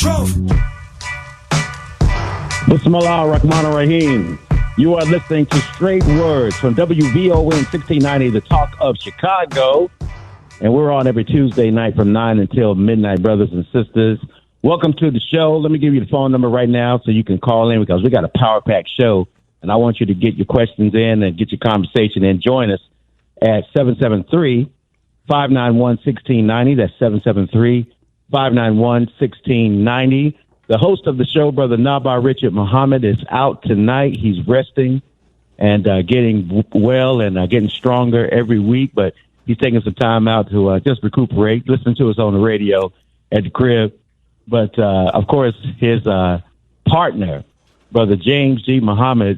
truth. Bismillah Rahman Rahim. You are listening to Straight Words from WVON 1690, the talk of Chicago. And we're on every Tuesday night from 9 until midnight, brothers and sisters. Welcome to the show. Let me give you the phone number right now so you can call in because we got a power-packed show. And I want you to get your questions in and get your conversation in. Join us at 773-591-1690. That's 773-591-1690. The host of the show, Brother Naba'a Richard Muhammad, is out tonight. He's resting and getting well and getting stronger every week, but he's taking some time out to just recuperate, listen to us on the radio at the crib. But, of course, his partner, Brother James G. Muhammad,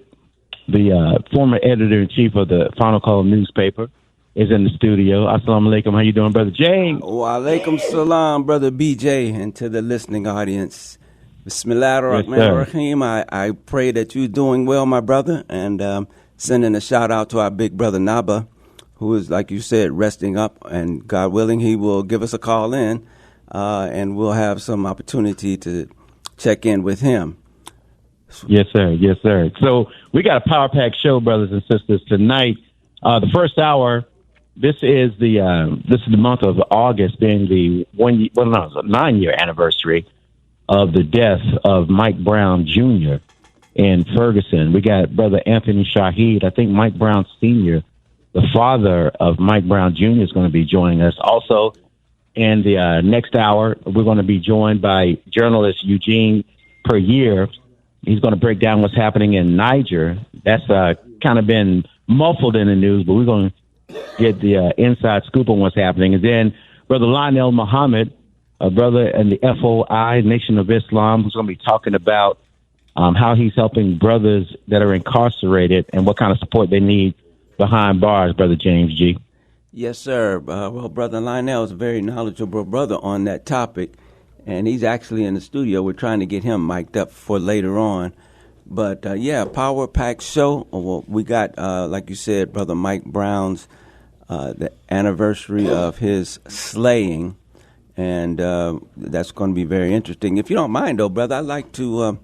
the former editor-in-chief of the Final Call newspaper, is in the studio. Assalamu alaikum. How you doing, Brother James? Wa alaikum salam, Brother BJ, and to the listening audience. Bismillahirrahmanirrahim. I pray that you're doing well, my brother, and sending a shout-out to our big brother Naba'a, who is, like you said, resting up, and God willing, he will give us a call in, and we'll have some opportunity to check in with him. Yes, sir. Yes, sir. So we got a power-packed show, brothers and sisters, tonight. The first hour, this is the month of August, being the 9-year anniversary of the death of Mike Brown Jr. in Ferguson. We got Brother Anthony Shahid. I think Mike Brown Sr., the father of Mike Brown Jr., is going to be joining us. Also, in the next hour, we're going to be joined by journalist Eugene Puryear. He's going to break down what's happening in Niger. That's kind of been muffled in the news, but we're going to get the inside scoop on what's happening. And then Brother Lionel Muhammad, a brother in the FOI, Nation of Islam, who's going to be talking about how he's helping brothers that are incarcerated and what kind of support they need behind bars, Brother James G. Yes, sir. Well, Brother Lionel is a very knowledgeable brother on that topic, and he's actually in the studio. We're trying to get him mic'd up for later on. But, Power Pack Show. Well, we got, like you said, Brother Mike Brown's the anniversary of his slaying. And that's going to be very interesting. If you don't mind, though, brother, I'd like to,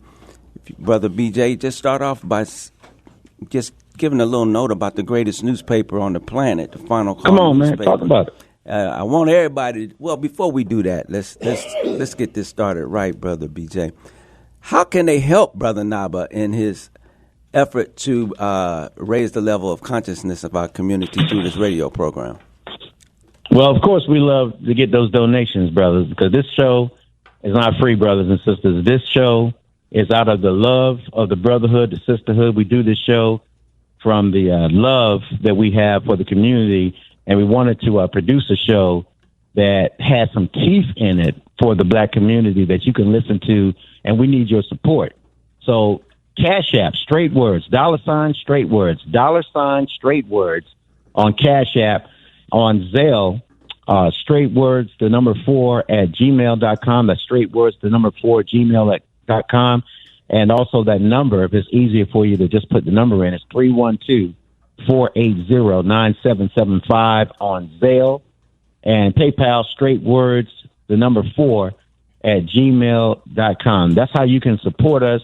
Brother BJ, just start off by just giving a little note about the greatest newspaper on the planet, the Final Call. Come on, newspaper. man, talk about it. I want everybody. Well, before we do that, let's get this started right, Brother BJ. How can they help Brother Naba'a in his effort to raise the level of consciousness of our community through this radio program? Well, of course, we love to get those donations, brothers, because this show is not free, brothers and sisters. This show is out of the love of the brotherhood, the sisterhood. We do this show from the love that we have for the community, and we wanted to produce a show that has some teeth in it for the black community that you can listen to, and we need your support. So Cash App, Straight Words, $ Straight Words, $ Straight Words on Cash App. On Zelle, Straight Words, the number 4 at gmail.com. That's Straight Words, the number 4 at gmail.com. And also that number, if it's easier for you to just put the number in, it's 312-480-9775 on Zelle. And PayPal, Straight Words, the number 4 at gmail.com. That's how you can support us.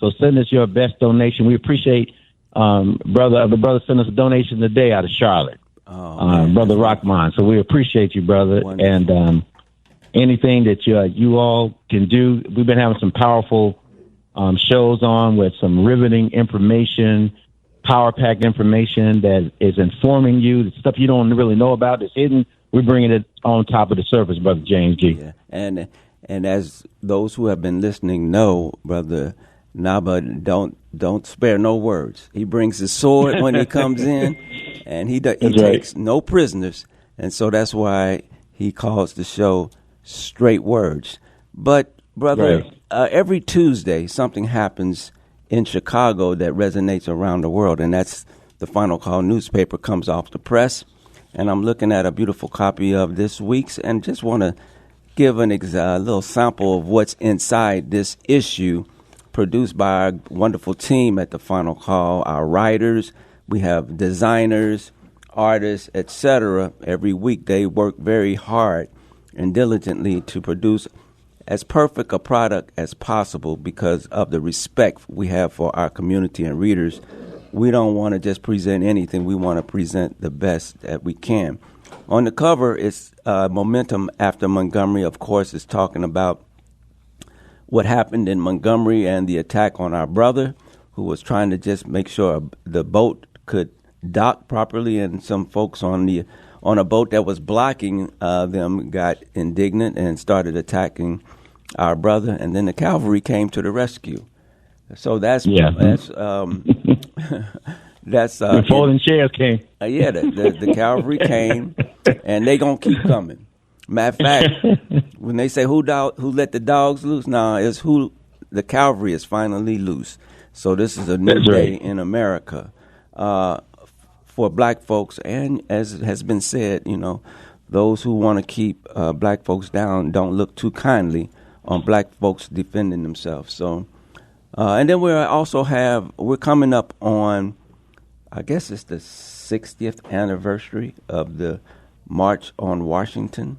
So send us your best donation. We appreciate, the brother sent us a donation today out of Charlotte. Brother Rahman. So we appreciate you, brother. Wonderful. And anything that you all can do. We've been having some powerful shows on with some riveting information, power-packed information that is informing you, the stuff you don't really know about is hidden. We're bringing it on top of the surface, Brother James G. Yeah. And as those who have been listening know, Brother Naba'a don't spare no words. He brings his sword when he comes in, and he takes no prisoners, and so that's why he calls the show Straight Words. But, brother, every Tuesday something happens in Chicago that resonates around the world, and that's the Final Call newspaper comes off the press, and I'm looking at a beautiful copy of this week's, and just want to give a little sample of what's inside this issue, produced by our wonderful team at the Final Call, our writers. We have designers, artists, etc. Every week they work very hard and diligently to produce as perfect a product as possible because of the respect we have for our community and readers. We don't want to just present anything. We want to present the best that we can. On the cover, it's Momentum After Montgomery. Of course, it's talking about what happened in Montgomery and the attack on our brother, who was trying to just make sure the boat could dock properly, and some folks on a boat that was blocking them got indignant and started attacking our brother, and then the cavalry came to the rescue. So that's the folding chairs came. The cavalry came, and they gonna keep coming. Matter of fact, when they say who let the dogs loose, it's who the cavalry is finally loose. So this is a new day in America for black folks, and as has been said, those who want to keep black folks down don't look too kindly on black folks defending themselves. So, and then we're coming up on, I guess it's the 60th anniversary of the March on Washington,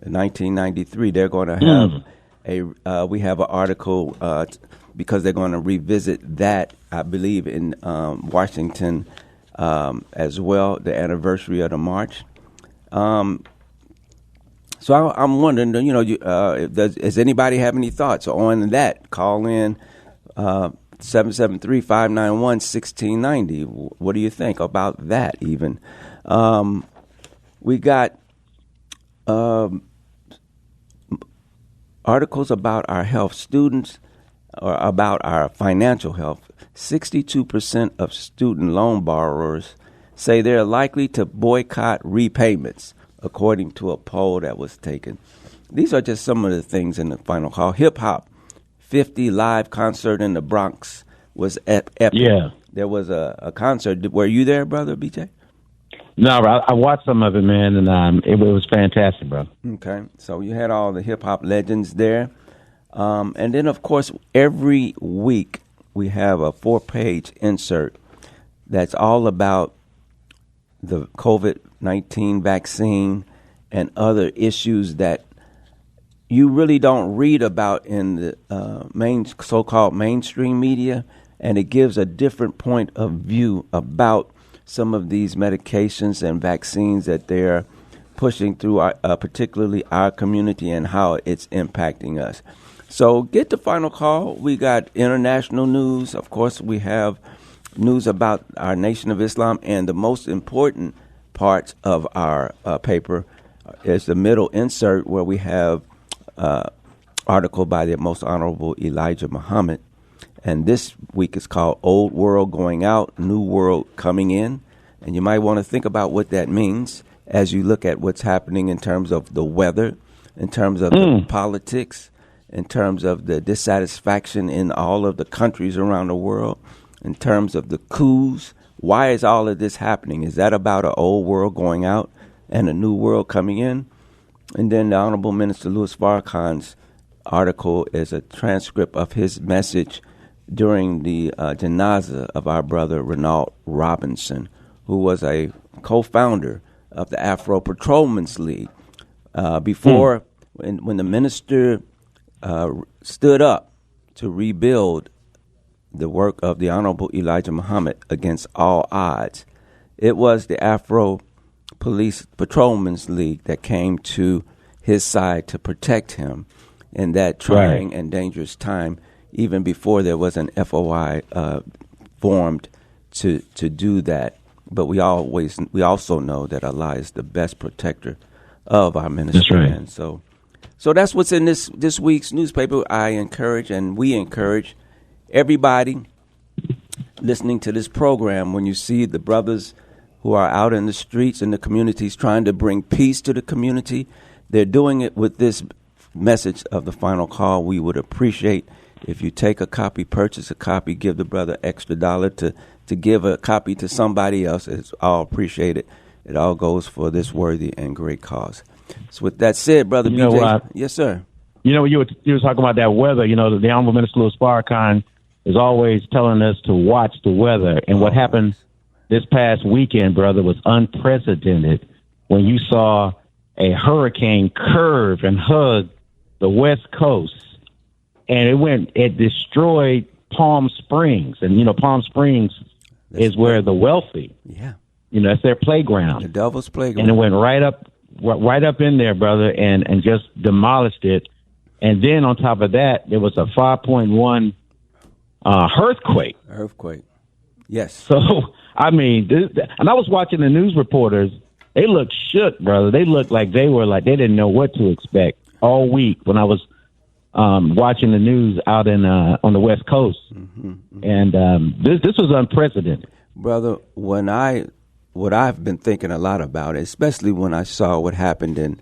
in 1993. They're going to have we have an article because they're going to revisit that, I believe, in Washington as well, the anniversary of the march. So I'm wondering, does anybody have any thoughts on that? Call in 773-591-1690. What do you think about that even? We got articles about our health, students, or about our financial health. 62% of student loan borrowers say they're likely to boycott repayments, according to a poll that was taken. These are just some of the things in the final call. Hip Hop 50 live concert in the Bronx was epic. Yeah. There was a concert. Were you there, brother BJ? No, I watched some of it, man, and it was fantastic, bro. Okay, so you had all the hip-hop legends there. And then, of course, every week we have a 4-page insert that's all about the COVID-19 vaccine and other issues that you really don't read about in the so-called mainstream media, and it gives a different point of view about some of these medications and vaccines that they're pushing through, particularly our community, and how it's impacting us. So get the final call. We got international news. Of course, we have news about our Nation of Islam, and the most important parts of our paper is the middle insert, where we have article by the Most Honorable Elijah Muhammad. And this week is called Old World Going Out, New World Coming In. And you might want to think about what that means as you look at what's happening in terms of the weather, in terms of the politics, in terms of the dissatisfaction in all of the countries around the world, in terms of the coups. Why is all of this happening? Is that about an old world going out and a new world coming in? And then the Honorable Minister Louis Farrakhan's article is a transcript of his message during the janazah of our brother Ronald Robinson, who was a co-founder of the Afro Patrolmen's League. Before, when the minister stood up to rebuild the work of the Honorable Elijah Muhammad against all odds, it was the Afro Police Patrolmen's League that came to his side to protect him in that trying and dangerous time, even before there was an FOI formed to do that. But we also know that Allah is the best protector of our ministry. That's right. And so that's what's in this week's newspaper. I encourage, and we encourage, everybody listening to this program, when you see the brothers who are out in the streets and the communities trying to bring peace to the community, they're doing it with this message of the final call. We would appreciate if you take a copy, purchase a copy, give the brother extra $1 to give a copy to somebody else. It's all appreciated. It all goes for this worthy and great cause. So with that said, Brother BJ. Yes, sir. You were talking about that weather. The Honorable Minister Louis Farrakhan is always telling us to watch the weather. And what happened this past weekend, brother, was unprecedented when you saw a hurricane curve and hug the West Coast, and it destroyed Palm Springs. And, Palm Springs is where the wealthy, that's their playground. The devil's playground. And it went right up in there, brother, and just demolished it. And then on top of that, there was a 5.1 earthquake. Earthquake. Yes. So, I mean, and I was watching the news reporters. They looked shook, brother. They looked like they didn't know what to expect all week when I was watching the news out on the West Coast. And this was unprecedented. Brother, what I've been thinking a lot about, especially when I saw what happened in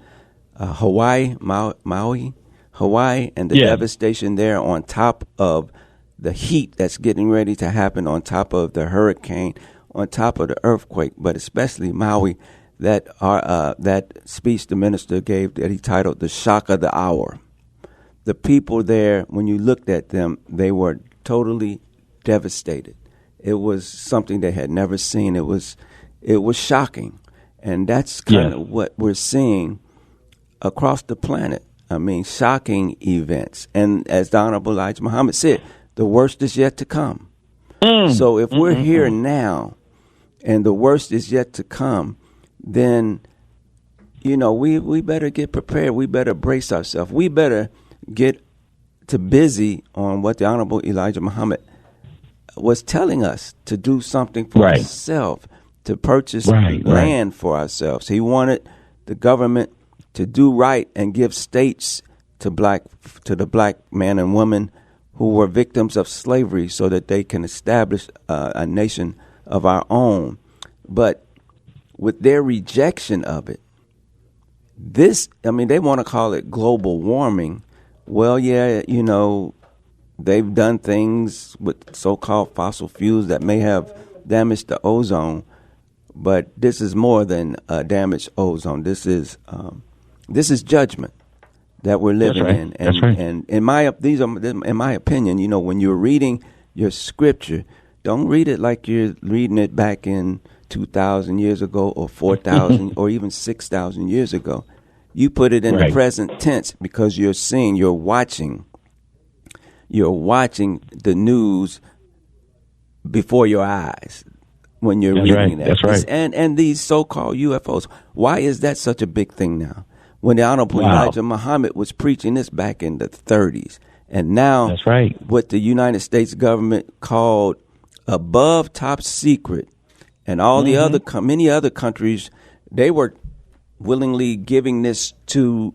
Hawaii, Maui, and the devastation there on top of the heat that's getting ready to happen, on top of the hurricane, on top of the earthquake, but especially Maui, that speech the minister gave that he titled "The Shock of the Hour." The people there, when you looked at them, they were totally devastated. It was something they had never seen. It was shocking, and that's kind of what we're seeing across the planet. I mean, shocking events. And as the Honorable Elijah Muhammad said, the worst is yet to come. So if we're here now and the worst is yet to come, then, we better get prepared. We better brace ourselves. We better get to busy on what the Honorable Elijah Muhammad was telling us, to do something for ourselves, to purchase land for ourselves. He wanted the government to do right and give states to the black man and woman who were victims of slavery, so that they can establish a nation of our own. But with their rejection of it, they want to call it global warming. Well, they've done things with so-called fossil fuels that may have damaged the ozone, but this is more than damaged ozone. This is judgment that we're living in, and in my opinion, when you're reading your scripture, don't read it like you're reading it back in 2,000 years ago, or 4,000, or even 6,000 years ago. You put it in the present tense, because you're watching the news before your eyes when you're reading that. That's right. And these so-called UFOs. Why is that such a big thing now? When the Honorable Elijah Muhammad was preaching this back in the 30s, and now what the United States government called above top secret, and all the many other countries, they were willingly giving this to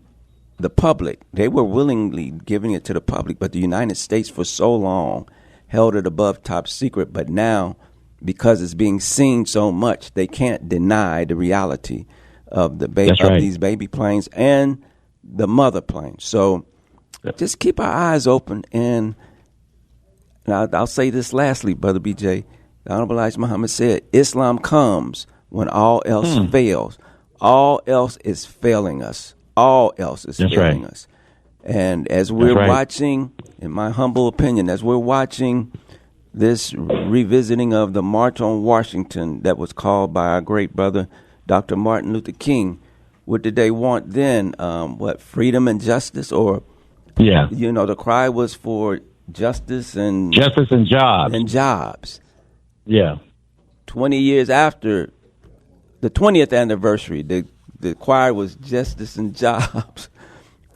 the public. They were willingly giving it to the public, but the United States for so long held it above top secret. But now, because it's being seen so much, they can't deny the reality of these baby planes and the mother plane. So just keep our eyes open. And I'll say this lastly, Brother BJ. The Honorable Elijah Muhammad said, Islam comes when all else fails. All else is failing us. All else is failing us. And as we're watching, in my humble opinion, as we're watching this revisiting of the March on Washington that was called by our great brother, Dr. Martin Luther King, what did they want then? Freedom and justice? Or, the cry was for justice and jobs. And jobs. Yeah. 20 years after the 20th anniversary, the cry was justice and jobs.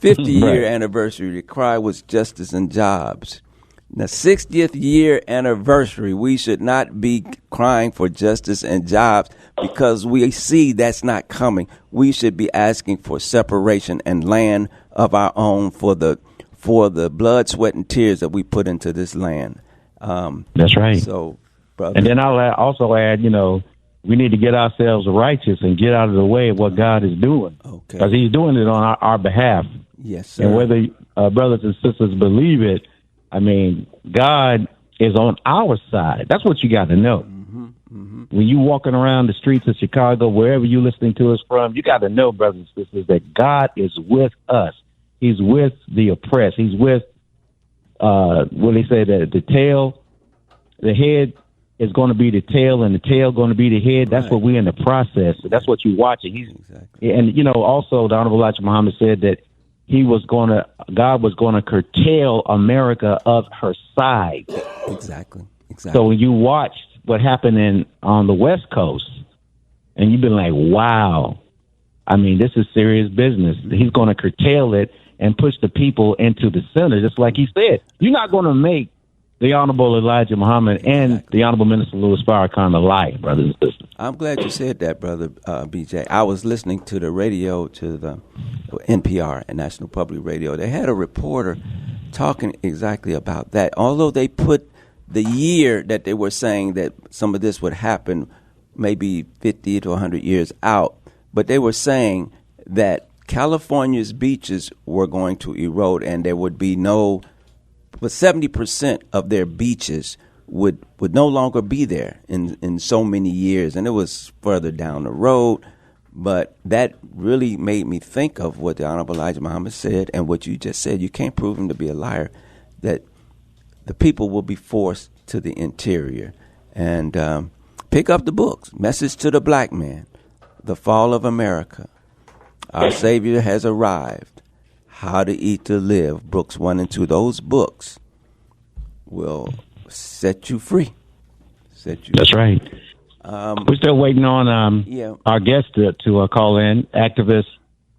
50-year anniversary, the cry was justice and jobs. The 60th year anniversary, we should not be crying for justice and jobs, because we see that's not coming. We should be asking for separation and land of our own for the blood, sweat, and tears that we put into this land. That's right. So, brother. And then I'll also add, we need to get ourselves righteous and get out of the way of what God is doing. Okay. Because he's doing it on our behalf. Yes, sir. And whether brothers and sisters believe it, God is on our side. That's what you got to know. When you walking around the streets of Chicago, wherever you're listening to us from, you got to know, brothers and sisters, that God is with us. He's with the oppressed. He's with, what they say, the tail, the head is going to be the tail, and the tail going to be the head. That's what we're in the process. So that's what you're watching. And, also, the Honorable Elijah Muhammad said that God was going to curtail America of her side. Exactly. So when you watched what happened on the West Coast, and you've been like, wow, I mean, this is serious business. He's going to curtail it and push the people into the center, just like he said. You're not going to make the Honorable Elijah Muhammad and the Honorable Minister Louis Farrakhan alike, brothers and sisters. I'm glad you said that, Brother BJ. I was listening to the radio, to the NPR, National Public Radio. They had a reporter talking exactly about that. Although they put the year that they were saying that some of this would happen, maybe 50 to 100 years out, but they were saying that California's beaches were going to erode and there would be but 70% of their beaches would no longer be there in so many years. And it was further down the road. But that really made me think of what the Honorable Elijah Muhammad said and what you just said. You can't prove him to be a liar, that the people will be forced to the interior. And pick up the books, Message to the Black Man, The Fall of America, Our Savior Has Arrived, How to Eat to Live, books 1 and 2. Those books will set you free. That's right. We're still waiting on our guest to call in, activist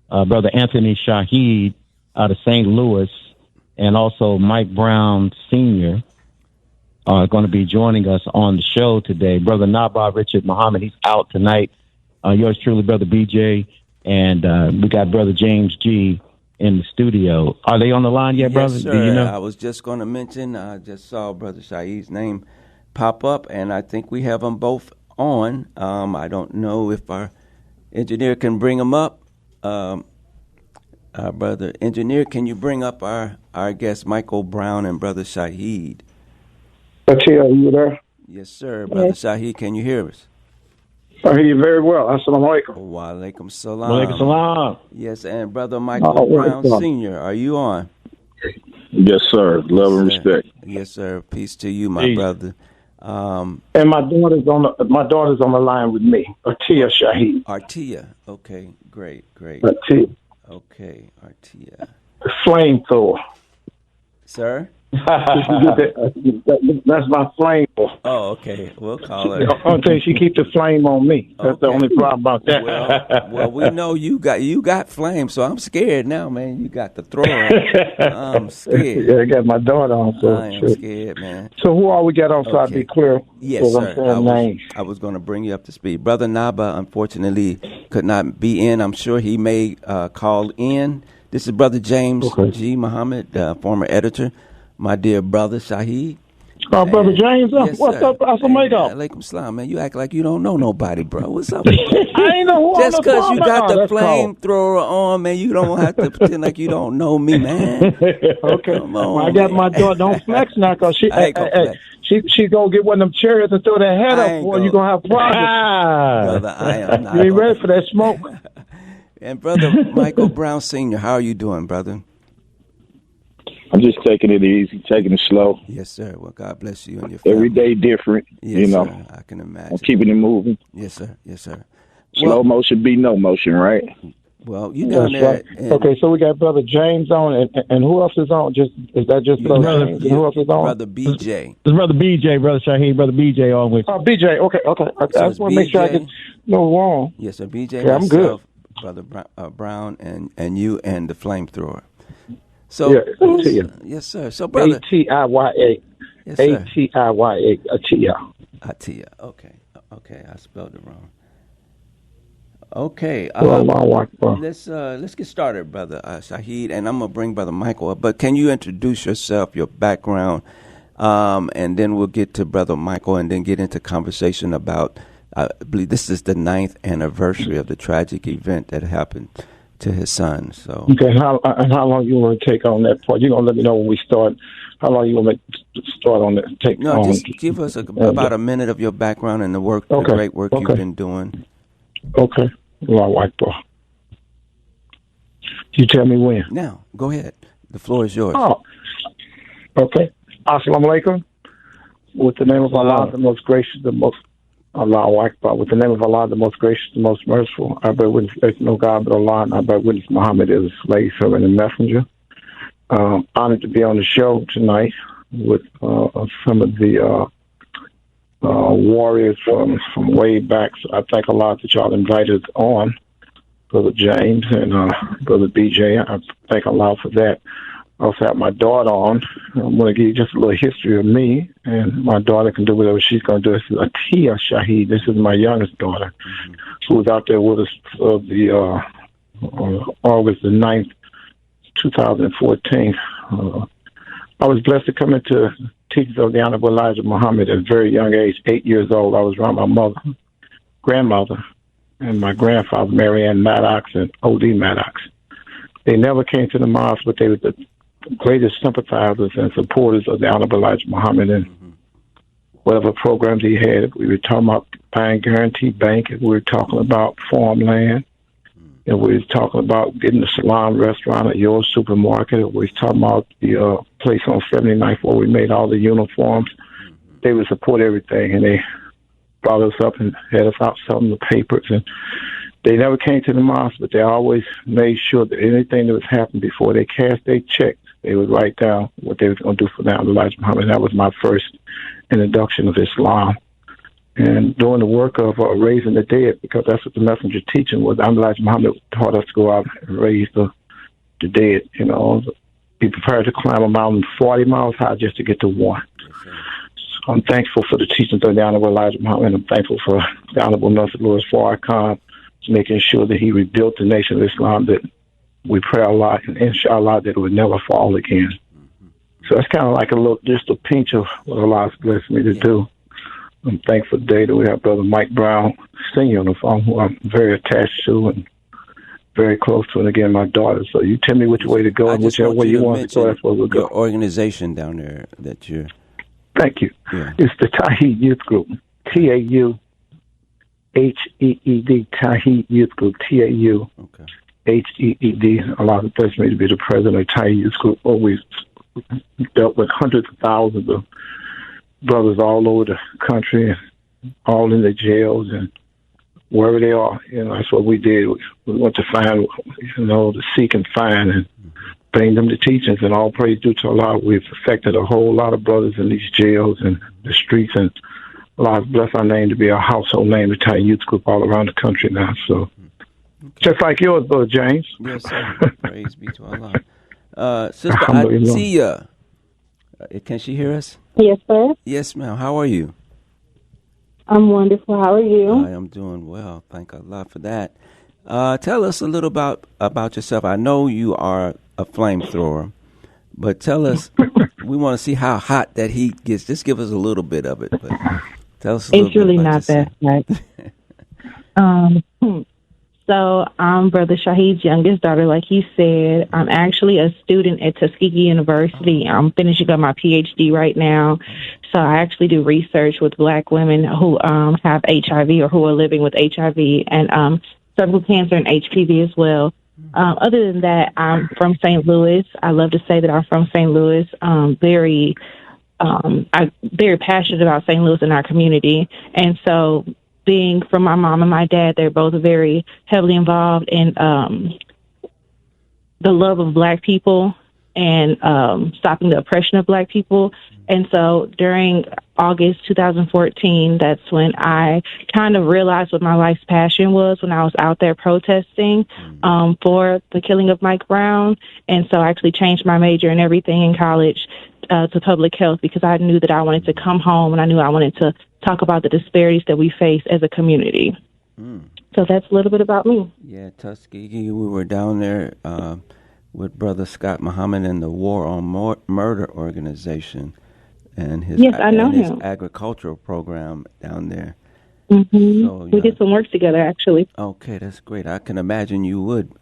Brother Anthony Shahid out of St. Louis, and also Mike Brown Sr. are going to be joining us on the show today. Brother Naba'a Richard Muhammad, he's out tonight. Yours truly, Brother BJ, and we got Brother James G. in the studio. Are they on the line yet, brother? Yes, sir. Do you know? I was just going to mention, I just saw Brother Shahid's name pop up, and I think we have them both on. I don't know if our engineer can bring them up. Brother engineer, can you bring up our guests, Michael Brown and Brother Shahid? Atia, are you there? Yes, sir. Brother Shahid, can you hear us? I hear you very well. Assalamu alaikum. Wa alaikum salam. Wa alaikum salam. Yes, and Brother Michael Brown Sr., are you on? Yes, sir. Love and respect. Yes, sir. Peace to you, my brother. And my daughter's on the line with me, Atia Shahid. Artia. Okay, great. Atia. Okay, Artia. Flamethrower. Sir? That's my flame. Oh, okay. We'll call her. Okay, she keeps the flame on me. That's the only problem about that. Well, we know you got flame, so I'm scared now, man. You got the thrower. I'm scared. Yeah, I got my daughter on. So I am scared, man. So who all we got on so I be clear? Yes, sir. I was going to bring you up to speed. Brother Naba'a, unfortunately, could not be in. I'm sure he may call in. This is Brother James G. Muhammad, former editor. My dear brother Shahid. Oh, Brother James, yes, what's up? Alaikum salam, man. You act like you don't know nobody, bro. What's up? I ain't know who. Just because you got the flamethrower on, man, you don't have to pretend like you don't know me, man. Okay. Come on, well, I got my daughter. Don't flex now, because she gonna get one of them chariots and throw that head up, boy. You gonna have problems. Brother, I am not. You ain't ready for that smoke. And Brother Michael Brown Sr., how are you doing, brother? I'm just taking it easy, taking it slow. Yes, sir. Well, God bless you and your family. Every day different, yes, Sir. I can imagine. I'm keeping it moving. Yes, sir. Slow motion be no motion, right? Well, you down there. Right. Okay, so we got Brother James on, and who else is on? Is that just Brother James? Who else is on? Brother BJ. It's Brother BJ, Brother Shahid, Brother BJ on with you. Oh, BJ. Okay. I just want to make sure I get no wrong. Yes, sir. BJ, yeah, I'm good. Brother Brown, and you and the flamethrower. So, yes, sir. So, brother, Atiya, yes, sir. Atiya, Atiya. Okay, I spelled it wrong. Okay, let's get started, Brother Shahid, and I'm gonna bring Brother Michael up. But can you introduce yourself, your background, and then we'll get to Brother Michael, and then get into conversation about. I believe this is the 9th anniversary of the tragic event that happened to his son. So okay, how long you want to take on that part? You're gonna let me know when we start. How long you want to start on that? Just give us about a minute of your background and the great work you've been doing. Okay, well, White Boy. You tell me when. Now, go ahead. The floor is yours. Oh, okay. Assalamu alaikum. With the name of Allah, the most gracious, the most Allahu Akbar. With the name of Allah, the most gracious, the most merciful, I bear witness there's no God but Allah, and I bear witness Muhammad is a slave, servant, and messenger. Honored to be on the show tonight with some of the warriors from way back. So I thank Allah that y'all invited on, Brother James and Brother BJ. I thank Allah for that. I also have my daughter on. I'm going to give you just a little history of me, and my daughter can do whatever she's going to do. This is Anthony Shahid. This is my youngest daughter, who was out there with us for the August the 9th, 2014. I was blessed to come into teachings of the Honorable Elijah Muhammad at a very young age, 8 years old. I was around my grandmother, and my grandfather, Marianne Maddox and O.D. Maddox. They never came to the mosque, but they were the greatest sympathizers and supporters of the Honorable Elijah Muhammad, and whatever programs he had. We were talking about buying Guarantee Bank, and we were talking about farmland, and we were talking about getting the Salon restaurant at your supermarket, and we were talking about the place on 79th where we made all the uniforms. They would support everything, and they brought us up and had us out selling the papers, and they never came to the mosque, but they always made sure that anything that was happening before they cast their check, they would write down what they were going to do for the Elijah Muhammad. That was my first introduction of Islam. And doing the work of raising the dead, because that's what the messenger teaching was. Elijah Muhammad taught us to go out and raise the dead, you know, be prepared to climb a mountain 40 miles high just to get to one. So I'm thankful for the teachings of the Honorable Elijah Muhammad. I'm thankful for the Honorable Nasir Louis Farrakhan, making sure that he rebuilt the nation of Islam, that we pray Allah and inshallah that it would never fall again. So that's kind of like just a pinch of what Allah has blessed me to do. I'm thankful today that we have Brother Mike Brown Sr. on the phone, who I'm very attached to and very close to, and again, my daughter. So you tell me which way to go, and whichever way you want to go, that's where we'll go. Your organization down there that you're... Thank you. Yeah. It's the Tawheed Youth Group, TAUHEED, Tawheed Youth Group, TAUHEED. Allah has blessed me to be the president of Tawheed Youth Group. Always dealt with hundreds of thousands of brothers all over the country, all in the jails and wherever they are. You know, that's what we did. We went to find, to seek and find and bring them to teachings. And all praise due to Allah, we've affected a whole lot of brothers in these jails and the streets, and Allah has blessed our name to be a household name, the Thai Youth Group, all around the country now. So, just like yours, Brother James. Yes, sir. Praise be to Allah. Sister Atiya, can she hear us? Yes, sir. Yes, ma'am. How are you? I'm wonderful. How are you? I am doing well. Thank Allah for that. Tell us a little about yourself. I know you are a flamethrower, but tell us, we want to see how hot that heat gets. Just give us a little bit of it. But tell us a little bit really about not yourself. that hot. So I'm Brother Shahid's youngest daughter, like he said. I'm actually a student at Tuskegee University. I'm finishing up my PhD right now. So I actually do research with Black women who have HIV or who are living with HIV and cervical cancer and HPV as well. Other than that, I'm from St. Louis. I love to say that I'm from St. Louis. I'm very passionate about St. Louis and our community. And so being from my mom and my dad, they're both very heavily involved in the love of Black people and stopping the oppression of Black people. And so during August 2014, that's when I kind of realized what my life's passion was when I was out there protesting for the killing of Mike Brown. And so I actually changed my major and everything in college to public health because I knew that I wanted to come home and I knew I wanted to talk about the disparities that we face as a community. So that's a little bit about me. Yeah, Tuskegee, we were down there with Brother Scott Muhammad in the War on Murder organization and his, his agricultural program down there. Mm-hmm. So, we did some work together, actually. Okay, that's great. I can imagine you would,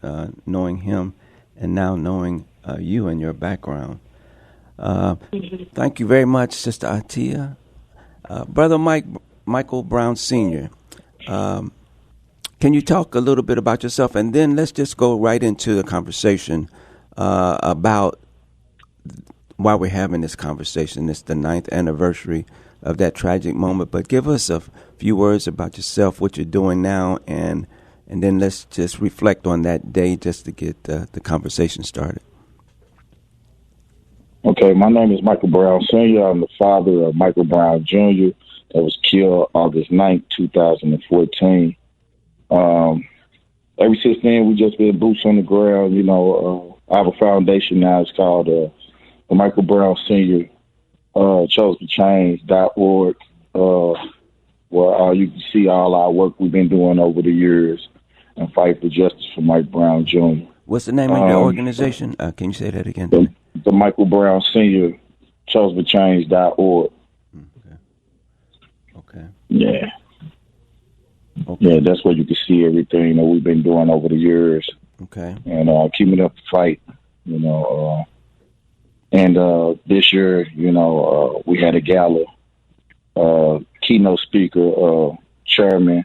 knowing him and now knowing you and your background. Thank you very much, Sister Atiya. Brother Michael Brown Sr., can you talk a little bit about yourself? And then let's just go right into the conversation about why we're having this conversation. It's the 9th anniversary of that tragic moment. But give us a few words about yourself, what you're doing now, and then let's just reflect on that day just to get the conversation started. Okay, my name is Michael Brown Sr. I'm the father of Michael Brown Jr. that was killed August 9th, 2014. Ever since then, we just been boots on the ground. I have a foundation now. It's called the Michael Brown Sr. ChoseToChange.org, where you can see all our work we've been doing over the years and fight for justice for Mike Brown Jr. What's the name of your organization? Can you say that again? The Michael Brown Sr. ChoseToChange.org. Okay. Yeah. Okay. Yeah, that's where you can see everything that we've been doing over the years. Okay. And keeping up the fight, And this year, we had a gala, keynote speaker, Chairman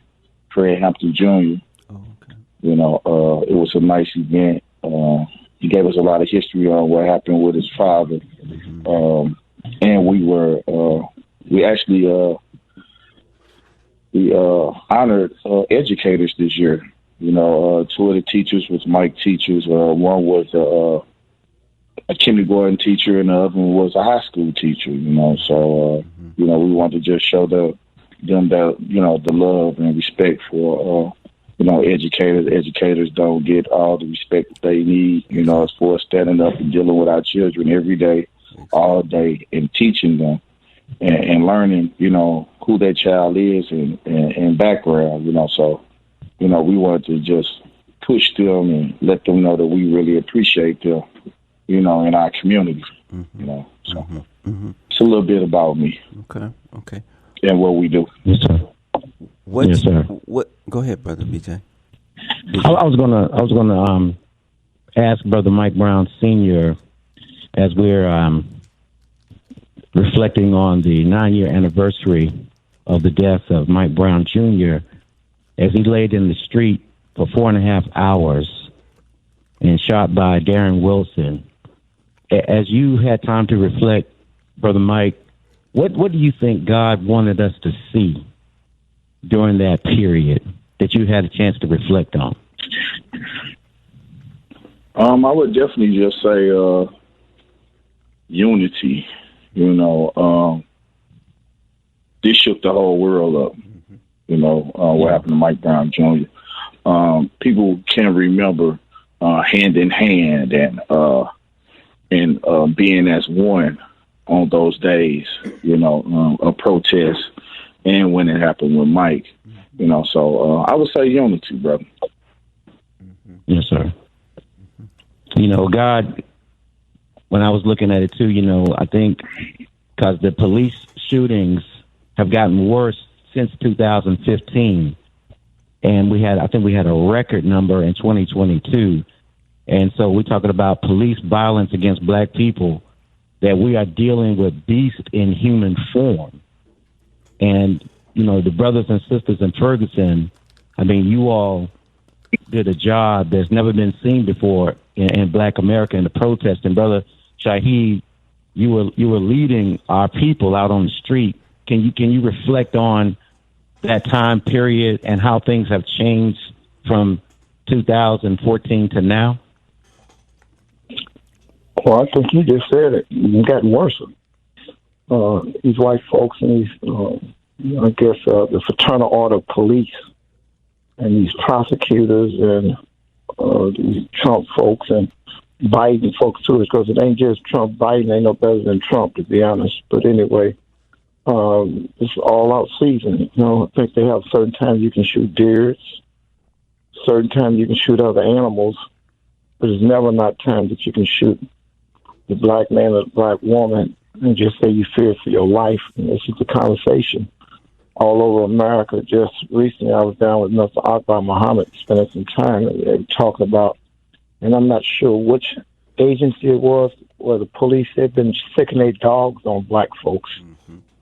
Fred Hampton Jr. Oh, okay. It was a nice event. He gave us a lot of history on what happened with his father. Mm-hmm. And we actually honored educators this year. Two of the teachers was Mike teachers. One was a kindergarten teacher, and the other one was a high school teacher. So we wanted to just show them that the love and respect for educators. Educators don't get all the respect that they need. As far as standing up and dealing with our children every day, all day, and teaching them and learning, who that child is and background. So we wanted to just push them and let them know that we really appreciate them, in our community, So it's a little bit about me. Okay. And what we do. Yes, sir. Yes, sir. Go ahead, Brother BJ. I was gonna ask Brother Mike Brown Sr. as we're reflecting on the 9-year anniversary of the death of Mike Brown Jr. as he laid in the street for 4.5 hours and shot by Darren Wilson. As you had time to reflect, Brother Mike, what do you think God wanted us to see during that period that you had a chance to reflect on? I would definitely just say unity. This shook the whole world up. What happened to Mike Brown Jr. People can remember hand in hand and being as one on those days, a protest, and when it happened with Mike, So I would say unity, brother. Yes, sir. God, when I was looking at it too, I think because the police shootings have gotten worse since 2015, and I think we had a record number in 2022. And so we're talking about police violence against black people, that we are dealing with beasts in human form. And, the brothers and sisters in Ferguson, you all did a job that's never been seen before in Black America in the protest. And Brother Shahid, you were leading our people out on the street. Can you reflect on that time period and how things have changed from 2014 to now? Well, I think you just said it. It's gotten worse. These white folks and these, the fraternal order of police and these prosecutors and these Trump folks and Biden folks too, because it ain't just Trump. Biden ain't no better than Trump, to be honest. But anyway, it's all out season. I think they have certain times you can shoot deers, certain times you can shoot other animals, but there's never not time that you can shoot the black man or the black woman and just say you fear for your life. And this is the conversation all over America. Just recently, I was down with Mr. Akbar Muhammad, spending some time, and they were talking about, and I'm not sure which agency it was, where the police had been sicking their dogs on black folks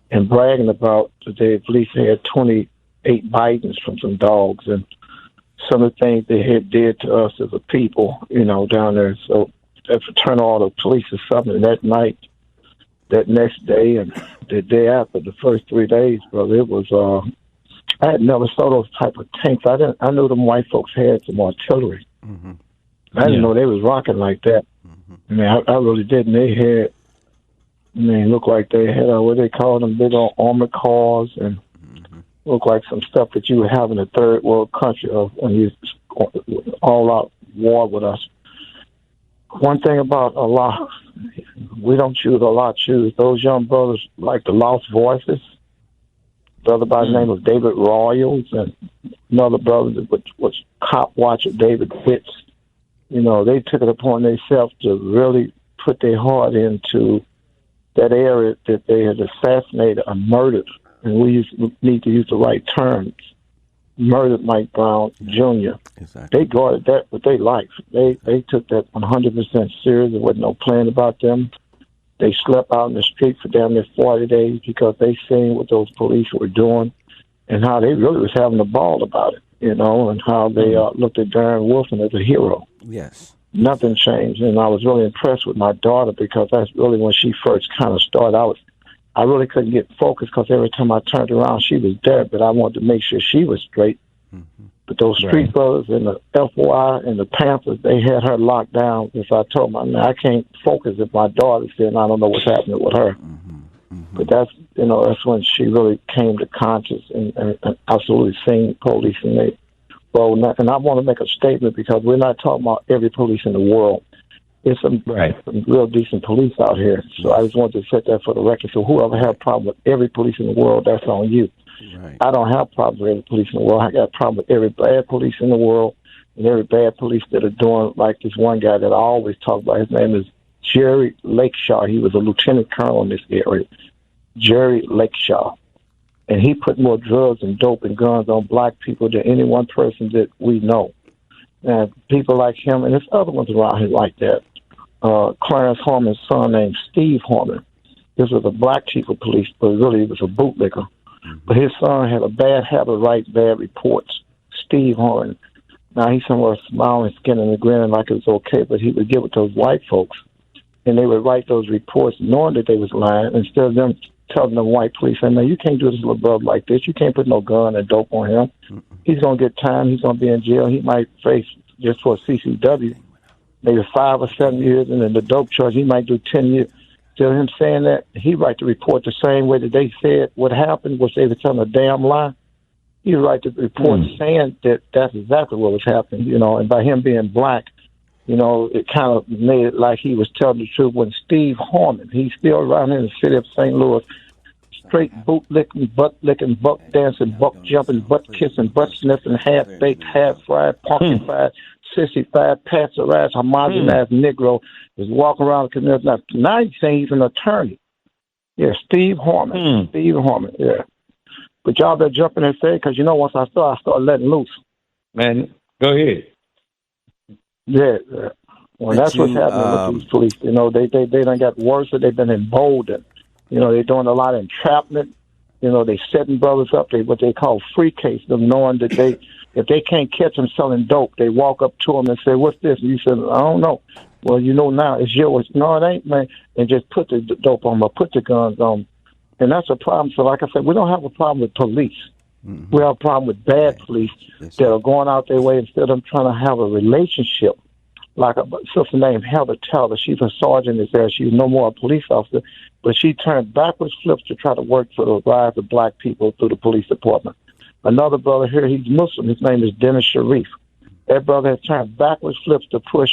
and bragging about that the police had 28 bitings from some dogs and some of the things they had did to us as a people, down there. So that fraternal order of police is something that night that next day and the day after, the first 3 days, brother, it was. I had never saw those type of tanks. I knew them white folks had some artillery. Mm-hmm. I didn't know they was rocking like that. Mm-hmm. I mean, I really didn't. They had, I mean, looked like they had what they call them big old armored cars and looked like some stuff that you would have in a third world country of when you all out war with us. One thing about Allah, we don't choose, Allah choose. Those young brothers like the Lost Voices. Brother by the name of David Royals and another brother that was cop watcher David Witts. You know, they took it upon themselves to really put their heart into that area that they had assassinated or murdered. And we need to use the right terms. Murdered Mike Brown Jr. Exactly. They guarded that with their life. They took that 100% serious. There wasn't no plan about them. They slept out in the street for damn near 40 days because they seen what those police were doing and how they really was having a ball about it, you know, and how they looked at Darren Wilson as a hero. Yes. Nothing changed, and I was really impressed with my daughter because that's really when she first kind of started. I really couldn't get focused because every time I turned around, she was there, but I wanted to make sure she was straight. Mm-hmm. But those Street Brothers and the FOI and the Panthers, they had her locked down. Because I told them, I can't focus if my daughter's there and I don't know what's happening with her. Mm-hmm. Mm-hmm. But that's when she really came to conscious and absolutely seeing police. And and I want to make a statement because we're not talking about every police in the world. There's some real decent police out here. So I just wanted to set that for the record. So whoever had a problem with every police in the world, that's on you. Right. I don't have a problem with every police in the world. I got a problem with every bad police in the world and every bad police that are doing like this one guy that I always talk about. His name is Jerry Lakeshaw. He was a lieutenant colonel in this area. Jerry Lakeshaw. And he put more drugs and dope and guns on black people than any one person that we know. And people like him, and there's other ones around here like that. Clarence Harmon's son named Steve Harmon. This was a black chief of police, but really he was a bootlicker. But his son had a bad habit of writing bad reports. Steve Harmon. Now he's somewhere smiling, skinning and grinning like it was okay, but he would get with those white folks, and they would write those reports knowing that they was lying, instead of them telling the white police, saying, man, you can't do this little brother like this. You can't put no gun and dope on him. He's going to get time. He's going to be in jail. He might face, just for a CCW, maybe 5 or 7 years, and then the dope charge, he might do 10 years. Still him saying that, he write the report the same way that they said what happened, which they were telling a damn lie. He write the report saying that that's exactly what was happening, you know, and by him being black, you know, it kind of made it like he was telling the truth. When Steve Harmon, he's still around in the city of St. Louis, straight boot-licking, butt-licking, buck-dancing, buck-jumping, butt-kissing, butt-sniffing, half-baked, half-fried, pumpkin-fried, sissy-fried, pasteurized, homogenized Negro is walking around the community. Now he's saying he's an attorney. Yeah, Steve Harmon. Steve Harmon, yeah. But y'all better jump in and say, because, you know, once I start letting loose. Man, go ahead. Yeah. Well, that's what's happening with these police. You know, they done got worse. They've been emboldened. You know, they're doing a lot of entrapment. You know, they setting brothers up. What they call free case them, knowing that if they can't catch them selling dope, they walk up to them and say, "What's this?" And you said, "I don't know." Well, you know now it's yours. No, it ain't, man. And just put the dope on them or put the guns on them. And that's a problem. So, like I said, we don't have a problem with police. Mm-hmm. We have a problem with bad police that are going out their way instead of them trying to have a relationship. Like a sister named Heather Taylor, she's a sergeant is there. She's no more a police officer, but she turned backwards flips to try to work for the rise of black people through the police department. Another brother here, he's Muslim. His name is Dennis Sharif. That brother has turned backwards flips to push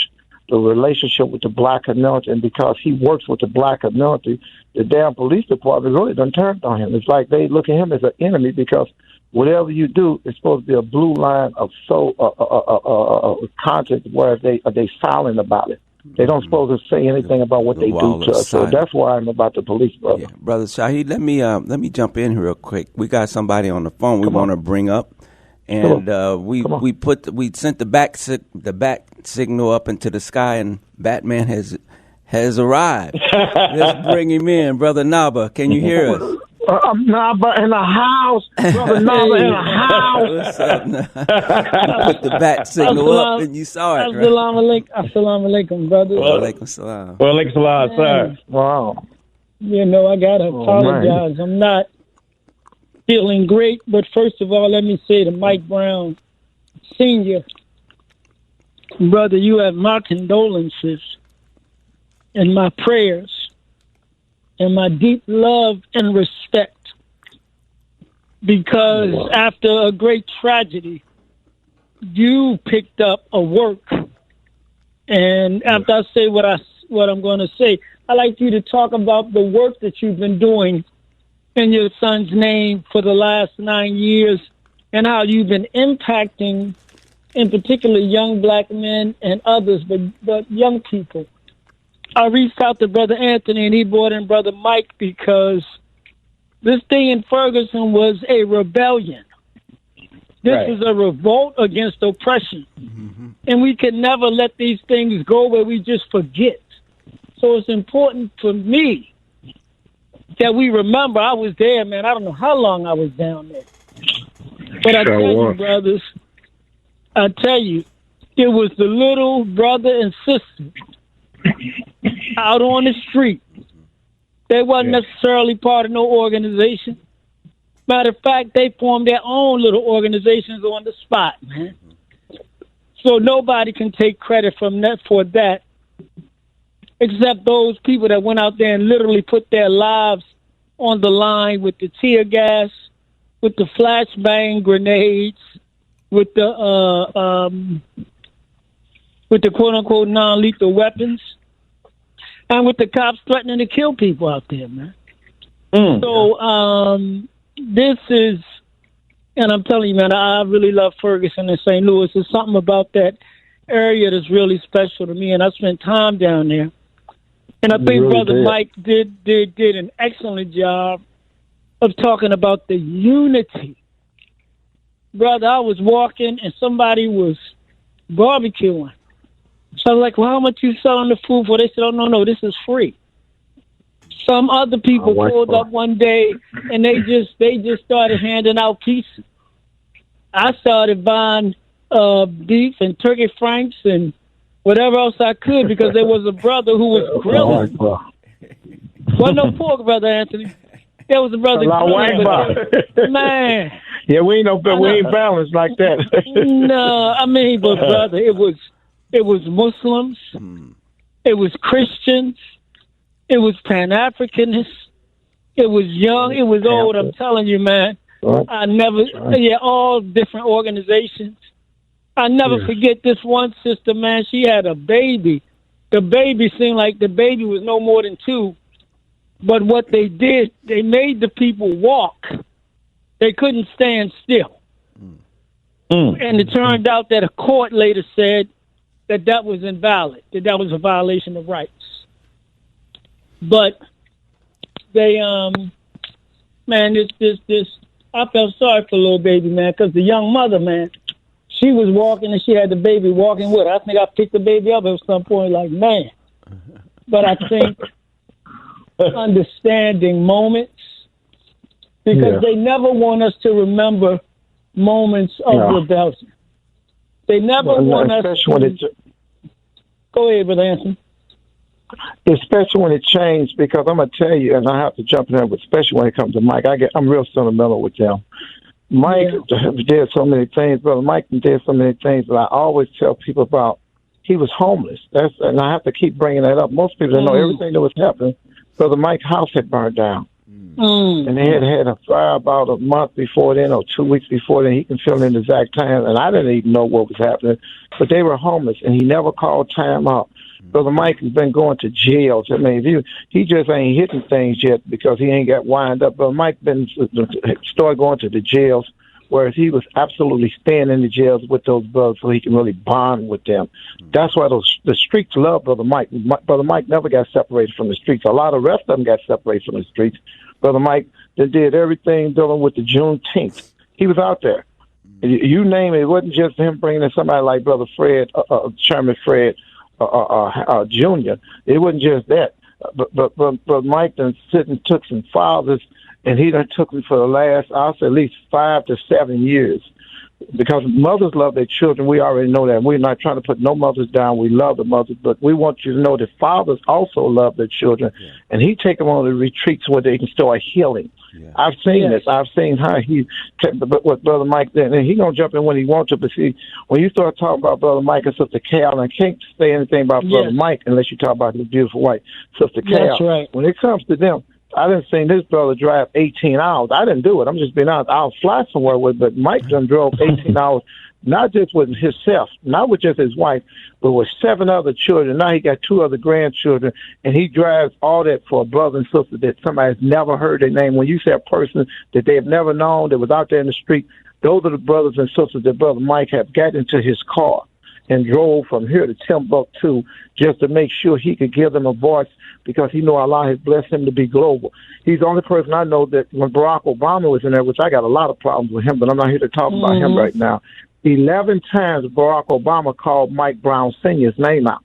the relationship with the black community, and because he works with the black community, the damn police department really done turned on him. It's like they look at him as an enemy because whatever you do, it's supposed to be a blue line of content where they silent about it. They don't supposed to say anything about what they do to us. So that's why I'm about the police, brother. Yeah. Brother Shahid, let me jump in here real quick. We got somebody on the phone we want to bring up, and we sent the back signal up into the sky, and Batman has arrived. Let's bring him in, Brother Naba'a. Can you hear us? Naba'a in the house. Brother Naba'a in the house. What's up, you put the bat signal up and you saw it, right? Assalamu alaikum, brother. Wa alaikum salam. Wa alaikum salam, sir. Wow. I got to apologize. I'm not feeling great. But first of all, let me say to Mike Brown, Sr., brother, you have my condolences and my prayers and my deep love and respect, because after a great tragedy, you picked up a work. And after I say what I'm going to say, I'd like you to talk about the work that you've been doing in your son's name for the last 9 years, and how you've been impacting, in particular, young black men and others, but young people. I reached out to Brother Anthony, and he brought in Brother Mike, because this thing in Ferguson was a rebellion. This is a revolt against oppression. Mm-hmm. And we can never let these things go where we just forget. So it's important for me that we remember. I was there, man. I don't know how long I was down there. But I tell you, brothers, I tell you, it was the little brother and sister out on the street. They wasn't necessarily part of no organization. Matter of fact, they formed their own little organizations on the spot, man. So nobody can take credit for that, except those people that went out there and literally put their lives on the line with the tear gas, with the flashbang grenades, with the quote unquote non-lethal weapons, and with the cops threatening to kill people out there, man. So this is, and I'm telling you, man, I really love Ferguson and St. Louis. There's something about that area that's really special to me, and I spent time down there. And I think Brother Mike did an excellent job of talking about the unity. Brother, I was walking and somebody was barbecuing. So I was like, well, how much you selling the food for? They said, oh, no, this is free. Some other people pulled up one day and they just started handing out pizza. I started buying beef and turkey franks and whatever else I could, because there was a brother who was grilling. Wasn't no pork, Brother Anthony. There was a brother grilling. Man. Yeah, we ain't balanced like that. No, I mean, but brother, it was Muslims, it was Christians, it was Pan-Africanists, it was young, it was old. I'm telling you, man. All different organizations. I never forget this one sister, man. She had a baby. The baby seemed like the baby was no more than 2. But what they did, they made the people walk. They couldn't stand still. And it turned out that a court later said that was invalid, that was a violation of rights. But they, man, this, I felt sorry for the little baby, man, because the young mother, man, she was walking and she had the baby walking with her. I think I picked the baby up at some point, like, man. But I think understanding moments, because they never want us to remember moments of rebellion. They never want us to... Go ahead, Brother Anthony. Especially when it changed, because I'm going to tell you, and I have to jump in there, but especially when it comes to Mike, I'm real sentimental with him. Mike did so many things, Brother Mike did so many things, but I always tell people about he was homeless. And I have to keep bringing that up. Most people don't know everything that was happening. Brother Mike's house had burned down. And they had a fire about a month before then, or 2 weeks before then. He can fill in the exact time, and I didn't even know what was happening. But they were homeless, and he never called time out. Brother Mike has been going to jails. I mean, he just ain't hitting things yet because he ain't got wind up. Brother Mike started going to the jails, whereas he was absolutely staying in the jails with those brothers so he can really bond with them. That's why the streets love Brother Mike. Brother Mike never got separated from the streets. A lot of the rest of them got separated from the streets. Brother Mike did everything dealing with the Juneteenth. He was out there. You name it. It wasn't just him bringing in somebody like Brother Fred, Chairman Fred Jr. It wasn't just that. But Mike done took some fathers, and he done took them for the last, I'll say, at least 5 to 7 years. because mothers love their children. We already know that. We're not trying to put no mothers down. We love the mothers, but we want you to know that fathers also love their children, and he take them on the retreats where they can start healing. Yeah. I've seen this. I've seen how he kept with Brother Mike then, and he gonna jump in when he wants to. But see, when you start talking about Brother Mike and Sister Cal, I can't say anything about Brother Mike unless you talk about his beautiful wife, Sister Cal. That's right. When it comes to them, I didn't see this brother drive 18 hours. I didn't do it. I'm just being honest. I'll fly somewhere with, but Mike done drove 18 hours, not just with himself, not with just his wife, but with 7 other children. Now he got 2 other grandchildren, and he drives all that for a brother and sister that somebody's never heard their name. When you say a person that they have never known, that was out there in the street, those are the brothers and sisters that Brother Mike have got into his car and drove from here to Timbuktu just to make sure he could give them a voice, because he know Allah has blessed him to be global. He's the only person I know that when Barack Obama was in there, which I got a lot of problems with him, but I'm not here to talk about him right now. 11 times Barack Obama called Mike Brown Sr.'s name out,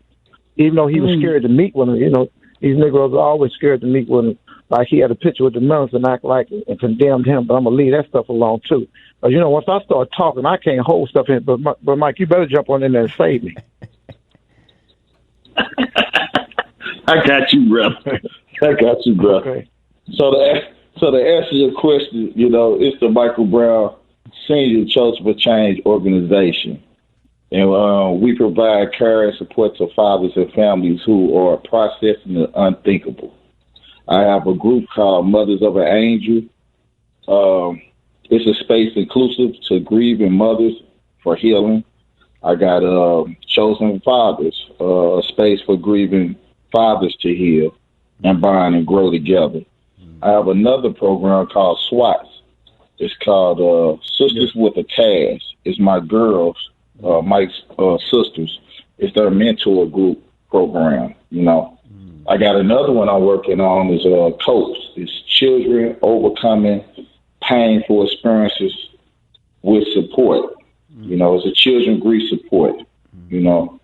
even though he was scared to meet with him. You know, these Negroes are always scared to meet with him. Like he had a picture with the nuns and act like and condemned him, but I'm going to leave that stuff alone, too. But, you know, once I start talking, I can't hold stuff in. But Mike, you better jump on in there and save me. I got you, bro. Okay. So to answer your question, you know, it's the Michael Brown Senior Church for Change organization, and we provide care and support to fathers and families who are processing the unthinkable. I have a group called Mothers of an Angel. It's a space inclusive to grieving mothers for healing. I got Chosen Fathers, a space for grieving fathers to heal and bond and grow together. I have another program called SWATs. It's called Sisters with a Task. It's my girls, Mike's sisters. It's their mentor group program, you know. I got another one I'm working on is COPES. It's Children Overcoming Painful Experiences with Support. You know, it's a children grief support, you know.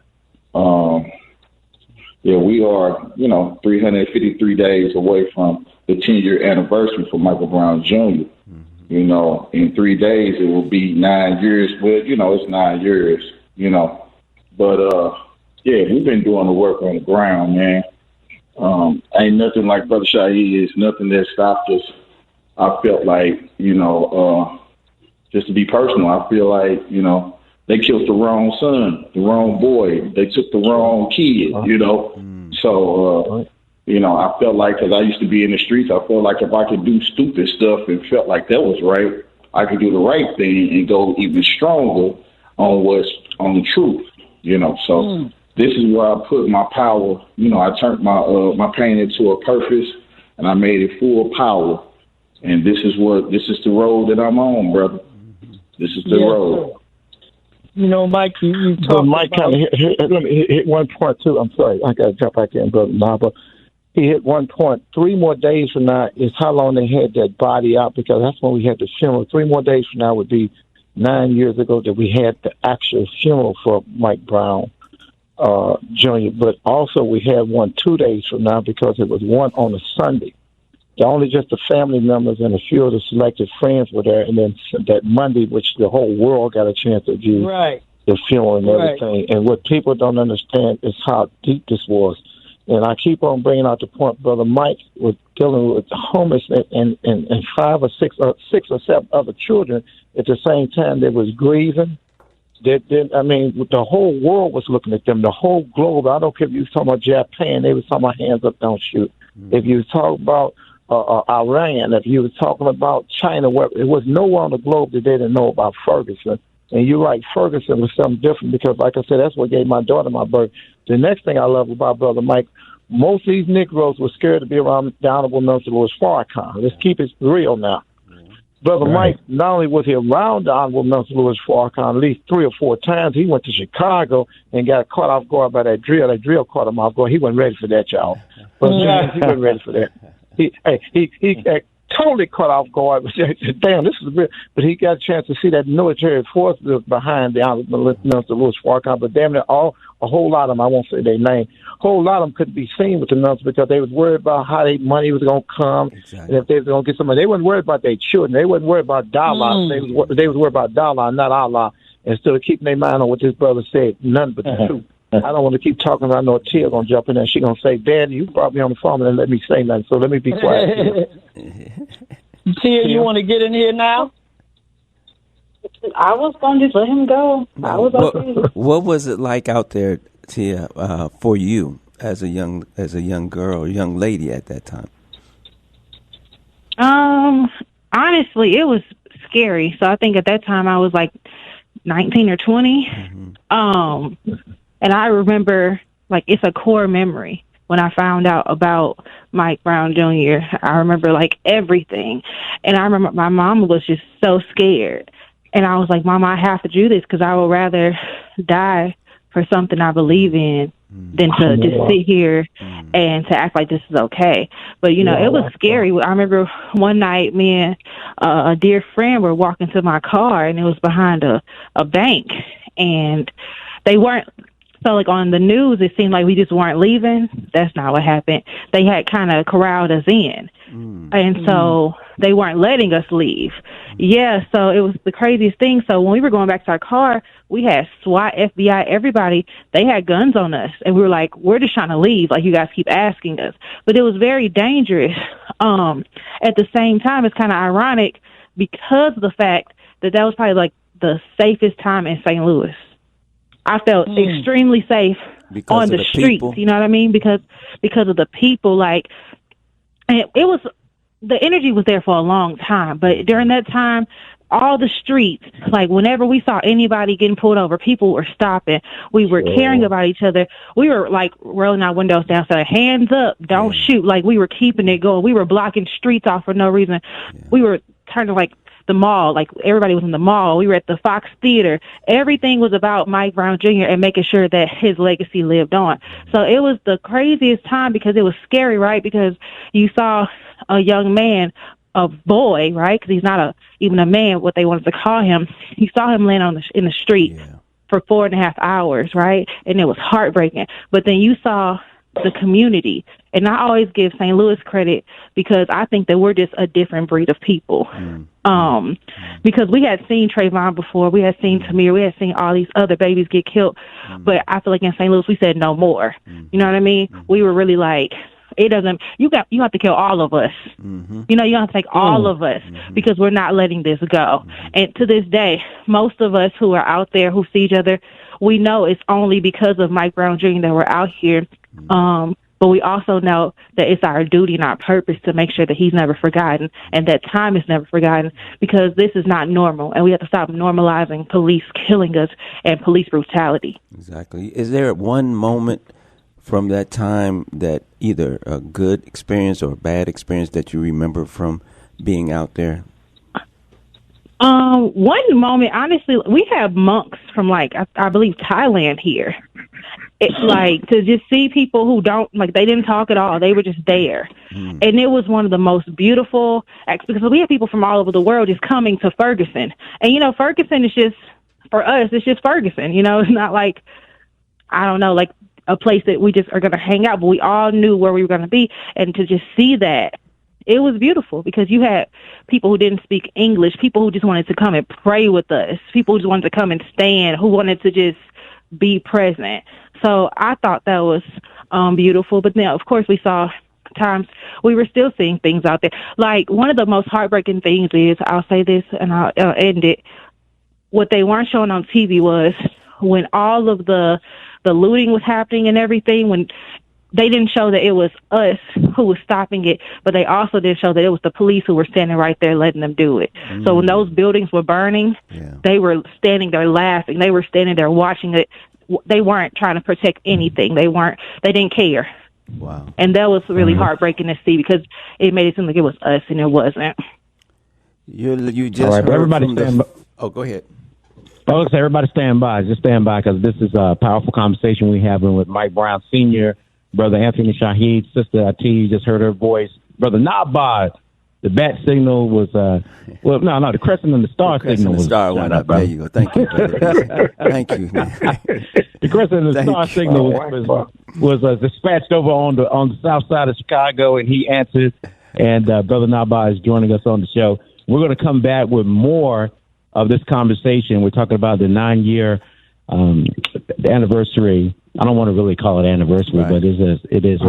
We are, you know, 353 days away from the 10-year anniversary for Michael Brown Jr. You know, in 3 days it will be 9 years. Well, you know, it's 9 years, you know. But, we've been doing the work on the ground, man. Ain't nothing like Brother Shahid. It's nothing that stopped us. I felt like, you know, just to be personal, I feel like, you know, they killed the wrong son, the wrong boy. They took the wrong kid, you know. So, you know, I felt like, because I used to be in the streets, I felt like if I could do stupid stuff and felt like that was right, I could do the right thing and go even stronger on the truth, you know. So this is where I put my power. You know, I turned my pain into a purpose, and I made it full power. And this is the road that I'm on, brother. This is the road. Sir. You know, Mike, you talked Mike about... let me hit one point, too. I'm sorry. I got to jump back in, Brother Naba'a. He hit one point. 3 more days from now is how long they had that body out, because that's when we had the funeral. 3 more days from now would be 9 years ago that we had the actual funeral for Mike Brown Jr. But also we had one 2 days from now, because it was one on a Sunday. Only just the family members and a few of the selected friends were there, and then that Monday, which the whole world got a chance to view the funeral and everything. And what people don't understand is how deep this was. And I keep on bringing out the point, Brother Mike was dealing with homelessness and 5 or 6 or 7 other children at the same time. They was grieving. The whole world was looking at them. The whole globe. I don't care if you was talking about Japan. They was talking about hands up, don't shoot. If you was talking about Iran, if you was talking about China, where it was nowhere on the globe that they didn't know about Ferguson. And you're right, Ferguson was something different, because, like I said, that's what gave my daughter my birth. The next thing I love about Brother Mike, most of these Negroes were scared to be around the Honorable Minister Louis Farrakhan. Let's keep it real now. Brother Mike, not only was he around the Honorable Minister Louis Farrakhan at least 3 or 4 times, he went to Chicago and got caught off guard by that drill. That drill caught him off guard. He wasn't ready for that, y'all. But he wasn't ready for that. totally caught off guard. Damn, this is real. But he got a chance to see that military force was behind the Minister Louis Farrakhan. But damn it, a whole lot of them, I won't say their name, a whole lot of them couldn't be seen with the nuns because they was worried about how their money was going to come. Exactly. And if they was going to get some money. They wasn't worried about their children. They wasn't worried about dollar. They was worried about dollar, not Allah. Instead of keeping their mind on what this brother said, none but the truth. I don't want to keep talking. I know Tia going to jump in there. She going to say, Dad, you brought me on the phone and then let me say nothing. So let me be quiet. Tia, you want to get in here now? I was going to just let him go. I was okay. What was it like out there, Tia, for you as a young girl, young lady at that time? Honestly, it was scary. So I think at that time I was like 19 or 20. Mm-hmm. And I remember, like, it's a core memory when I found out about Mike Brown Jr. I remember, like, everything. And I remember my mom was just so scared. And I was like, Mama, I have to do this because I would rather die for something I believe in than to just sit here and to act like this is okay. But, you know, it was scary. I remember one night me and a dear friend were walking to my car, and it was behind a bank. And they weren't, so like on the news, it seemed like we just weren't leaving. That's not what happened. They had kind of corralled us in. And so they weren't letting us leave. Yeah, so it was the craziest thing. So when we were going back to our car, we had SWAT, FBI, everybody. They had guns on us. And we were like, we're just trying to leave. Like, you guys keep asking us. But it was very dangerous. At the same time, it's kind of ironic because of the fact that was probably like the safest time in St. Louis. I felt extremely safe because on the streets. People. You know what I mean? Because of the people. Like, and it was, the energy was there for a long time. But during that time, all the streets, like whenever we saw anybody getting pulled over, people were stopping. We were caring about each other. We were like rolling our windows down, saying, hands up, don't shoot. Like, we were keeping it going. We were blocking streets off for no reason. We were turning like the mall, like everybody was in the mall. We were at the Fox Theater. Everything was about Mike Brown Jr. and making sure that his legacy lived on. So it was the craziest time because it was scary, right? Because you saw a young man, a boy, right? Because he's not even a man, what they wanted to call him. You saw him laying in the street for 4.5 hours, right? And it was heartbreaking. But then you saw the community. And I always give St. Louis credit because I think that we're just a different breed of people. Because we had seen Trayvon before, we had seen Tamir, we had seen all these other babies get killed. But I feel like in St. Louis, we said no more. You know what I mean? We were really like, you have to kill all of us. You know, you have to take all of us because we're not letting this go. And to this day, most of us who are out there who see each other, we know it's only because of Mike Brown Jr. that we're out here. But we also know that it's our duty and our purpose to make sure that he's never forgotten and that time is never forgotten because this is not normal. And we have to stop normalizing police killing us and police brutality. Exactly. Is there one moment from that time that either a good experience or a bad experience that you remember from being out there? One moment, honestly, we have monks from like, I believe Thailand here. It's like to just see people who don't, like, they didn't talk at all. They were just there. And it was one of the most beautiful acts because we have people from all over the world just coming to Ferguson. And, you know, Ferguson is just, for us, it's just Ferguson. You know, it's not like, I don't know, like a place that we just are going to hang out, but we all knew where we were going to be. And to just see that, it was beautiful because you had people who didn't speak English, people who just wanted to come and pray with us, people who just wanted to come and stand, who wanted to just be present. So I thought that was beautiful. But then, of course, we saw times we were still seeing things out there. Like, one of the most heartbreaking things is, I'll say this and I'll end it, what they weren't showing on TV was when all of the looting was happening and everything, when they didn't show that it was us who was stopping it, but they also didn't show that it was the police who were standing right there letting them do it. So when those buildings were burning, they were standing there laughing. They were standing there watching it. They weren't trying to protect anything. They didn't care. Wow. And that was really heartbreaking to see because it made it seem like it was us and it wasn't. You just heard everybody stand by. Oh, go ahead. Folks, everybody stand by. Just stand by because this is a powerful conversation we're having with Mike Brown Sr., Brother Anthony Shahid, Sister Ati, you just heard her voice. Brother Naba'a, The bat signal was the crescent and the star signal was star went up. There you go. Thank you, brother. Thank you. The crescent and the star signal was dispatched over on the south side of Chicago, and he answered. And Brother Naba'a is joining us on the show. We're going to come back with more of this conversation. We're talking about the 9-year anniversary. I don't want to really call it anniversary, right. But it is a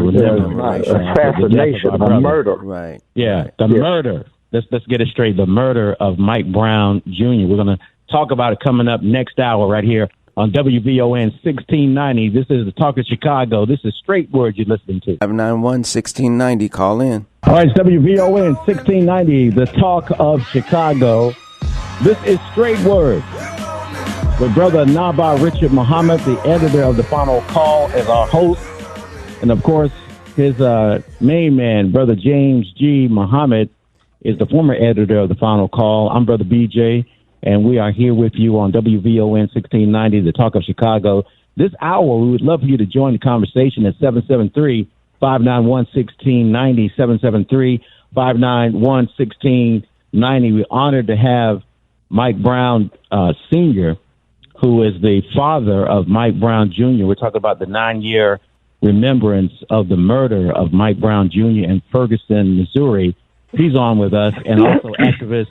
assassination, a murder. Right. Yeah, the murder. Let's get it straight. The murder of Mike Brown Jr. We're going to talk about it coming up next hour right here on WVON 1690. This is the Talk of Chicago. This is Straight Word you're listening to. 591-1690. Call in. All right, it's WVON 1690, the Talk of Chicago. This is Straight Word with Brother Naba'a Richard Muhammad, the editor of The Final Call, as our host. And, of course, his main man, Brother James G. Muhammad, is the former editor of The Final Call. I'm Brother BJ, and we are here with you on WVON 1690, the Talk of Chicago. This hour, we would love for you to join the conversation at 773-591-1690, 773-591-1690. We're honored to have Mike Brown Sr., who is the father of Mike Brown Jr. We're talking about the 9-year remembrance of the murder of Mike Brown Jr. in Ferguson, Missouri. He's on with us, and also activist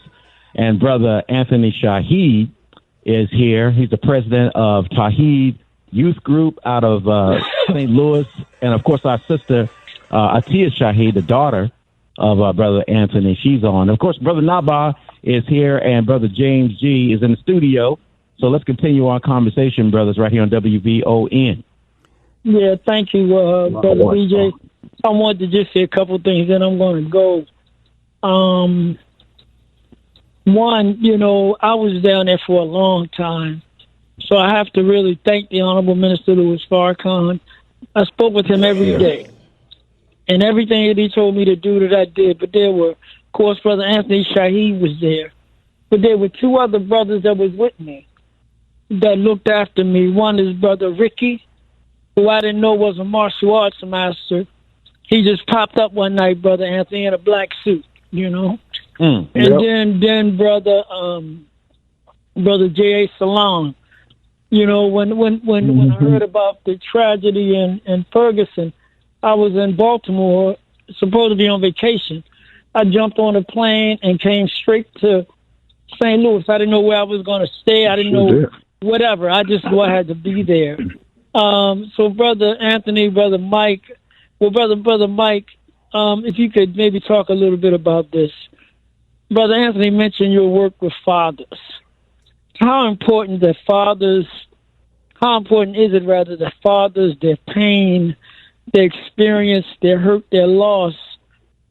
and Brother Anthony Shahid is here. He's the president of Tawhid Youth Group out of St. Louis, and of course our sister Atiya Shahid, the daughter of Brother Anthony. She's on. Of course, Brother Naba'a is here, and Brother James G. is in the studio. So let's continue our conversation, brothers, right here on WVON. Yeah, thank you, Brother BJ. I wanted to just say a couple things, then I'm going to go. One, I was down there for a long time, so I have to really thank the Honorable Minister Louis Farrakhan. I spoke with him every day, and everything that he told me to do that I did. But there were, of course, Brother Anthony Shahid was there, but there were two other brothers that was with me that looked after me. One is Brother Ricky, who I didn't know was a martial arts master. He just popped up one night, Brother Anthony, in a black suit, And then Brother J.A. Salon. When I heard about the tragedy in Ferguson, I was in Baltimore, supposed to be on vacation. I jumped on a plane and came straight to St. Louis. I didn't know where I was going to stay. I didn't know whatever. I just knew I had to be there. So Brother Anthony, Brother Mike, Brother Mike, if you could maybe talk a little bit about this. Brother Anthony mentioned your work with fathers. How important is it that fathers, their pain, their experience, their hurt, their loss,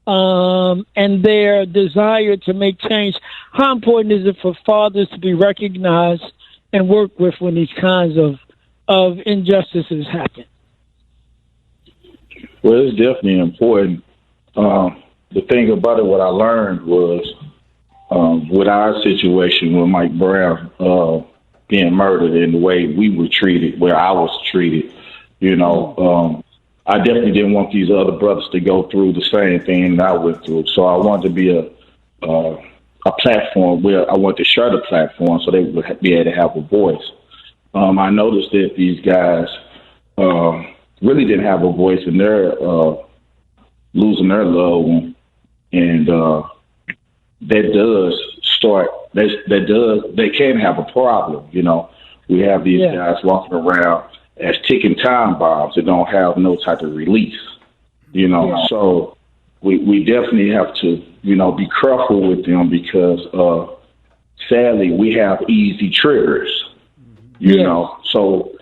and their desire to make change, how important is it for fathers to be recognized and worked with when these kinds of injustices happen? Well, it's definitely important. The thing about it, what I learned was with our situation with Mike Brown being murdered and the way we were treated, where I was treated, I definitely didn't want these other brothers to go through the same thing that I went through. So I wanted to be a platform where I wanted to share the platform so they would be able to have a voice. I noticed that these guys really didn't have a voice in their losing their loved one, and they can have a problem. We have these guys walking around as ticking time bombs that don't have no type of release. So we definitely have to be careful with them because sadly we have easy triggers. So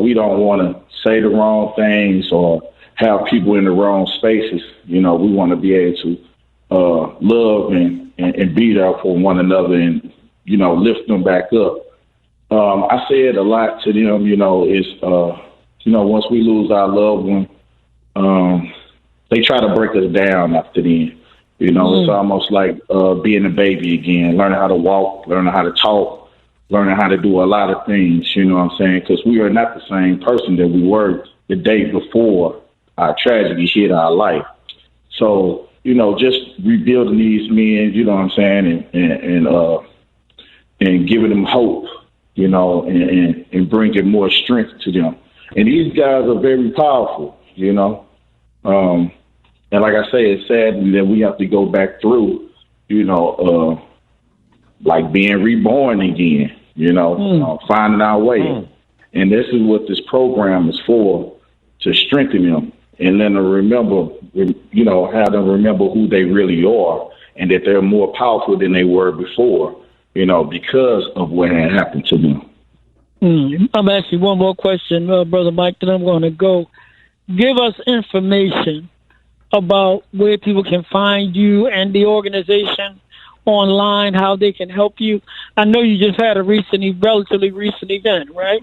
we don't want to say the wrong things or have people in the wrong spaces. We want to be able to love and be there for one another and, lift them back up. I said a lot to them, is, once we lose our loved one, they try to break us down after then. It's almost like being a baby again, learning how to walk, learning how to talk, learning how to do a lot of things, because we are not the same person that we were the day before our tragedy hit our life. So just rebuilding these men, you know what I'm saying, and giving them hope, and bringing more strength to them. And these guys are very powerful, And like I say, it's sad that we have to go back through, like being reborn again, finding our way. And this is what this program is for, to strengthen them and let them remember, have them remember who they really are and that they're more powerful than they were before, because of what had happened to them. I'm asking one more question, Brother Mike, then I'm going to go. Give us information about where people can find you and the organization online, how they can help you. I know you just had a relatively recent event, right?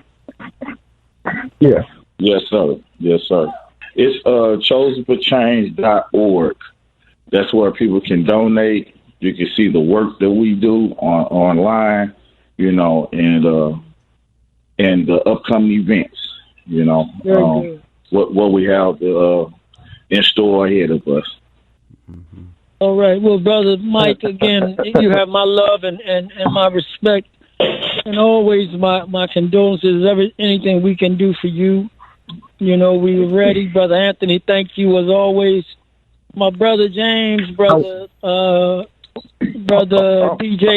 Yes. Yes, sir. Yes, sir. It's chosenforchange.org. That's where people can donate. You can see the work that we do online, and the upcoming events, what we have in store ahead of us. Mm-hmm. All right. Well, Brother Mike, again, you have my love and my respect, and always my condolences. Anything we can do for you, we're ready. Brother Anthony, thank you as always. My brother James, brother DJ,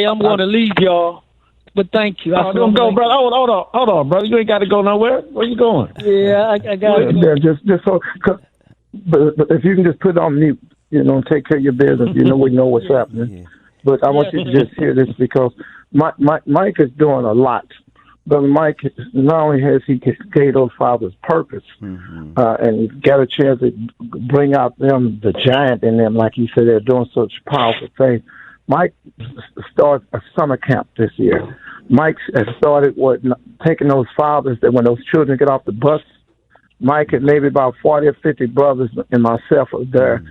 I'm going to leave y'all. But thank you. Don't go, brother. Hold on, brother. You ain't got to go nowhere. Where you going? Yeah, I got it. Yeah, just so. But if you can just put it on mute, take care of your business. We know what's happening. Yeah. But I want you to just hear this, because Mike is doing a lot. Brother Mike, not only has he gave those fathers purpose, and got a chance to bring out the giant in them, like he said, they're doing such powerful things. Mike started a summer camp this year. Mike has started taking those fathers that when those children get off the bus, Mike and maybe about 40 or 50 brothers and myself are there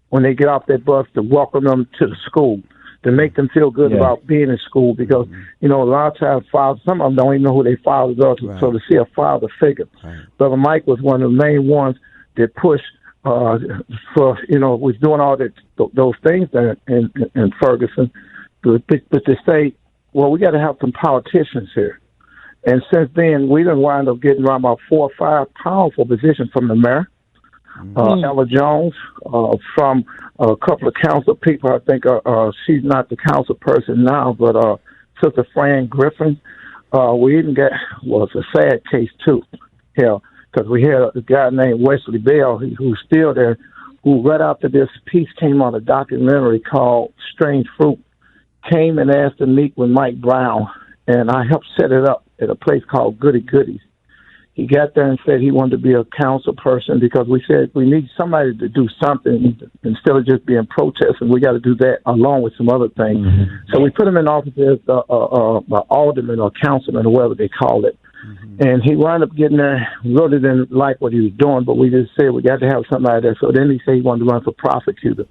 when they get off that bus to welcome them to the school, to make them feel good about being in school, because, a lot of times fathers, some of them don't even know who their fathers are, so to see a father figure. Right. Brother Mike was one of the main ones that pushed was doing all those things there in Ferguson, but to say, well, we got to have some politicians here. And since then, we done wind up getting around about 4 or 5 powerful positions from the mayor, Ella Jones, from a couple of council people. I think she's not the council person now, but Sister Fran Griffin. We even got, it's a sad case too, because we had a guy named Wesley Bell, who's still there, who right after this piece came on a documentary called Strange Fruit, came and asked to meet with Mike Brown, and I helped set it up at a place called Goody Goodies. He got there and said he wanted to be a council person, because we said we need somebody to do something instead of just being protesting. We got to do that along with some other things. Mm-hmm. So we put him in office as an alderman or councilman or whatever they call it. Mm-hmm. And he wound up getting there, really didn't like what he was doing, but we just said we got to have somebody there. So then he said he wanted to run for prosecutor.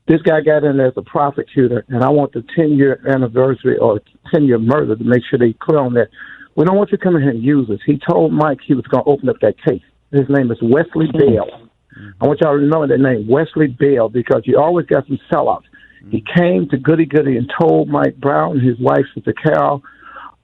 This guy got in there as a prosecutor, and I want the 10-year anniversary or 10-year murder to make sure they clear on that. We don't want you to come in here and use us. He told Mike he was going to open up that case. His name is Wesley Bell. I want y'all to remember that name, Wesley Bell, because you always got some sellouts. He came to Goody Goody and told Mike Brown and his wife, Sister Carol,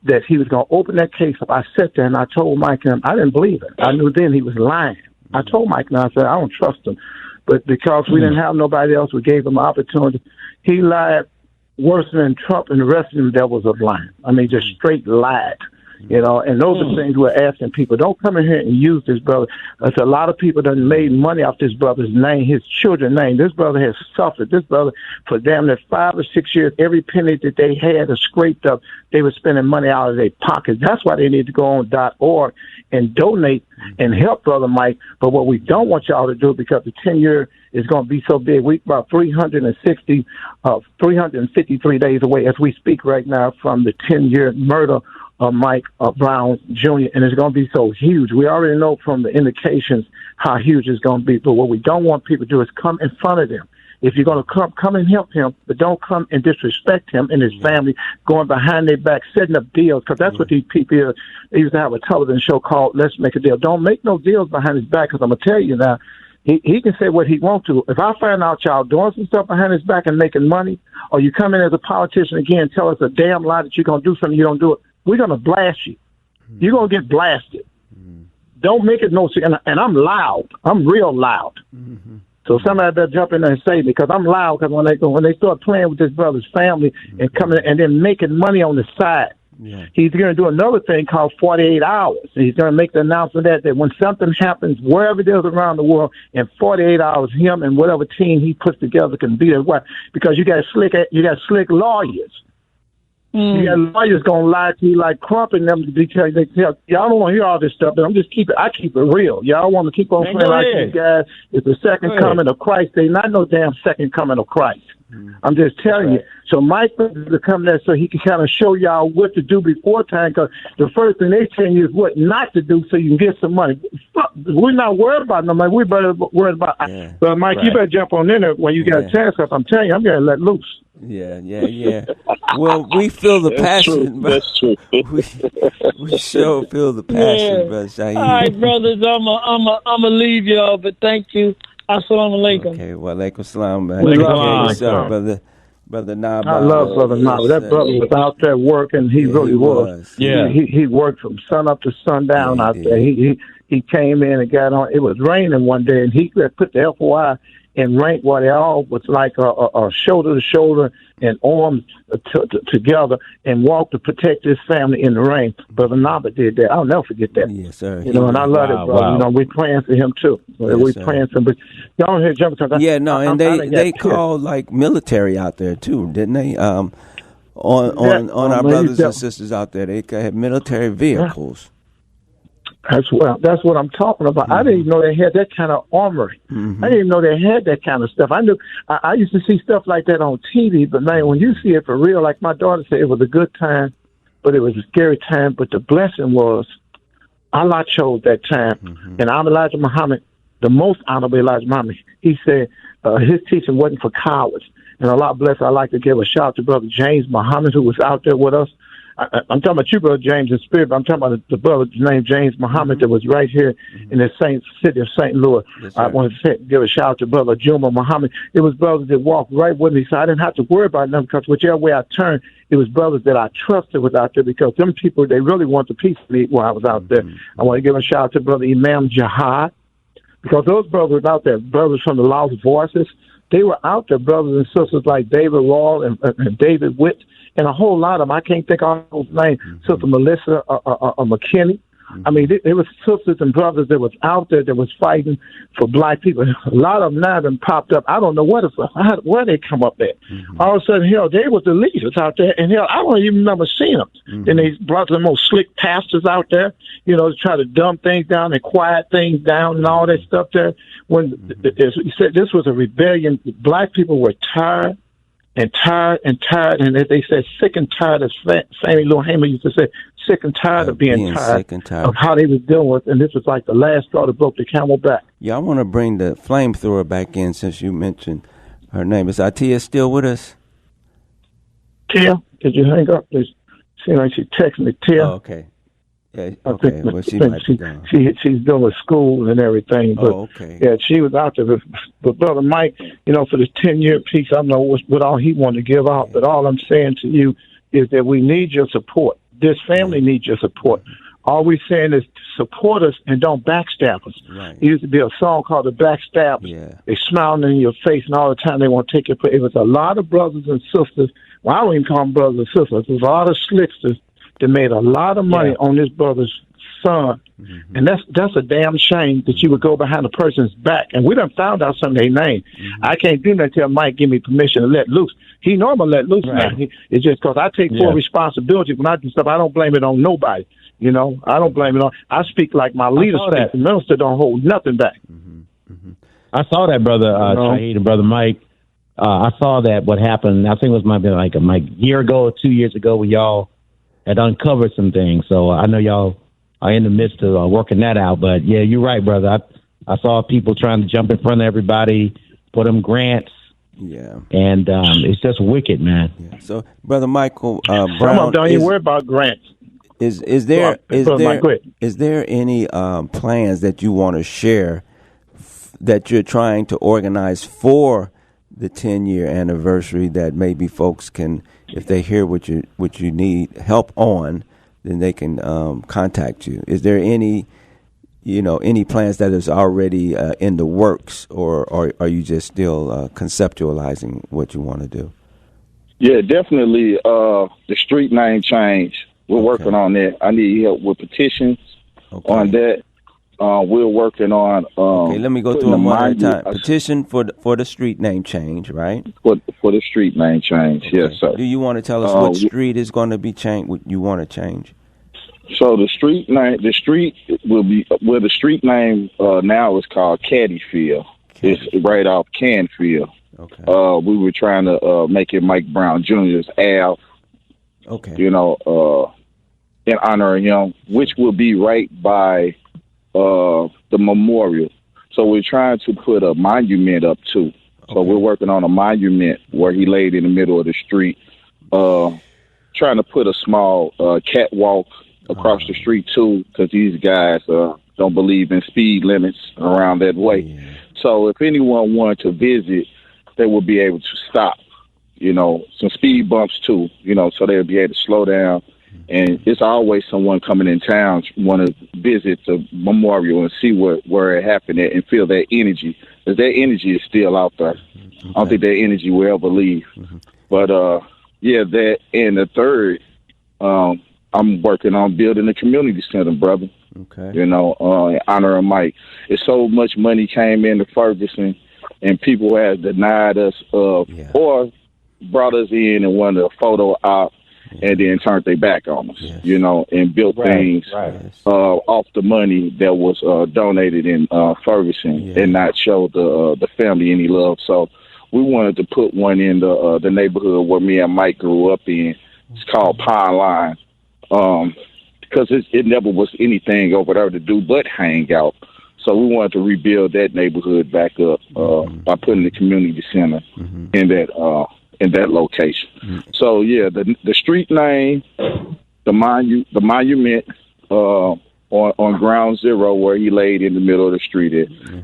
that he was going to open that case up. I sat there and I told Mike, and I didn't believe it. I knew then he was lying. I told Mike, and I said, I don't trust him. But because we didn't have nobody else, we gave him an opportunity. He lied worse than Trump and the rest of them devils of lying. I mean, just straight lied. And those are things we're asking people. Don't come in here and use this brother. There's a lot of people that made money off this brother's name, his children's name. This brother has suffered. This brother, for damn near 5 or 6 years, every penny that they had or scraped up, they were spending money out of their pockets. That's why they need to go on .org and donate and help Brother Mike. But what we don't want y'all to do, because the 10-year is going to be so big, we about 353 days away as we speak right now from the 10-year murder of Mike Brown Jr., and it's going to be so huge. We already know from the indications how huge it's going to be, but what we don't want people to do is come in front of them. If you're going to come and help him, but don't come and disrespect him and his family, going behind their back, setting up deals, because that's what these people are. They used to have a television show called Let's Make a Deal. Don't make no deals behind his back, because I'm going to tell you now, He can say what he wants to. If I find out y'all doing some stuff behind his back and making money, or you come in as a politician again and tell us a damn lie that you're going to do something, you don't do it, we're going to blast you. You're going to get blasted. Don't make it no secret. And I'm loud. I'm real loud. So somebody better jump in there and save me, because I'm loud. Because when they start playing with this brother's family and coming and then making money on the side, he's going to do another thing called 48 hours. He's going to make the announcement that when something happens wherever it is around the world, in 48 hours, him and whatever team he puts together can be there. Why? Because you got slick lawyers. You got lawyers gonna lie to you like Crump and them because they tell y'all don't want to hear all this stuff, but I keep it real. Y'all want to keep on playing like these guys. It's the second coming of Christ. They not no damn second coming of Christ. I'm just telling you. So Mike to come there so he can kind of show y'all what to do before time, because the first thing they tell you is what not to do so you can get some money. We're not worried about no money. We're worried about. But Mike, you better jump on in there when you got a chance. Because I'm telling you, I'm going to let loose. Yeah. Well, we feel the passion. That's true. We sure feel the passion, Brother Shahid. All right, brothers, I'm a leave y'all, but thank you. Assalamu alaikum. Okay, wa alaikum salam, man. Brother Naba'a. I love Brother Naba'a. That brother was out there working. He really was. Yeah. He worked from sun up to sundown out there. He came in and got on. It was raining one day, and he put the FOI in rank where they all was like a shoulder to shoulder and arms together and walked to protect his family in the rain. Brother Naba'a did that. I'll never forget that. Yes, sir. And I love it, brother. Wow. We praying for him too. We praying for him. But y'all hear jumping. They called like military out there too, didn't they? On our brothers and sisters out there, they had military vehicles. That's what I'm talking about. I didn't even know they had that kind of armory. I didn't even know they had that kind of stuff. I used to see stuff like that on TV, but man, when you see it for real, like my daughter said, it was a good time, but it was a scary time. But the blessing was, Allah chose that time, and I'm Elijah Muhammad, the most honorable Elijah Muhammad. He said his teaching wasn't for cowards, and Allah bless. I like to give a shout out to Brother James Muhammad, who was out there with us. I'm talking about you, Brother James, in spirit, but I'm talking about the brother named James Muhammad that was right here in the city of St. Louis. I want to give a shout out to Brother Juma Muhammad. It was brothers that walked right with me, so I didn't have to worry about them, because whichever way I turned, it was brothers that I trusted was out there, because them people, they really want the peace of me while I was out there. I want to give a shout out to Brother Imam Jihad, because those brothers out there, brothers from the Lost Voices, they were out there, brothers and sisters like David Wall and David Witt, and a whole lot of them. I can't think of those names. Sister Melissa McKinney. I mean, there was sisters and brothers that was out there that was fighting for black people. A lot of them now have popped up. I don't know where they come up at. All of a sudden, they was the leaders out there, and I don't even remember seeing them. Then they brought the most slick pastors out there, to try to dumb things down and quiet things down and all that stuff there. When he said this was a rebellion, black people were tired, and they said sick and tired, as Fannie Lou Hamer used to say, sick and tired of being tired of how they was dealing with, and this was like the last straw that broke the camel back. Yeah, I want to bring the flamethrower back in since you mentioned her name. Is Atia still with us? Tia, did you hang up? It seemed like she texted me. Tia. Oh, okay. Yeah, okay. Well, she might be gone. She's doing with school and everything. But, okay. Yeah, she was out there. But Brother Mike, for this 10-year piece, I don't know what all he wanted to give out, but all I'm saying to you is that we need your support. This family needs your support. All we're saying is support us and don't backstab us. Right. There used to be a song called The Backstabbers. Yeah. They smiling in your face, and all the time they want to take your place. It was a lot of brothers and sisters. Well, I don't even call them brothers and sisters. There's a lot of slicksters that made a lot of money on this brother's son. And that's a damn shame that you would go behind a person's back. And we done found out some of their name. I can't do nothing until Mike give me permission to let loose. He know I'm going to let loose now. It's just because I take full responsibility when I do stuff. I don't blame it on nobody. I don't blame it on. I speak like my leader speaks. The minister don't hold nothing back. I saw that, Brother Shahid and Brother Mike. I saw that what happened. I think it was maybe like a year ago or 2 years ago when y'all had uncovered some things. So I know y'all are in the midst of working that out. But, yeah, you're right, brother. I saw people trying to jump in front of everybody, put them grants. Yeah. And it's just wicked, man. Yeah. So, Brother Michael Brown. Some of them don't even worry about grants. Is there any plans that you want to share that you're trying to organize for the 10-year anniversary that maybe folks can, if they hear what you need help on, then they can contact you. Is there any plans that is already in the works, or are you just still conceptualizing what you want to do? Yeah, definitely. The street name change. We're working on that. I need help with petitions on that. We're working on. Okay, let me go through them one at a time. Petition for the street name change, right? For the street name change, okay. Yes, sir. Do you want to tell us what street is going to be changed? What you want to change? So the street will be where the street name now is called Caddyfield. It's right off Canfield. Okay. We were trying to make it Mike Brown Jr.'s Ave. Okay. In honor of him, which will be right by the memorial. So we're trying to put a monument up too. So we're working on a monument where he laid in the middle of the street. Trying to put a small catwalk across the street too, because these guys don't believe in speed limits around that way. Yeah. So if anyone wanted to visit, they would be able to stop. Some speed bumps too. So they'll be able to slow down. And it's always someone coming in town want to visit the memorial and see where it happened at and feel that energy, because that energy is still out there. Okay. I don't think that energy will ever leave. Mm-hmm. But that, and the third. I'm working on building a community center, brother. Okay. In honor of Mike. It's so much money came into Ferguson, and people have denied us or brought us in and wanted a photo op, and then turned their back on us, and built things off the money that was donated in Ferguson and not show the family any love. So we wanted to put one in the neighborhood where me and Mike grew up in. It's called Pine Line. Because it never was anything over there to do but hang out. So we wanted to rebuild that neighborhood back up by putting the community center in that location. Mm-hmm. So the street name, the monument on ground zero where he laid in the middle of the street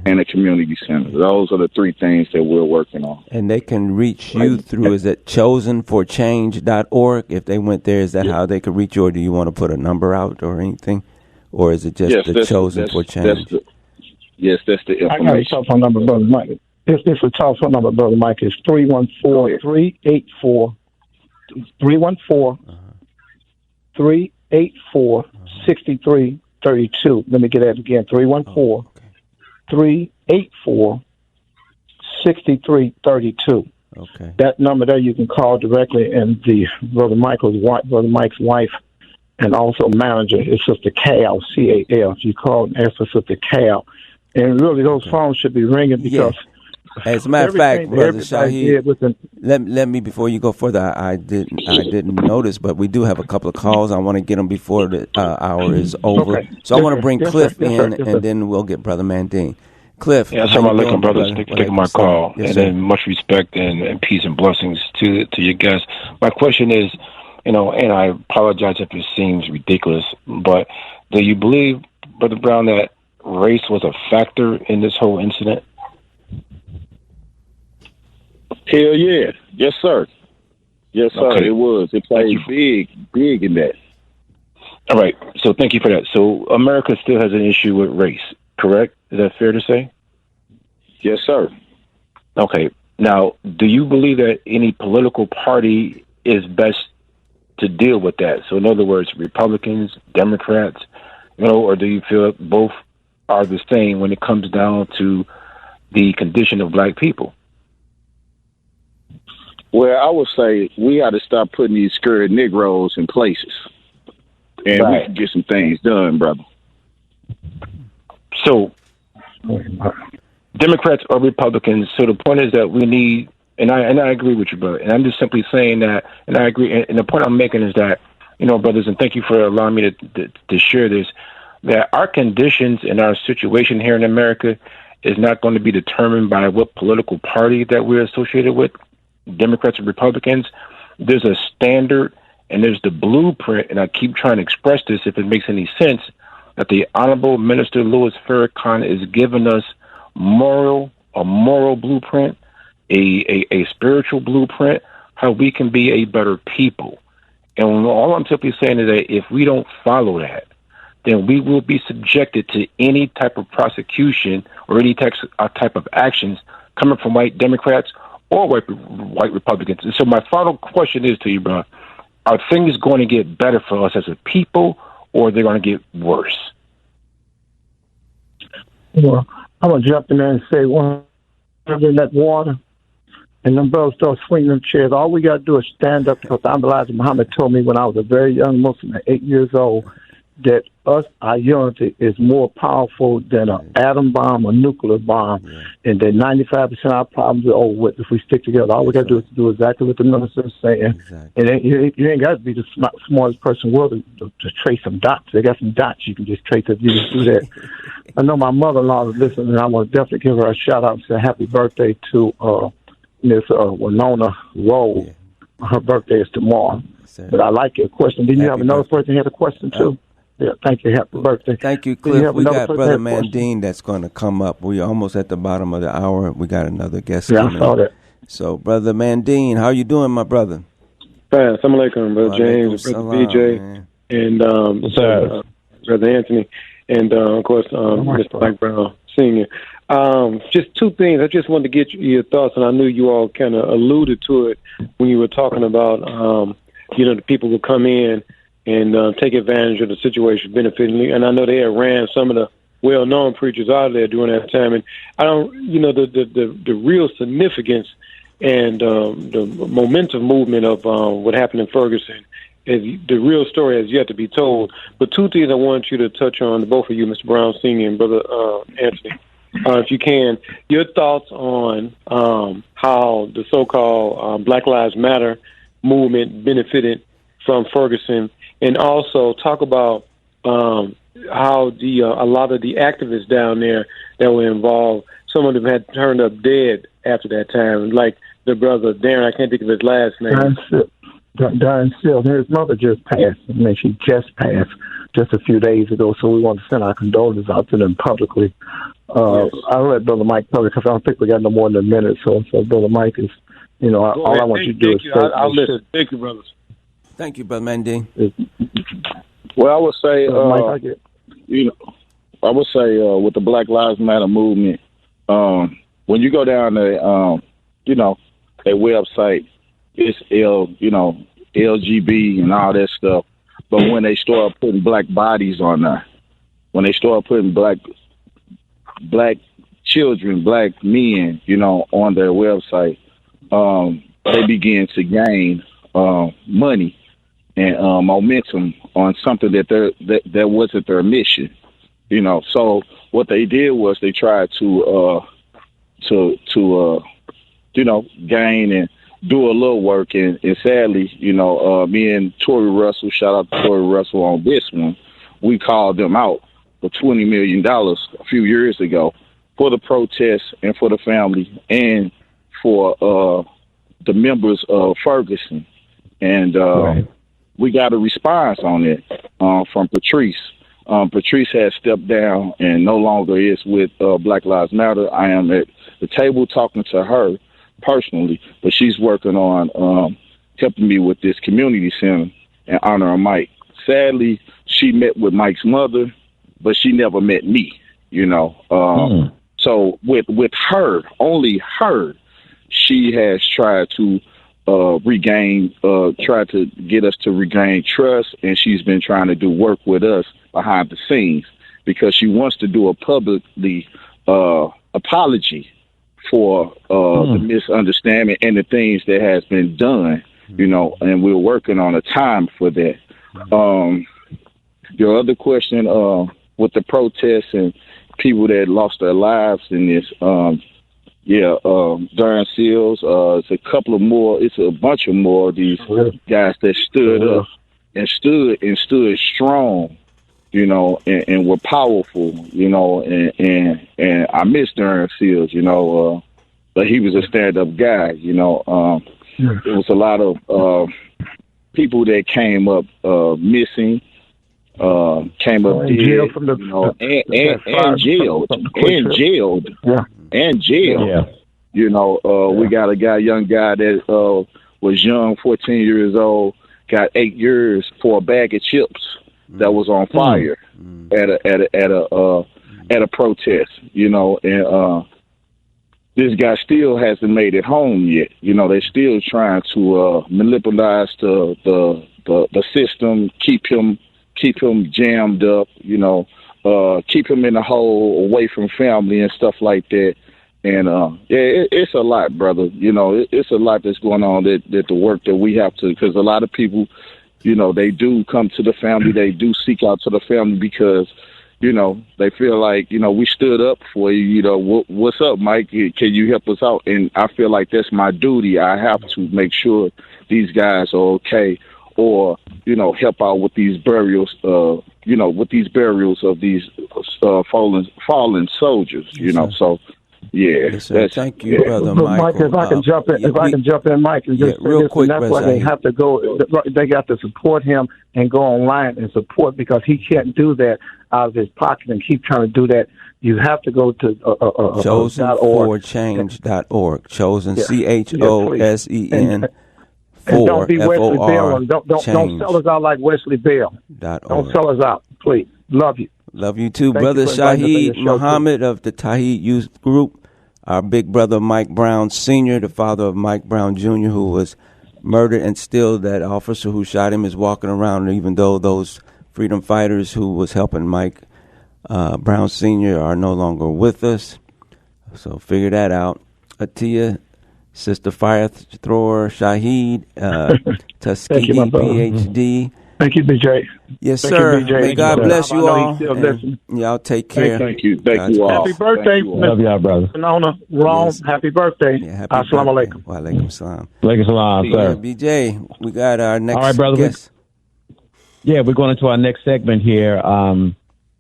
and the community center. Those are the three things that we're working on. And they can reach you through, is it chosenforchange.org? If they went there, is that how they could reach you, or do you want to put a number out or anything? Or is it just the Chosen for Change? That's the information. I got a telephone number, Brother Mike. It's a telephone number, Brother Mike. It's 314-384-6332. Let me get that again. 314-384-6332. Okay. That number there you can call directly, and the Brother Mike's wife, and also manager is Sister Cal, C-A-L. You call and ask for Sister Cal. And really, those phones should be ringing because... As a matter of fact, Brother Shahid, let me, before you go further, I didn't notice, but we do have a couple of calls. I want to get them before the hour is over. Okay. So I want to bring Cliff in, and then we'll get Brother Mandine. Cliff. Yeah, assalamu alaikum, brothers. Thank you for taking my call. Yes, and then much respect and peace and blessings to your guests. My question is, and I apologize if it seems ridiculous, but do you believe, Brother Brown, that race was a factor in this whole incident? Hell yeah. Yes, sir. Yes, sir. Okay. It was. It played big in that. All right. So thank you for that. So America still has an issue with race, correct? Is that fair to say? Yes, sir. Okay. Now, do you believe that any political party is best to deal with that? So in other words, Republicans, Democrats, or do you feel both are the same when it comes down to the condition of black people? Well, I would say we got to stop putting these scared Negroes in places, and we can get some things done, brother. So, Democrats or Republicans? So the point is that we need, and I agree with you, brother. And I'm just simply saying that, and I agree. And the point I'm making is that, brothers, and thank you for allowing me to share this, that our conditions and our situation here in America is not going to be determined by what political party that we're associated with. Democrats and Republicans, there's a standard and there's the blueprint, and I keep trying to express this if it makes any sense, that the Honorable Minister Louis Farrakhan is giving us a moral blueprint, a spiritual blueprint, how we can be a better people. And all I'm simply saying is that if we don't follow that, then we will be subjected to any type of prosecution or any type of actions coming from white Democrats or white Republicans. And so my final question is to you, bro, are things going to get better for us as a people, or are they going to get worse? Well, I'm going to jump in there and say, well, in that water, and them brothers start swinging them chairs. All we got to do is stand up, because Elijah Muhammad told me when I was a very young Muslim at 8 years old that our unity is more powerful than an atom bomb or nuclear bomb, and that 95% of our problems are over with if we stick together. All we got to do is do exactly what the minister is saying. And you ain't got to be the smartest person in the world to trace some dots. They got some dots you can just trace if you just do that. I know my mother-in-law is listening, and I want to definitely give her a shout-out and say happy birthday to Miss Winona Rowe. Her birthday is tomorrow. But I like your question. Didn't you have another person who had a question, too? Yeah, thank you. Happy birthday. Thank you, Cliff. We got Brother Mandine that's going to come up. We're almost at the bottom of the hour. We got another guest coming. I saw that. So, Brother Mandine, how you doing, my brother? Fine. Assalamu alaikum, Brother James, Brother BJ, man. And Brother Anthony, and, of course, Mr. Mike Brown Sr. Just two things. I just wanted to get your thoughts, and I knew you all kind of alluded to it when you were talking about, the people who come in and take advantage of the situation, benefiting. And I know they had ran some of the well-known preachers out of there during that time. And I don't, the real significance and the momentum movement of what happened in Ferguson, is the real story has yet to be told. But two things I want you to touch on, both of you, Mr. Brown Sr. and Brother Anthony, if you can, your thoughts on how the so-called Black Lives Matter movement from Ferguson, and also talk about how a lot of the activists down there that were involved, some of them had turned up dead after that time, like the brother Darren, I can't think of his last name. Darren Sills. His mother just passed. She just passed just a few days ago, so we want to send our condolences out to them publicly. Yes. I'll let Brother Mike cover, because I don't think we got no more than a minute, so Brother Mike is, all I want you to do is... I'll listen. Thank you, brothers. Thank you, Brother Mandine. Well, I would say, with the Black Lives Matter movement, when you go down their website, it's LGB and all that stuff. But when they start putting black bodies on there, when they start putting black children, black men, on their website, they begin to gain money and momentum on something that wasn't their mission, So what they did was they tried to gain and do a little work, and sadly, me and Tory Russell, shout out to Tory Russell on this one, we called them out for $20 million a few years ago for the protests and for the family and for the members of Ferguson. And we got a response on it from Patrice. Patrice has stepped down and no longer is with Black Lives Matter. I am at the table talking to her personally, but she's working on helping me with this community center in honor of Mike. Sadly, she met with Mike's mother, but she never met me, So with her, only her, she has tried to try to get us to regain trust, and she's been trying to do work with us behind the scenes because she wants to do a publicly apology for the misunderstanding and the things that has been done, and we're working on a time for that. Your other question with the protests and people that lost their lives in this, Darren Seals, it's a couple of more, it's a bunch of more of these guys that stood up and stood strong, and were powerful, and I miss Darren Seals, but he was a stand-up guy, There was a lot of people that came up missing, came up dead, jail from the, and jailed. Yeah. We got a young guy that was young, 14 years old, got 8 years for a bag of chips that was on fire at a protest. And this guy still hasn't made it home yet. They're still trying to manipulate the system, keep him jammed up, keep him in a hole away from family and stuff like that. And it's a lot, brother. It's a lot that's going on that the work that we have to, because a lot of people, they do come to the family, they do seek out to the family because, they feel like, we stood up for you. What's up, Mike? Can you help us out? And I feel like that's my duty. I have to make sure these guys are okay, or help out with these burials. With these burials of these fallen soldiers. So. Yeah, yes, thank you, brother Mike. If I can jump in, Mike, and just real quick, that's why they have to go. They got to support him and go online and support, because he can't do that out of his pocket and keep trying to do that. You have to go to chosenforchange.org. Chosen, CHOSEN. And don't be Wesley Bell, and don't sell us out like Wesley Bell. Don't sell us out, please. Love you. Love you too, Brother Shahid Muhammad of the Tawhid Youth Group. Our big brother Mike Brown Sr., the father of Mike Brown Jr., who was murdered, and still that officer who shot him is walking around, even though those freedom fighters who was helping Mike Brown Sr. are no longer with us. So figure that out. Atiya, Sister Fire Thrower Shahid, Tuskegee, PhD. Thank you, BJ. Yes, sir. May God bless you all. Y'all take care. Thank you all. Happy birthday, love y'all, brother. Ron, yes. Happy birthday. Yeah, Assalamu alaikum. Wa alaikum salam. Alaikum salam, sir. BJ, we got our next all right, brother, guest. We're going into our next segment here.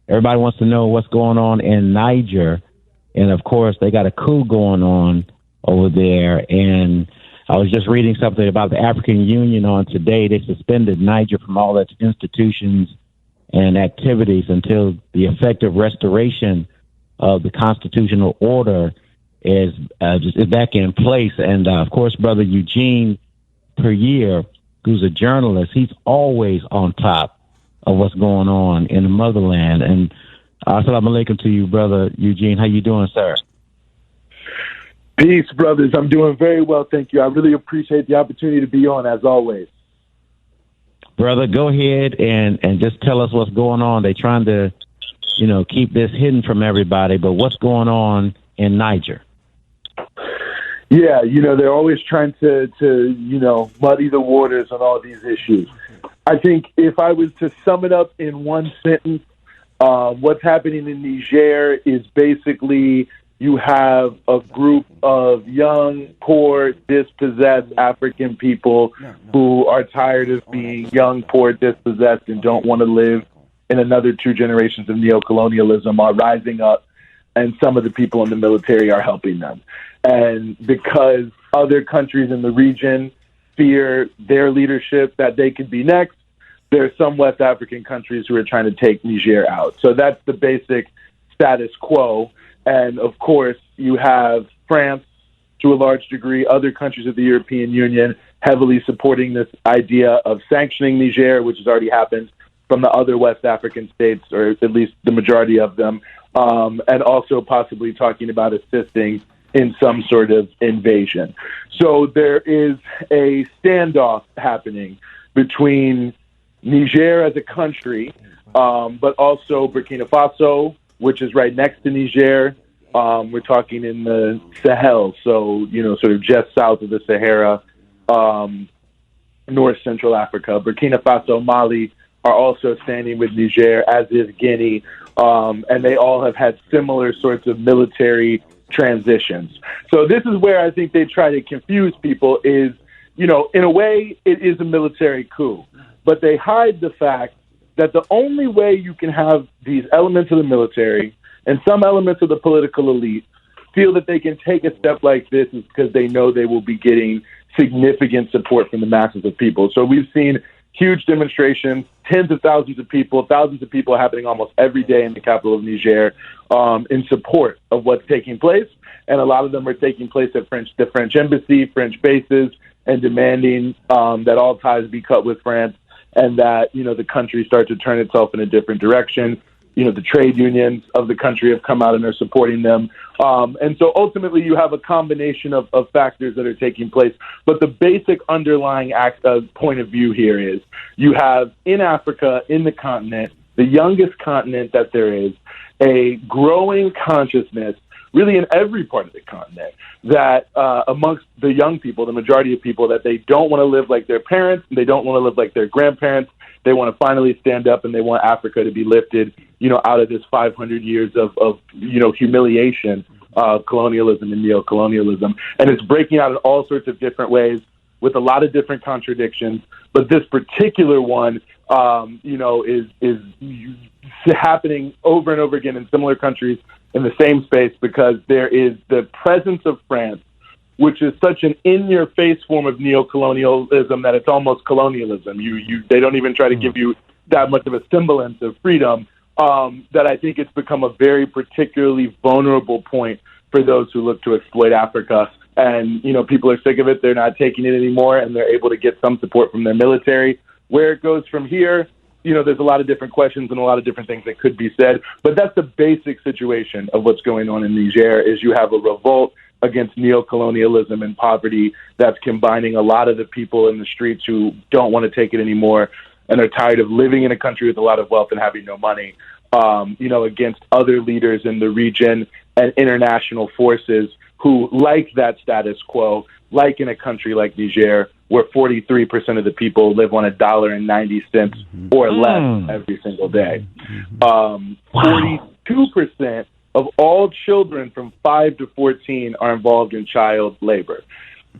Everybody wants to know what's going on in Niger. And, of course, they got a coup going on over there. And I was just reading something about the African Union on today. They suspended Niger from all its institutions and activities until the effective restoration of the constitutional order is back in place. And, of course, Brother Eugene Puryear, who's a journalist, he's always on top of what's going on in the motherland. And assalamu alaikum to you, Brother Eugene. How you doing, sir? Peace, brothers. I'm doing very well, thank you. I really appreciate the opportunity to be on, as always. Brother, go ahead and just tell us what's going on. They're trying to, keep this hidden from everybody, but what's going on in Niger? Yeah, they're always trying to muddy the waters on all these issues. I think if I was to sum it up in one sentence, what's happening in Niger is basically you have a group of young, poor, dispossessed African people who are tired of being young, poor, dispossessed, and don't want to live in another 2 generations of neocolonialism, are rising up, and some of the people in the military are helping them. And because other countries in the region fear their leadership, that they could be next, there are some West African countries who are trying to take Niger out. So that's the basic status quo. And, of course, you have France, to a large degree, other countries of the European Union heavily supporting this idea of sanctioning Niger, which has already happened from the other West African states, or at least the majority of them, and also possibly talking about assisting in some sort of invasion. So there is a standoff happening between Niger as a country, but also Burkina Faso, which is right next to Niger. We're talking in the Sahel, so, sort of just south of the Sahara, North Central Africa. Burkina Faso, Mali are also standing with Niger, as is Guinea, and they all have had similar sorts of military transitions. So this is where I think they try to confuse people is, in a way, it is a military coup, but they hide the fact that the only way you can have these elements of the military and some elements of the political elite feel that they can take a step like this is because they know they will be getting significant support from the masses of people. So we've seen huge demonstrations, tens of thousands of people happening almost every day in the capital of Niger in support of what's taking place. And a lot of them are taking place at the French embassy, French bases, and demanding that all ties be cut with France and that, the country start to turn itself in a different direction. The trade unions of the country have come out and are supporting them. And so ultimately you have a combination of factors that are taking place. But the basic underlying point of view here is you have in Africa, in the continent, the youngest continent that there is, a growing consciousness really in every part of the continent that amongst the young people, the majority of people, that they don't want to live like their parents, they don't want to live like their grandparents. They want to finally stand up, and they want Africa to be lifted, out of this 500 years of humiliation, colonialism and neocolonialism. And it's breaking out in all sorts of different ways with a lot of different contradictions. But this particular one, is happening over and over again in similar countries in the same space because there is the presence of France, which is such an in-your-face form of neocolonialism that it's almost colonialism. They don't even try to give you that much of a semblance of freedom, that I think it's become a very particularly vulnerable point for those who look to exploit Africa. And, people are sick of it. They're not taking it anymore, and they're able to get some support from their military. Where it goes from here, there's a lot of different questions and a lot of different things that could be said. But that's the basic situation of what's going on in Niger, is you have a revolt against neocolonialism and poverty that's combining a lot of the people in the streets who don't want to take it anymore and are tired of living in a country with a lot of wealth and having no money, against other leaders in the region and international forces who like that status quo, like in a country like Niger, where 43% of the people live on $1.90 or less every single day. 42% of all children from 5 to 14 are involved in child labor.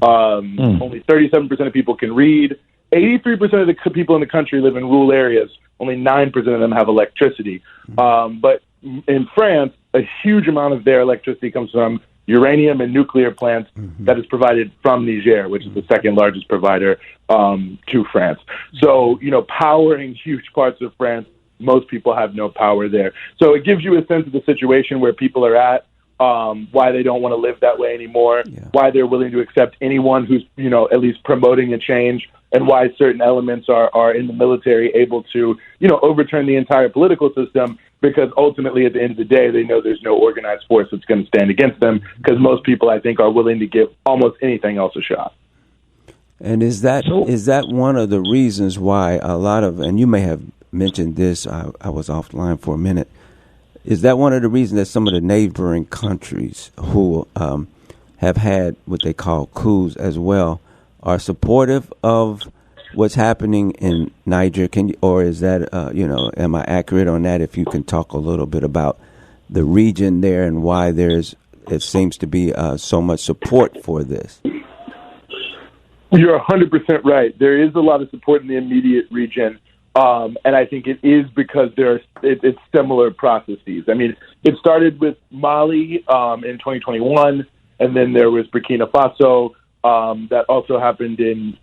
Only 37% of people can read. 83% of the people in the country live in rural areas. Only 9% of them have electricity. But in France, a huge amount of their electricity comes from uranium and nuclear plants that is provided from Niger, which is the second largest provider to France. So, powering huge parts of France, most people have no power there. So it gives you a sense of the situation where people are at, why they don't want to live that way anymore, why they're willing to accept anyone who's, at least promoting a change, and why certain elements are in the military able to, overturn the entire political system, because ultimately at the end of the day, they know there's no organized force that's going to stand against them, because most people, I think, are willing to give almost anything else a shot. And is that one of the reasons why a lot of, and you may have mentioned this, I was offline for a minute, is that one of the reasons that some of the neighboring countries who have had what they call coups as well are supportive of what's happening in Niger? Or is that, am I accurate on that? If you can talk a little bit about the region there and why it seems to be so much support for this. You're 100% right. There is a lot of support in the immediate region. And I think it is because it's similar processes. I mean, it started with Mali in 2021, and then there was Burkina Faso that also happened in,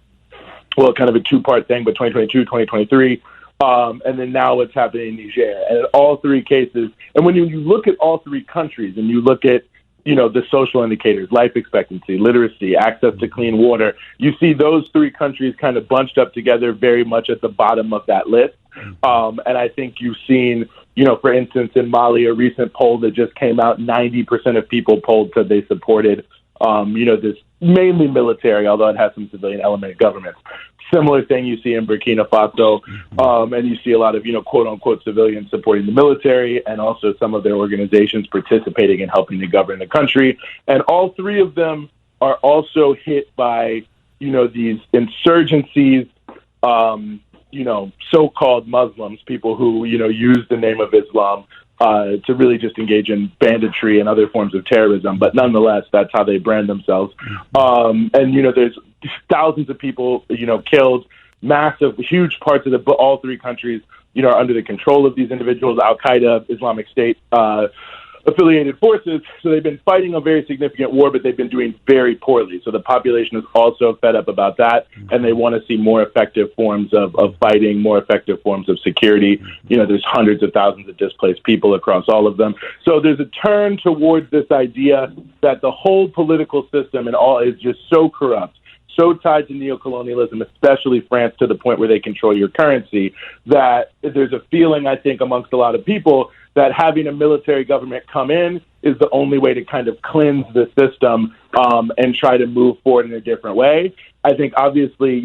kind of a two-part thing, but 2022, 2023. And then now what's happening in Niger. And in all three cases, and when you look at all three countries and you look at, the social indicators, life expectancy, literacy, access to clean water, you see those three countries kind of bunched up together very much at the bottom of that list. And I think you've seen, for instance, in Mali, a recent poll that just came out, 90% of people polled said they supported, this mainly military, although it has some civilian element of government. Similar thing you see in Burkina Faso, and you see a lot of, quote-unquote civilians supporting the military, and also some of their organizations participating in helping to govern the country. And all three of them are also hit by, these insurgencies, so-called Muslims, people who, use the name of Islam to really just engage in banditry and other forms of terrorism. But nonetheless, that's how they brand themselves. And, there's thousands of people, killed, massive, huge parts of all three countries, are under the control of these individuals, Al-Qaeda, Islamic State, affiliated forces. So they've been fighting a very significant war, but they've been doing very poorly. So the population is also fed up about that, and they want to see more effective forms of fighting, more effective forms of security. There's hundreds of thousands of displaced people across all of them. So there's a turn towards this idea that the whole political system and all is just so corrupt, so tied to neocolonialism, especially France, to the point where they control your currency, that there's a feeling, I think, amongst a lot of people that having a military government come in is the only way to kind of cleanse the system and try to move forward in a different way. I think, obviously,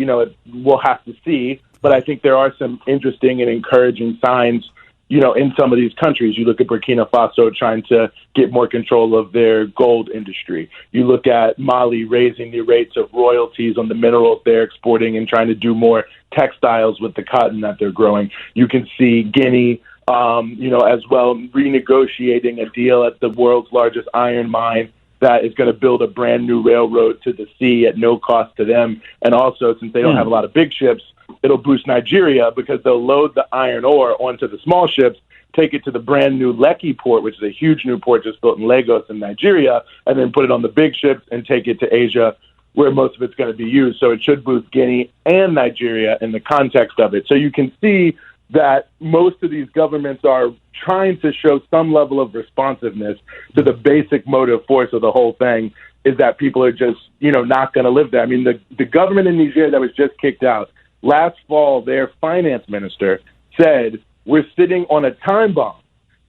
we'll have to see, but I think there are some interesting and encouraging signs, in some of these countries. You look at Burkina Faso trying to get more control of their gold industry. You look at Mali raising the rates of royalties on the minerals they're exporting and trying to do more textiles with the cotton that they're growing. You can see Guinea, as well, renegotiating a deal at the world's largest iron mine that is going to build a brand new railroad to the sea at no cost to them. And also, since they don't have a lot of big ships, it'll boost Nigeria because they'll load the iron ore onto the small ships, take it to the brand new Lekki port, which is a huge new port just built in Lagos in Nigeria, and then put it on the big ships and take it to Asia, where most of it's going to be used. So it should boost Guinea and Nigeria in the context of it. So you can see that most of these governments are trying to show some level of responsiveness to the basic motive force of the whole thing, is that people are just, not going to live there. I mean, the government in Niger that was just kicked out, last fall, their finance minister said, we're sitting on a time bomb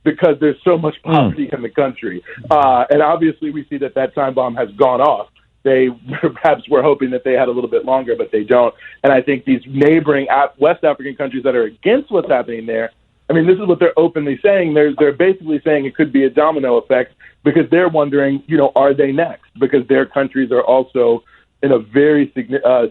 because there's so much poverty in the country. And obviously we see that time bomb has gone off. They perhaps were hoping that they had a little bit longer, but they don't. And I think these neighboring West African countries that are against what's happening there, I mean, this is what they're openly saying. They're basically saying it could be a domino effect because they're wondering, are they next? Because their countries are also in a very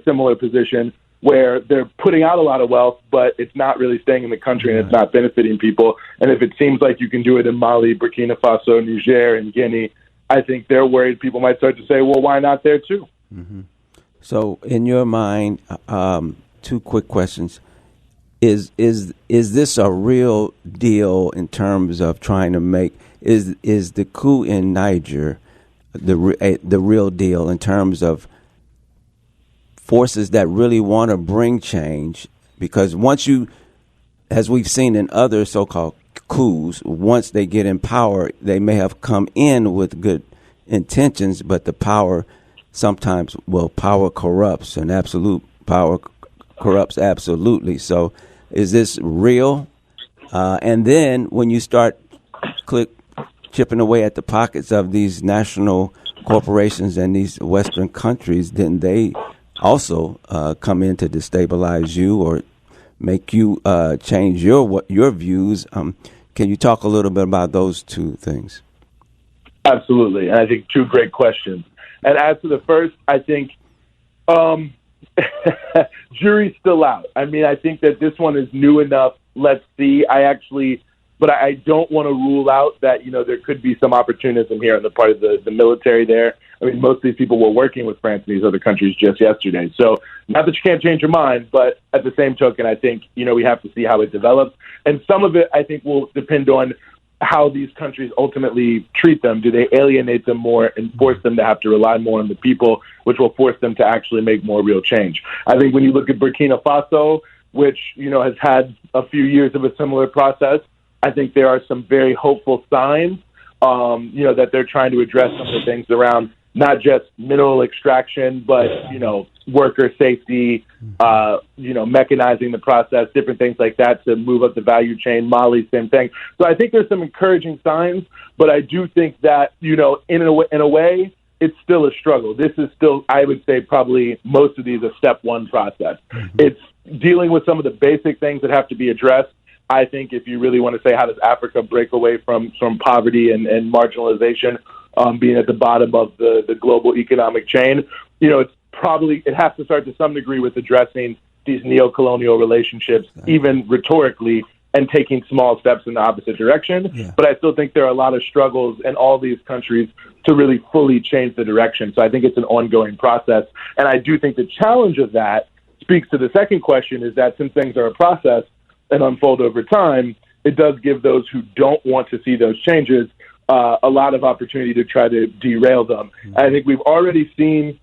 similar position where they're putting out a lot of wealth, but it's not really staying in the country and it's not benefiting people. And if it seems like you can do it in Mali, Burkina Faso, Niger, and Guinea, I think they're worried people might start to say, well, why not there too? Mm-hmm. So in your mind, two quick questions. Is this a real deal in terms of trying to make, is the coup in Niger the real deal in terms of forces that really want to bring change? Because once you, as we've seen in other so-called coups, once they get in power, they may have come in with good intentions, but the power sometimes, power corrupts, and absolute power corrupts absolutely. So is this real? And then when you start chipping away at the pockets of these national corporations and these Western countries, then they also come in to destabilize you or make you change your views. Can you talk a little bit about those two things? Absolutely. And I think two great questions. And as to the first, I think jury's still out. I mean, I think that this one is new enough. Let's see. But I don't want to rule out that, there could be some opportunism here on the part of the military there. I mean, most of these people were working with France and these other countries just yesterday. So not that you can't change your mind, but at the same token, I think, we have to see how it develops. And some of it, I think, will depend on how these countries ultimately treat them. Do they alienate them more and force them to have to rely more on the people, which will force them to actually make more real change? I think when you look at Burkina Faso, which, has had a few years of a similar process, I think there are some very hopeful signs, that they're trying to address some of the things around not just mineral extraction, but, worker safety, mechanizing the process, different things like that to move up the value chain. Mali, same thing. So I think there's some encouraging signs, but I do think that, in a way, it's still a struggle. This is still, I would say, probably most of these a step one process. Mm-hmm. It's dealing with some of the basic things that have to be addressed. I think if you really want to say how does Africa break away from poverty and marginalization, being at the bottom of the global economic chain, it has to start to some degree with addressing these neo-colonial relationships, even rhetorically, and taking small steps in the opposite direction. Yeah. But I still think there are a lot of struggles in all these countries to really fully change the direction. So I think it's an ongoing process. And I do think the challenge of that speaks to the second question, is that since things are a process and unfold over time, it does give those who don't want to see those changes a lot of opportunity to try to derail them. I think we've already seen,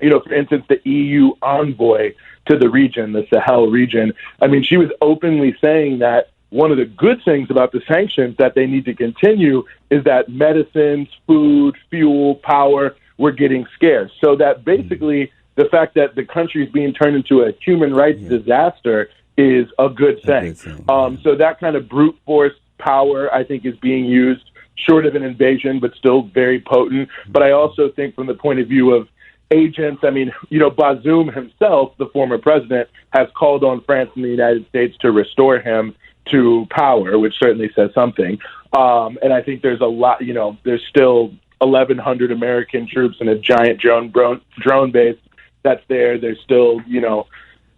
for instance, the EU envoy to the region, the Sahel region. I mean, she was openly saying that one of the good things about the sanctions that they need to continue is that medicines, food, fuel, power were getting scarce. So that basically the fact that the country is being turned into a human rights disaster is a good thing. So that kind of brute force power, I think, is being used short of an invasion, but still very potent. But I also think from the point of view of agents, I mean, Bazoum himself, the former president, has called on France and the United States to restore him to power, which certainly says something. And I think there's a lot, there's still 1,100 American troops and a giant drone base that's there. There's still,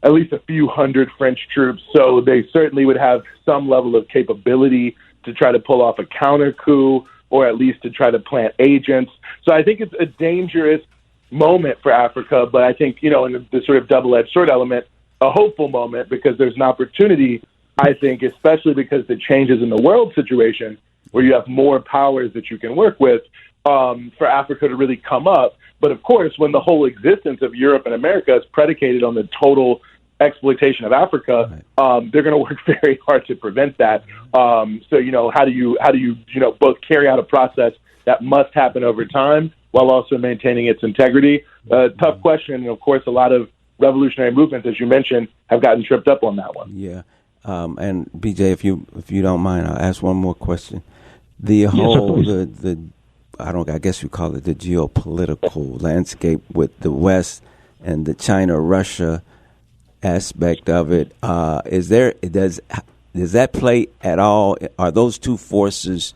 at least a few hundred French troops. So they certainly would have some level of capability to try to pull off a counter coup or at least to try to plant agents. So I think it's a dangerous moment for Africa, but I think, in the sort of double-edged sword element, a hopeful moment because there's an opportunity, I think, especially because the changes in the world situation where you have more powers that you can work with, for Africa to really come up. But of course, when the whole existence of Europe and America is predicated on the total exploitation of Africa, they're going to work very hard to prevent that. So, how do you both carry out a process that must happen over time while also maintaining its integrity? Tough question. And of course, a lot of revolutionary movements, as you mentioned, have gotten tripped up on that one. Yeah. And BJ, if you don't mind, I'll ask one more question. The whole, I guess you call it the geopolitical landscape with the West and the China-Russia aspect of it. Does that play at all? Are those two forces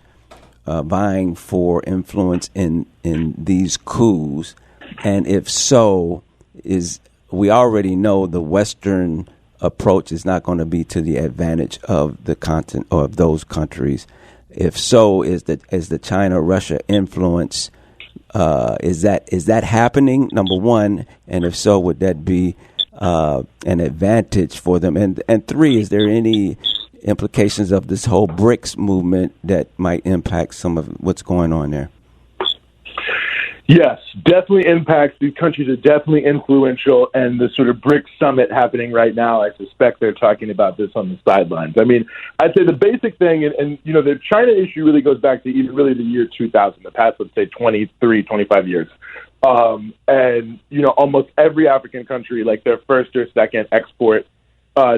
vying for influence in these coups? And if so, we already know the Western approach is not going to be to the advantage of the continent or of those countries. If so, is the China-Russia influence, is that happening, number one? And if so, would that be an advantage for them? And three, is there any implications of this whole BRICS movement that might impact some of what's going on there? Yes, definitely impacts. These countries are definitely influential, and the sort of BRICS summit happening right now, I suspect they're talking about this on the sidelines. I mean, I'd say the basic thing, and the China issue really goes back to even really the year 2000, the past, let's say, 23, 25 years. And, almost every African country, like their first or second export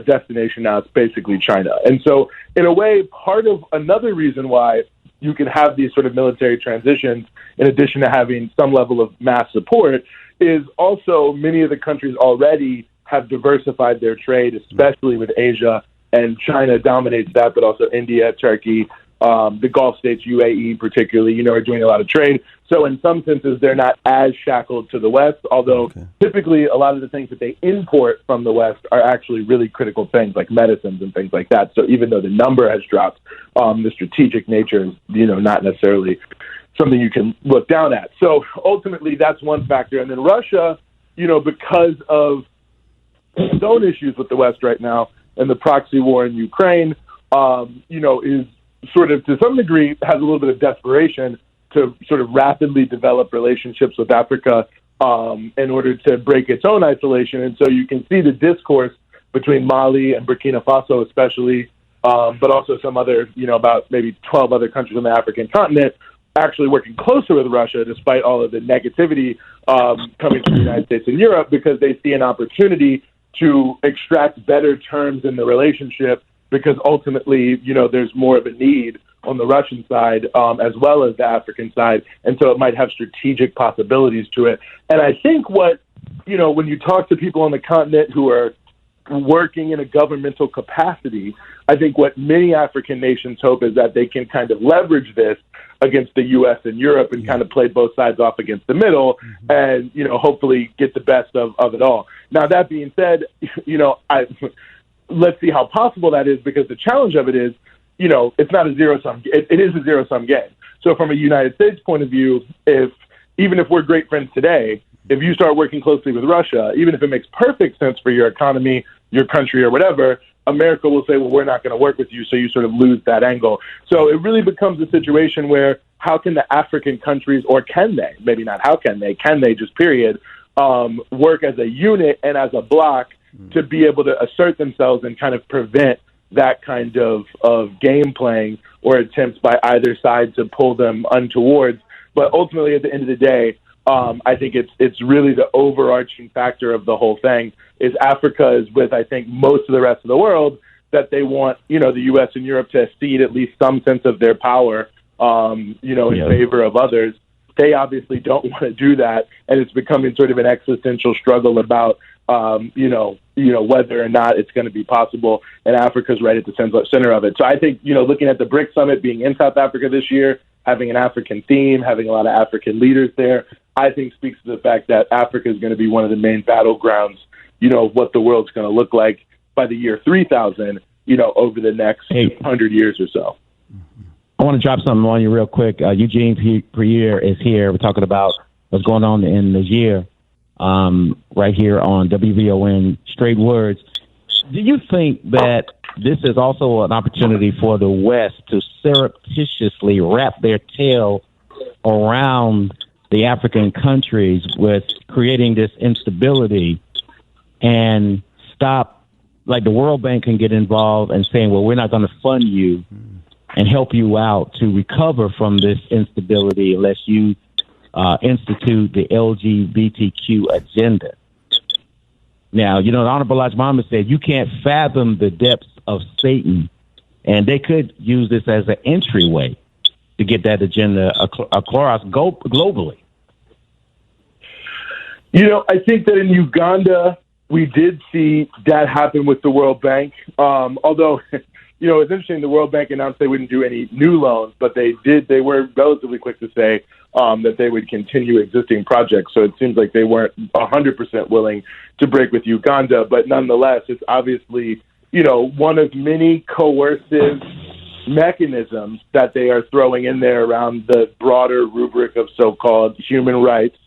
destination now, it's basically China. And so, in a way, part of another reason why you can have these sort of military transitions, in addition to having some level of mass support, is also many of the countries already have diversified their trade, especially with Asia, and China dominates that, but also India, Turkey, the Gulf states, UAE particularly, are doing a lot of trade. So in some senses, they're not as shackled to the West, although typically a lot of the things that they import from the West are actually really critical things like medicines and things like that. So even though the number has dropped, the strategic nature is, not necessarily something you can look down at. So ultimately, that's one factor. And then Russia, because of its own issues with the West right now and the proxy war in Ukraine, is sort of, to some degree, has a little bit of desperation to sort of rapidly develop relationships with Africa in order to break its own isolation. And so you can see the discourse between Mali and Burkina Faso especially, but also some other, about maybe 12 other countries on the African continent, actually working closer with Russia despite all of the negativity coming from the United States and Europe, because they see an opportunity to extract better terms in the relationship, because ultimately, there's more of a need on the Russian side as well as the African side. And so it might have strategic possibilities to it. And I think what, when you talk to people on the continent who are working in a governmental capacity, I think what many African nations hope is that they can kind of leverage this against the U.S. and Europe and kind of play both sides off against the middle and, hopefully get the best of it all. Now, that being said, let's see how possible that is, because the challenge of it is, it's not a zero-sum. It is a zero-sum game. So from a United States point of view, even if we're great friends today, if you start working closely with Russia, even if it makes perfect sense for your economy, your country, or whatever, America will say, well, we're not going to work with you, so you sort of lose that angle. So it really becomes a situation where how can the African countries, or can they, maybe not how can they just period, work as a unit and as a block to be able to assert themselves and kind of prevent that kind of game playing or attempts by either side to pull them untowards. But ultimately, at the end of the day, I think it's really the overarching factor of the whole thing is Africa is with, I think, most of the rest of the world that they want, the U.S. and Europe to cede at least some sense of their power, in favor of others. They obviously don't want to do that, and it's becoming sort of an existential struggle about, whether or not it's going to be possible, and Africa's right at the center of it. So I think, looking at the BRICS summit being in South Africa this year, having an African theme, having a lot of African leaders there, I think speaks to the fact that Africa is going to be one of the main battlegrounds, of what the world's going to look like by the year 3000, over the next 100 years or so. I want to drop something on you real quick. Eugene Puryear is here. We're talking about what's going on in the year right here on WVON Straight Words. Do you think that this is also an opportunity for the West to surreptitiously wrap their tail around the African countries with creating this instability and stop, like the World Bank can get involved and saying, well, we're not going to fund you and help you out to recover from this instability unless you institute the LGBTQ agenda. Now, the Honorable Elijah Muhammad said you can't fathom the depths of Satan, and they could use this as an entryway to get that agenda across globally. I think that in Uganda, we did see that happen with the World Bank, although... it's interesting. The World Bank announced they wouldn't do any new loans, but they were relatively quick to say that they would continue existing projects. So it seems like they weren't 100% willing to break with Uganda. But nonetheless, it's obviously, one of many coercive mechanisms that they are throwing in there around the broader rubric of so-called human rights.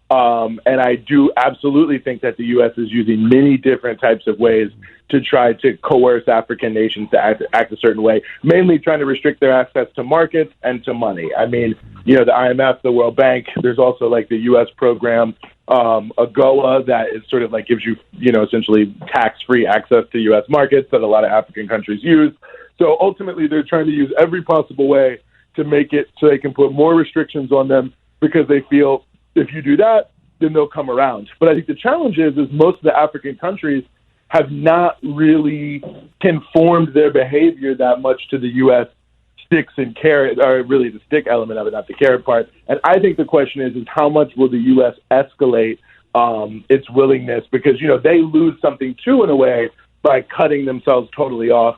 And I do absolutely think that the U.S. is using many different types of ways to try to coerce African nations to act a certain way, mainly trying to restrict their access to markets and to money. I mean, the IMF, the World Bank, there's also like the U.S. program, AGOA, that is sort of like gives you, essentially tax-free access to U.S. markets that a lot of African countries use. So ultimately, they're trying to use every possible way to make it so they can put more restrictions on them because they feel if you do that, then they'll come around. But I think the challenge is most of the African countries have not really conformed their behavior that much to the U.S. sticks and carrot, or really the stick element of it, not the carrot part. And I think the question is how much will the U.S. escalate its willingness? Because, they lose something too in a way by cutting themselves totally off,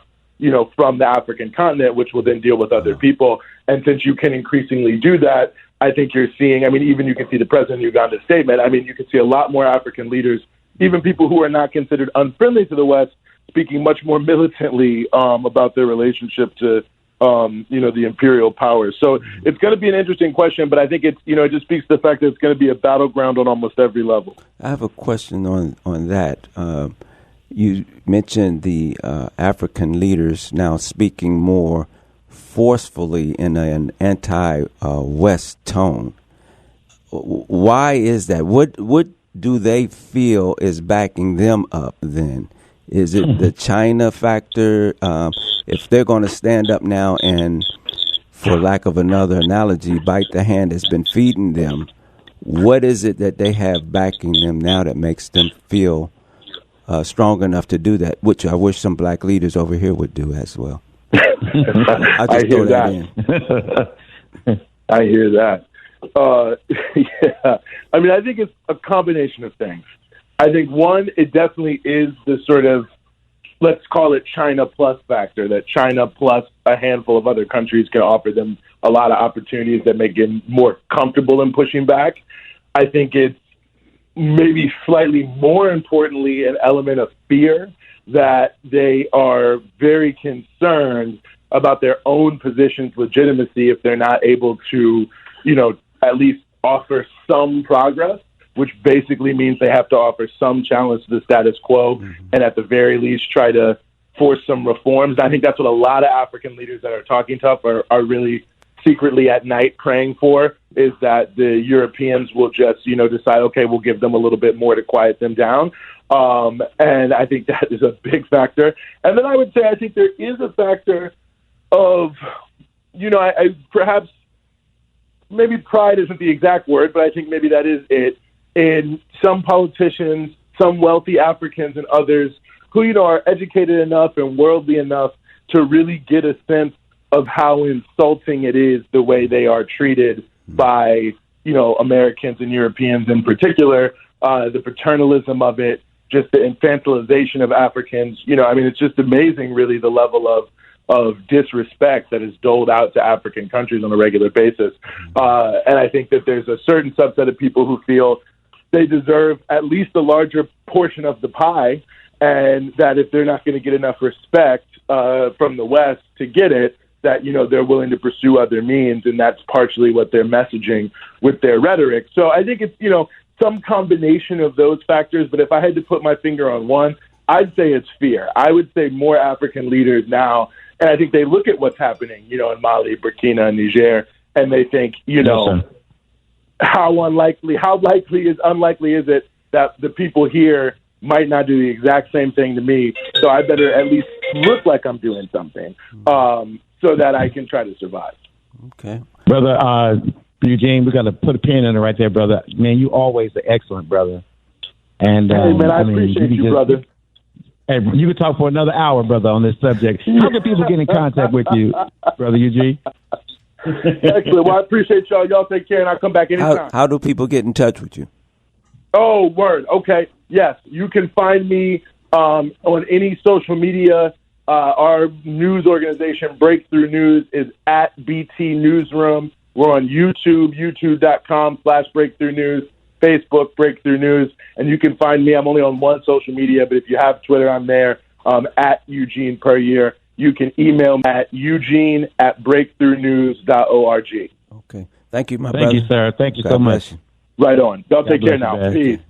from the African continent, which will then deal with other people. And since you can increasingly do that, I think you're seeing, even you can see the president of Uganda's statement. You can see a lot more African leaders, even people who are not considered unfriendly to the West, speaking much more militantly about their relationship to, the imperial powers. So it's going to be an interesting question, but I think it just speaks to the fact that it's going to be a battleground on almost every level. I have a question on that. You mentioned the African leaders now speaking more forcefully in an anti-West tone. Why is that? What do they feel is backing them up then? Is it the China factor? If they're going to stand up now and, for lack of another analogy, bite the hand that's been feeding them, what is it that they have backing them now that makes them feel strong enough to do that, which I wish some black leaders over here would do as well? I hear that. I hear that. Yeah. I think it's a combination of things. I think, one, it definitely is the sort of, let's call it China plus factor, that China plus a handful of other countries can offer them a lot of opportunities that make them more comfortable in pushing back. I think it's maybe slightly more importantly an element of fear that they are very concerned about their own position's legitimacy if they're not able to, at least offer some progress, which basically means they have to offer some challenge to the status quo and at the very least try to, for some reforms. I think that's what a lot of African leaders that are talking tough are really secretly at night praying for, is that the Europeans will just, decide, okay, we'll give them a little bit more to quiet them down. And I think that is a big factor. And then I would say I think there is a factor of, I perhaps maybe pride isn't the exact word, but I think maybe that is it, in some politicians, some wealthy Africans and others who, are educated enough and worldly enough to really get a sense of how insulting it is the way they are treated by, Americans and Europeans in particular, the paternalism of it, just the infantilization of Africans. It's just amazing, really, the level of disrespect that is doled out to African countries on a regular basis. And I think that there's a certain subset of people who feel they deserve at least a larger portion of the pie, and that if they're not going to get enough respect from the West to get it, that, they're willing to pursue other means, and that's partially what they're messaging with their rhetoric. So I think it's, some combination of those factors, but if I had to put my finger on one, I'd say it's fear. I would say more African leaders now, and I think they look at what's happening, in Mali, Burkina, and Niger, and they think, how unlikely is it that the people here might not do the exact same thing to me, so I better at least look like I'm doing something, so that I can try to survive. Okay. Brother Eugene, we got to put a pin in it right there, brother. Man, you always an excellent brother. And hey, man, I appreciate you, brother. Hey, you could talk for another hour, brother, on this subject. How can people get in contact with you, Brother Eugene? Excellent. Well, I appreciate y'all. Y'all take care, and I'll come back anytime. How do people get in touch with you? Oh, word. Okay. Yes, you can find me on any social media. Our news organization, Breakthrough News, is at BT Newsroom. We're on YouTube, youtube.com/Breakthrough News, Facebook, Breakthrough News, and you can find me. I'm only on one social media, but if you have Twitter, I'm there, at Eugene Puryear. You can email me at eugene@breakthroughnews.org. Okay. Thank you, my brother. Thank you, sir. Thank you so much. Right on. Y'all take care now. Peace.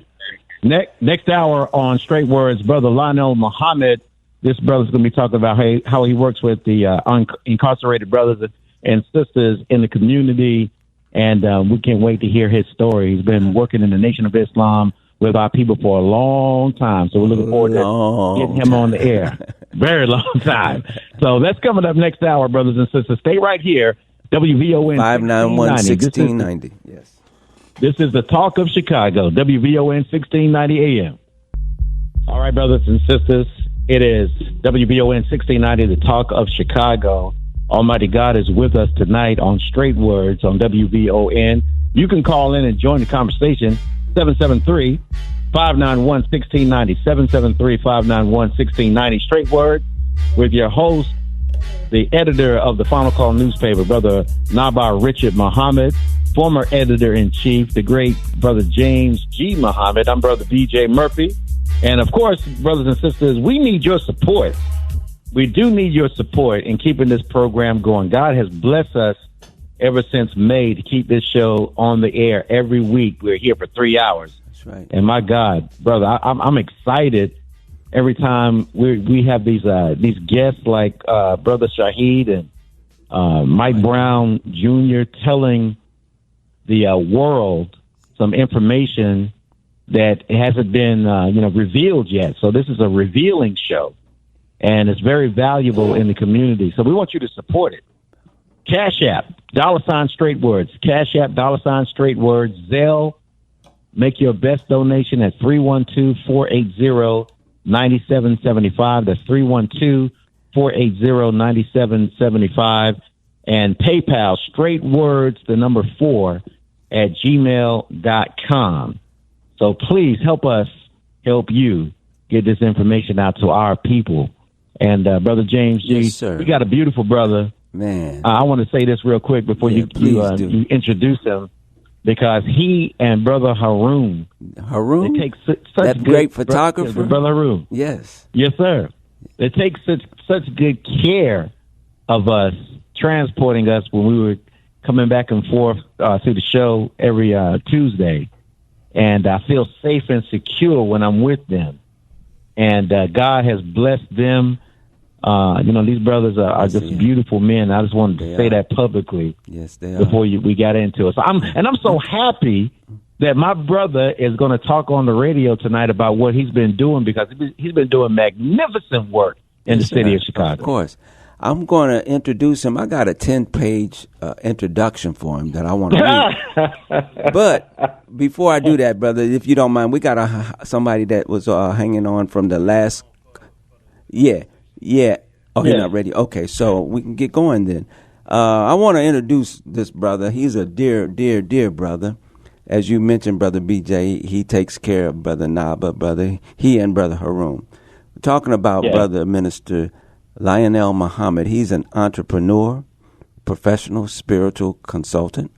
Next hour on Straight Words, Brother Lionel Muhammad. This brother's going to be talking about how he works with the incarcerated brothers and sisters in the community, and we can't wait to hear his story. He's been working in the Nation of Islam with our people for a long time, so we're looking forward to getting him on the air. Very long time. So that's coming up next hour, brothers and sisters. Stay right here. WVON 591-1690. Yes. This is the Talk of Chicago, WVON 1690 AM. All right, brothers and sisters, it is WVON 1690, the Talk of Chicago. Almighty God is with us tonight on Straight Words on WVON. You can call in and join the conversation, 773-591-1690, 773-591-1690. Straight Word with your host, the editor of the Final Call newspaper, Brother Naba'a Richard Muhammad, former editor-in-chief, the great Brother James G. Muhammad. I'm Brother B.J. Murphy. And, of course, brothers and sisters, we need your support. We do need your support in keeping this program going. God has blessed us ever since May to keep this show on the air every week. We're here for 3 hours. That's right. And, my God, brother, I'm excited every time we have these guests like Brother Shahid and Mike Brown Jr. telling the world some information that hasn't been revealed yet. So this is a revealing show, and it's very valuable in the community. So we want you to support it. Cash App, $ Straight Words. Cash App, $ Straight Words. Zelle, make your best donation at 312-480-9775. That's 312-480-9775. And PayPal, Straight Words, 4 at gmail.com. So please help us help you get this information out to our people. And Brother James G, yes, sir. We got a beautiful brother. Man, I want to say this real quick before you introduce him, because he and Brother Haroon, they take such that great photographer, Brother Haroon. Yes, sir. They take such good care of us, transporting us when we were coming back and forth through the show every Tuesday. And I feel safe and secure when I'm with them. And God has blessed them These brothers are just beautiful men. I just wanted to say that publicly. Yes, they before we got into it. So I'm so happy that my brother is going to talk on the radio tonight about what he's been doing, because he's been doing magnificent work in the city of Chicago. Of course. I'm going to introduce him. I got a 10-page introduction for him that I want to read. But before I do that, brother, if you don't mind, we got somebody that was hanging on from the last. Yeah. Oh, he's not ready. Okay, so we can get going then. I want to introduce this brother. He's a dear, dear, dear brother. As you mentioned, Brother BJ, he takes care of Brother Naba'a, he and Brother Haroon. We're talking about Brother Minister Lionel Muhammad. He's an entrepreneur, professional spiritual consultant.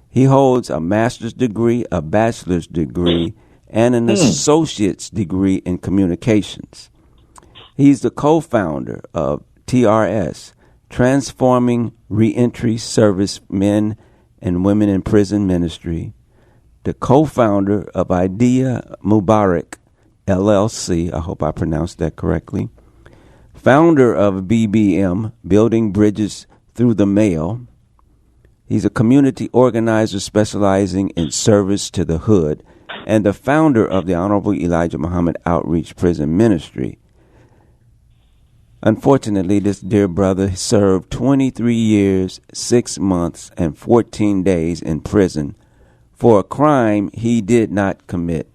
He holds a master's degree, a bachelor's degree, and an associate's degree in communications. He's the co-founder of TRS, Transforming Reentry Service Men and Women in Prison Ministry, the co-founder of Idea Mubarak LLC, I hope I pronounced that correctly, founder of BBM, Building Bridges Through the Mail. He's a community organizer specializing in service to the hood, and the founder of the Honorable Elijah Muhammad Outreach Prison Ministry. Unfortunately, this dear brother served 23 years, 6 months, and 14 days in prison for a crime he did not commit.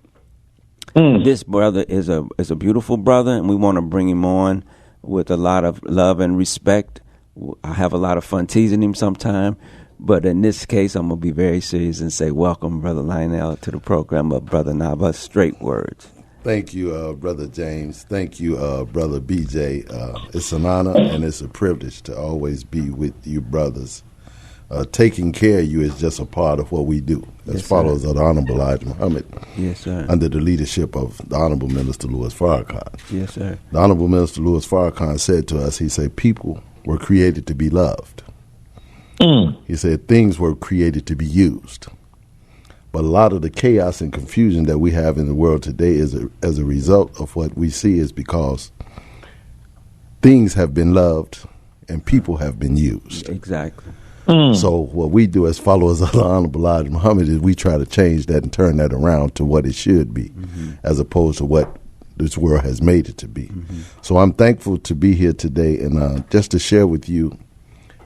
This brother is a beautiful brother, and we want to bring him on with a lot of love and respect. I have a lot of fun teasing him sometime, but in this case, I'm going to be very serious and say, welcome, Brother Lionel, to the program of Brother Naba'a, Straight Words. Thank you, Brother James. Thank you, Brother BJ. It's an honor and it's a privilege to always be with you brothers. Taking care of you is just a part of what we do as followers of the Honorable Elijah Muhammad. Yes, sir. Under the leadership of the Honorable Minister Louis Farrakhan. Yes, sir. The Honorable Minister Louis Farrakhan said to us, he said, people were created to be loved. He said, things were created to be used. But a lot of the chaos and confusion that we have in the world today is as a result of what we see is because things have been loved and people have been used. Exactly. So what we do as followers of the Honorable Elijah Muhammad is we try to change that and turn that around to what it should be, as opposed to what this world has made it to be. So I'm thankful to be here today and just to share with you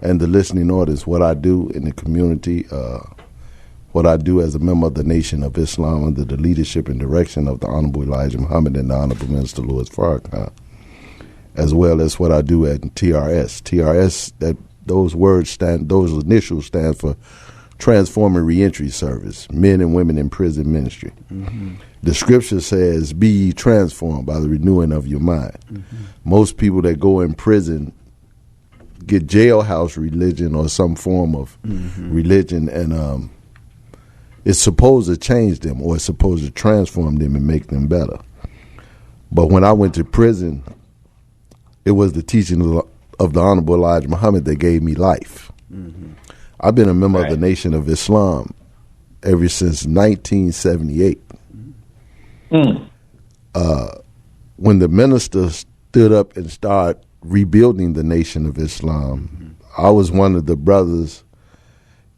and the listening audience what I do in the community, what I do as a member of the Nation of Islam under the leadership and direction of the Honorable Elijah Muhammad and the Honorable Minister Louis Farrakhan, as well as what I do at TRS. TRS, those initials stand for Transforming Reentry Service, Men and Women in Prison Ministry. The scripture says, be ye transformed by the renewing of your mind. Most people that go in prison get jailhouse religion or some form of religion, and it's supposed to change them or it's supposed to transform them and make them better. But when I went to prison, it was the teaching of the Honorable Elijah Muhammad that gave me life. I've been a member of the Nation of Islam ever since 1978. When the minister stood up and started rebuilding the Nation of Islam, I was one of the brothers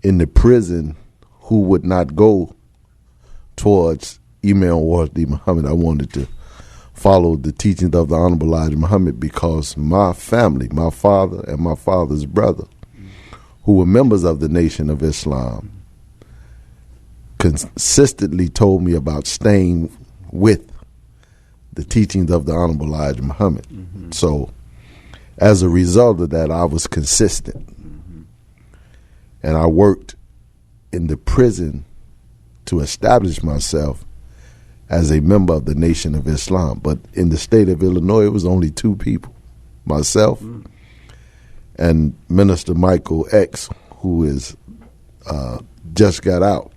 in the prison who would not go towards Imam Wardi Muhammad. I wanted to follow the teachings of the Honorable Elijah Muhammad because my family, my father and my father's brother, who were members of the Nation of Islam, consistently told me about staying with the teachings of the Honorable Elijah Muhammad. So as a result of that, I was consistent. And I worked in the prison to establish myself as a member of the Nation of Islam. But in the state of Illinois, it was only two people, myself and Minister Michael X, who is just got out.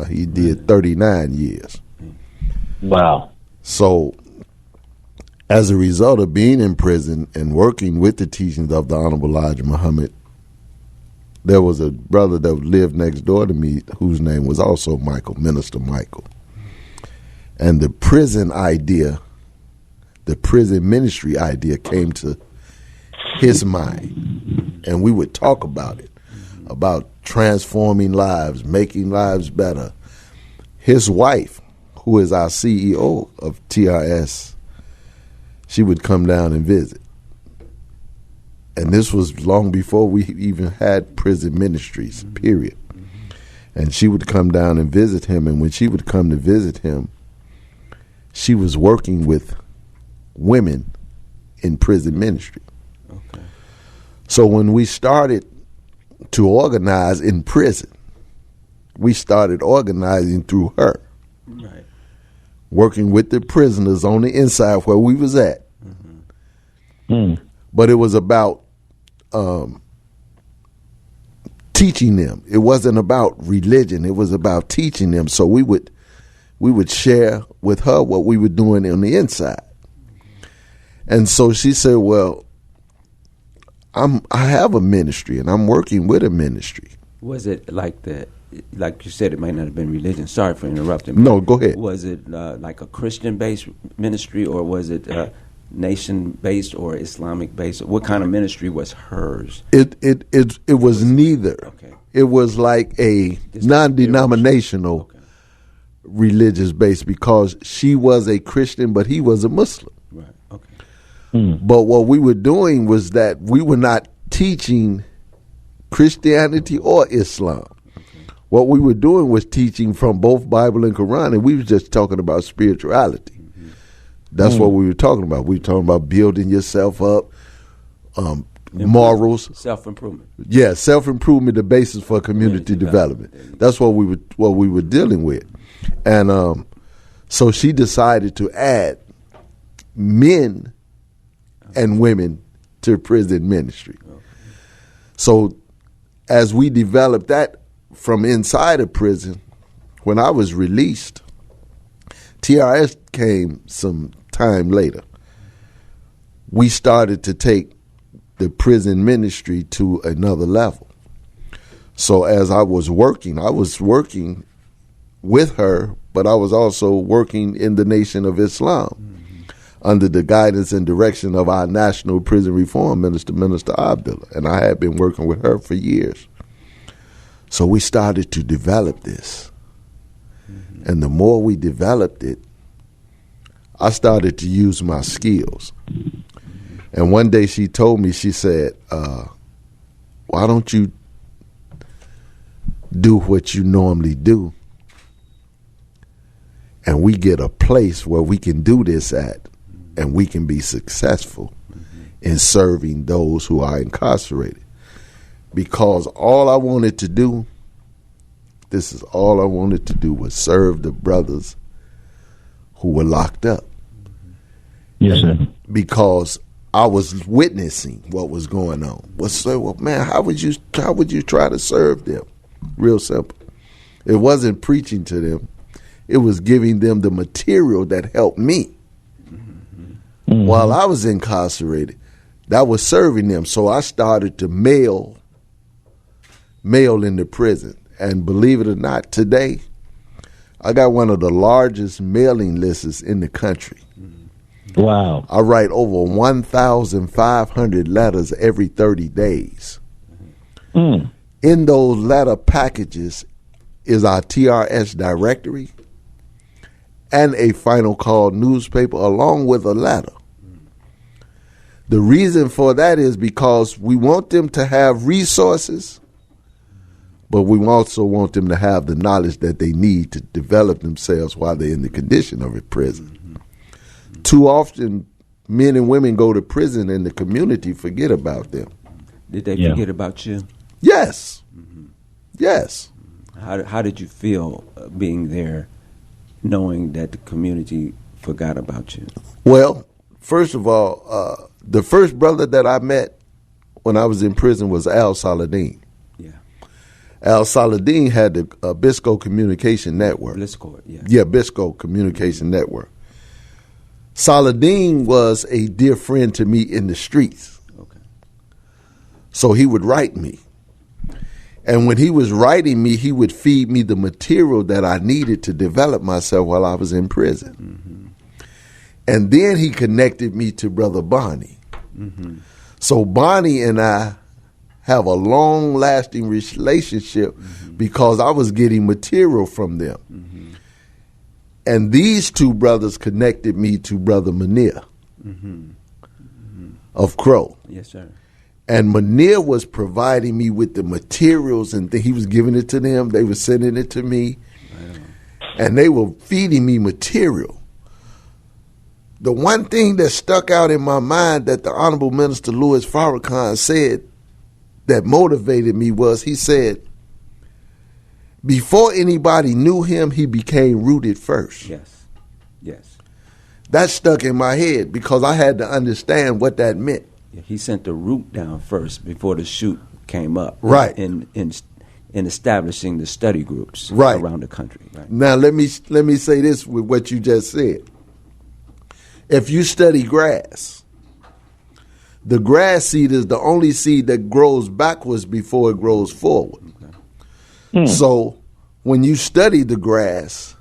He did 39 years. Wow. So as a result of being in prison and working with the teachings of the Honorable Elijah Muhammad, there was a brother that lived next door to me whose name was also Michael, Minister Michael. And the prison idea, the prison ministry idea came to his mind. And we would talk about it, about transforming lives, making lives better. His wife, who is our CEO of TRS, she would come down and visit. And this was long before we even had prison ministries, period. And she would come down and visit him. And when she would come to visit him, she was working with women in prison ministry. Okay. So when we started to organize in prison, we started organizing through her. Right. Working with the prisoners on the inside where we was at. But it was about teaching them. It wasn't about religion. It was about teaching them. So we would share with her what we were doing on the inside. And so she said, well, I have a ministry and I'm working with a ministry. Was it like you said, it might not have been religion. Sorry for interrupting. No, go ahead. Was it like a Christian-based ministry, or was it nation-based or Islamic-based? What kind of ministry was hers? It was neither. Okay. It was like a non-denominational religious base, because she was a Christian, but he was a Muslim. Right. Okay. But what we were doing was that we were not teaching Christianity or Islam. What we were doing was teaching from both Bible and Quran, and we were just talking about spirituality. That's what we were talking about. We were talking about building yourself up, morals, self-improvement. Yeah, self-improvement, the basis for community development. That's what we were dealing with, and so she decided to add men and women to prison ministry. So as we developed that from inside of prison, when I was released, TRS came some time later. We started to take the prison ministry to another level. So as I was working with her, but I was also working in the Nation of Islam under the guidance and direction of our National Prison Reform Minister, Minister Abdullah. And I had been working with her for years. So we started to develop this. And the more we developed it, I started to use my skills. And one day she told me, she said, why don't you do what you normally do, and we get a place where we can do this at, and we can be successful in serving those who are incarcerated. Because all I wanted to do, was serve the brothers who were locked up. Yes, sir. Because I was witnessing what was going on. Well, man, how would you try to serve them? Real simple. It wasn't preaching to them. It was giving them the material that helped me. While I was incarcerated, that was serving them. So I started to mail into prison. And believe it or not, today, I got one of the largest mailing lists in the country. Wow. I write over 1,500 letters every 30 days. In those letter packages is our TRS directory and a final call newspaper along with a letter. The reason for that is because we want them to have resources, but we also want them to have the knowledge that they need to develop themselves while they're in the condition of a prison. Too often, men and women go to prison and the community forget about them. Did they forget about you? Yes. Yes. How did you feel being there, knowing that the community forgot about you? Well, first of all, the first brother that I met when I was in prison was Al Saladin. Yeah. Al Saladin had the Bisco Communication Network. Yeah, Bisco Communication Network. Saladin was a dear friend to me in the streets. Okay. So he would write me. And when he was writing me, he would feed me the material that I needed to develop myself while I was in prison. And then he connected me to Brother Bonnie. So Bonnie and I have a long-lasting relationship because I was getting material from them. And these two brothers connected me to Brother Munir of Crow. Yes, sir. And Munir was providing me with the materials, and he was giving it to them. They were sending it to me, and they were feeding me material. The one thing that stuck out in my mind that the Honorable Minister Louis Farrakhan said that motivated me was, he said, before anybody knew him, he became rooted first. Yes, yes. That stuck in my head because I had to understand what that meant. Yeah, he sent the root down first before the shoot came up. Right. In establishing the study groups around the country. Right. Now let me say this with what you just said. If you study grass, the grass seed is the only seed that grows backwards before it grows forward. So when you study the grass,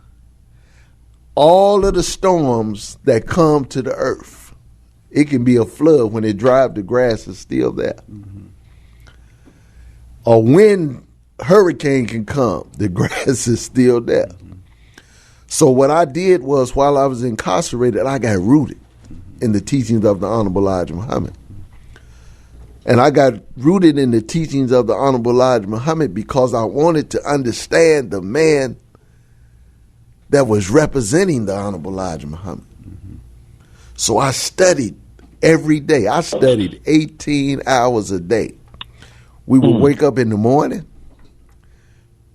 all of the storms that come to the earth, it can be a flood. When it drives, the grass is still there. A wind hurricane can come, the grass is still there. So what I did was, while I was incarcerated, I got rooted in the teachings of the Honorable Elijah Muhammad. And I got rooted in the teachings of the Honorable Elijah Muhammad because I wanted to understand the man that was representing the Honorable Elijah Muhammad. So I studied every day. I studied 18 hours a day. We would wake up in the morning.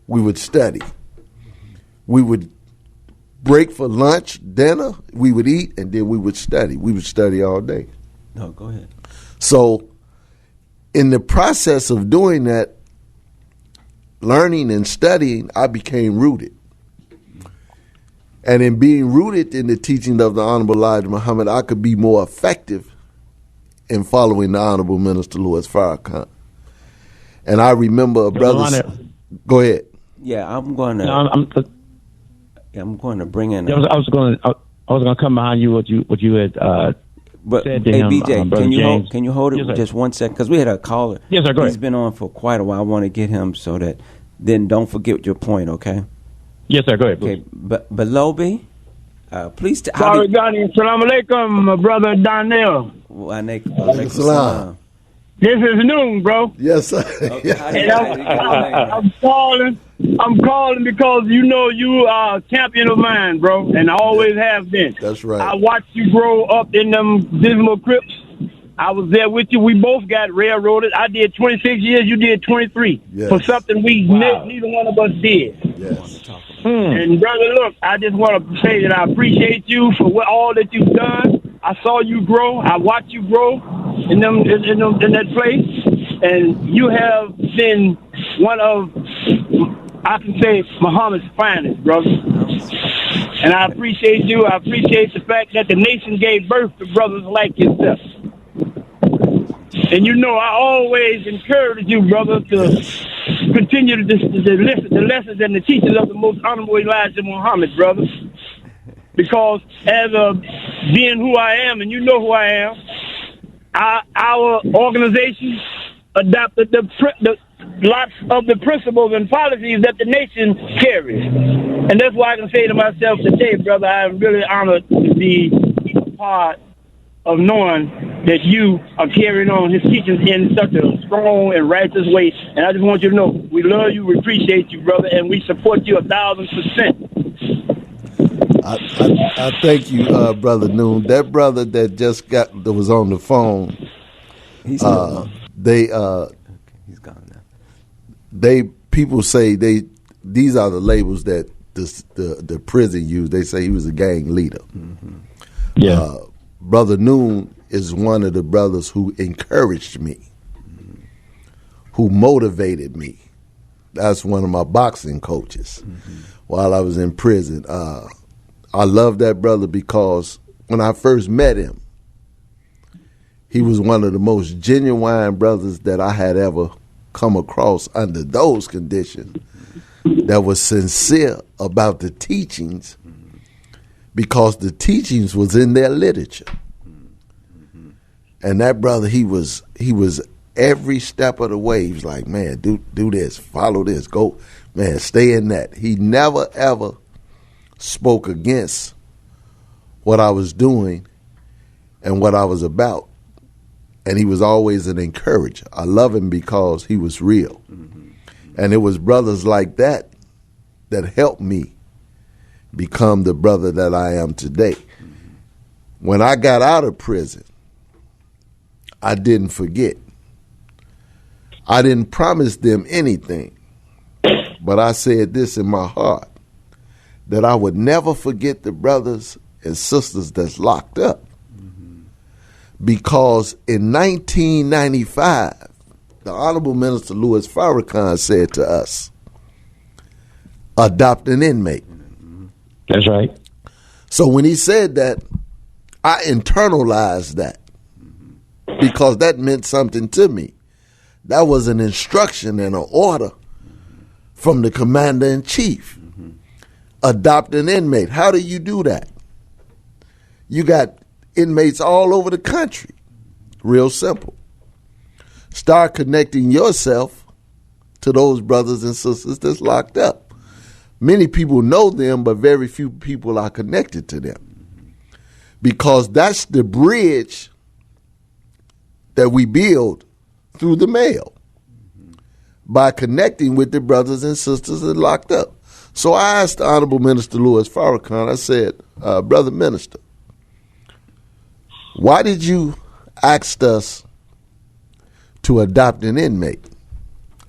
We would study. We would break for lunch, dinner. We would eat, and then we would study. We would study all day. No, go ahead. So in the process of doing that, learning and studying, I became rooted. And in being rooted in the teaching of the Honorable Elijah Muhammad, I could be more effective in following the Honorable Minister Louis Farrakhan. And I remember a brother. Go ahead. Yeah, I'm going to. I'm going to bring in. I was going to come behind you. What you had. But said hey, to him, BJ, can you hold it just 1 second? Because we had a caller. Yes, sir. Go ahead. He's been on for quite a while. I want to get him so that then don't forget your point. Okay. Yes, sir. Go ahead. Okay, but Belobi, please. Sorry, Johnny. Assalamu alaikum, my brother Donnell. Salam. This is Noon, bro. Yes, sir. And I'm calling. I'm calling because you are a champion of mine, bro, and I always have been. That's right. I watched you grow up in them dismal crypts. I was there with you. We both got railroaded. I did 26 years. You did 23 for something neither one of us did. Yes. And brother, look, I just want to say that I appreciate you for all that you've done. I saw you grow. I watched you grow in that place, and you have been one of, I can say, Muhammad's finest, brother. And I appreciate you. I appreciate the fact that the nation gave birth to brothers like yourself. And I always encourage you, brother, to continue to listen the lessons and the teachings of the most honorable Elijah Muhammad, brother. Because as being who I am, and you know who I am, our organization adopted the lots of the principles and policies that the nation carries. And that's why I can say to myself today, brother, I am really honored to be a part of knowing that you are carrying on his teachings in such a strong and righteous way. And I just want you to know, we love you, we appreciate you, brother, and we support you 1,000%. I thank you, Brother Noon. That brother that was on the phone, he's gone now. People say these are the labels that the prison used. They say he was a gang leader. Mm-hmm. Yeah. Brother Noon is one of the brothers who encouraged me, who motivated me. That's one of my boxing coaches while I was in prison. I love that brother because when I first met him, he was one of the most genuine brothers that I had ever come across under those conditions, that was sincere about the teachings, because the teachings was in their literature. And that brother, he was every step of the way. He was like, man, do this, follow this, go, man, stay in that. He never ever spoke against what I was doing and what I was about. And he was always an encourager. I love him because he was real. Mm-hmm. And it was brothers like that that helped me become the brother that I am today. Mm-hmm. When I got out of prison, I didn't forget. I didn't promise them anything, but I said this in my heart, that I would never forget the brothers and sisters that's locked up. Mm-hmm. Because in 1995, the Honorable Minister Louis Farrakhan said to us, adopt an inmate. That's right. So when he said that, I internalized that because that meant something to me. That was an instruction and an order from the commander-in-chief. Mm-hmm. Adopt an inmate. How do you do that? You got inmates all over the country. Real simple. Start connecting yourself to those brothers and sisters that's locked up. Many people know them, but very few people are connected to them. Because that's the bridge that we build through the mail, by connecting with the brothers and sisters that are locked up. So I asked the Honorable Minister Louis Farrakhan, I said, Brother Minister, why did you ask us to adopt an inmate?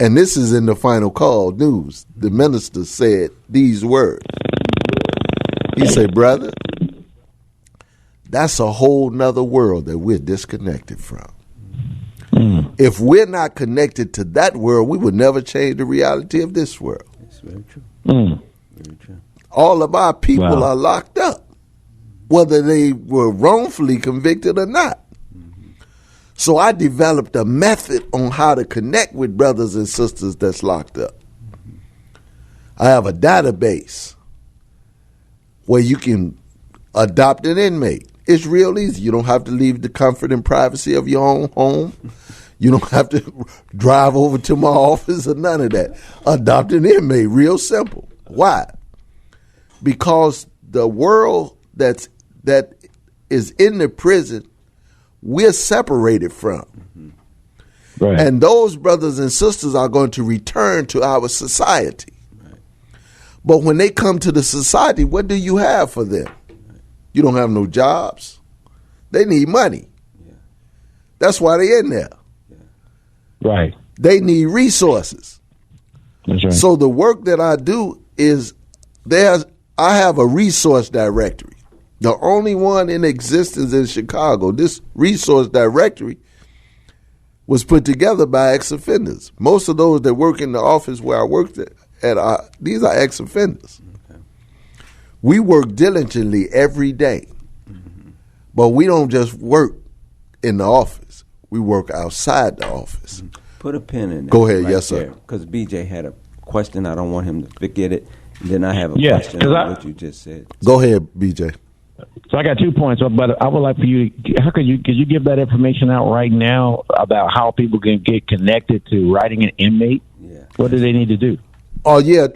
And this is in the Final Call news. The minister said these words. He said, brother, that's a whole nother world that we're disconnected from. If we're not connected to that world, we would never change the reality of this world. That's very true. Very true. All of our people are locked up, whether they were wrongfully convicted or not. Mm-hmm. So I developed a method on how to connect with brothers and sisters that's locked up. Mm-hmm. I have a database where you can adopt an inmate. It's real easy. You don't have to leave the comfort and privacy of your own home. You don't have to drive over to my office or none of that. Adopt an inmate, real simple. Why? Because the world that is in the prison, we're separated from. Mm-hmm. Right. And those brothers and sisters are going to return to our society. Right. But when they come to the society, what do you have for them? You don't have no jobs. They need money. Yeah. That's why they're in there. Yeah. Right. They need resources. That's right. So the work that I do is I have a resource directory. The only one in existence in Chicago. This resource directory was put together by ex-offenders. Most of those that work in the office where I worked at these are ex-offenders. We work diligently every day, but we don't just work in the office. We work outside the office. Put a pin in it. Go ahead, yes, sir. Because BJ had a question. I don't want him to forget it. And then I have a question on what you just said. Go ahead, BJ. So I got 2 points, but I would like for you. Could you give that information out right now about how people can get connected to writing an inmate? Yeah. What do they need to do? Oh, yeah.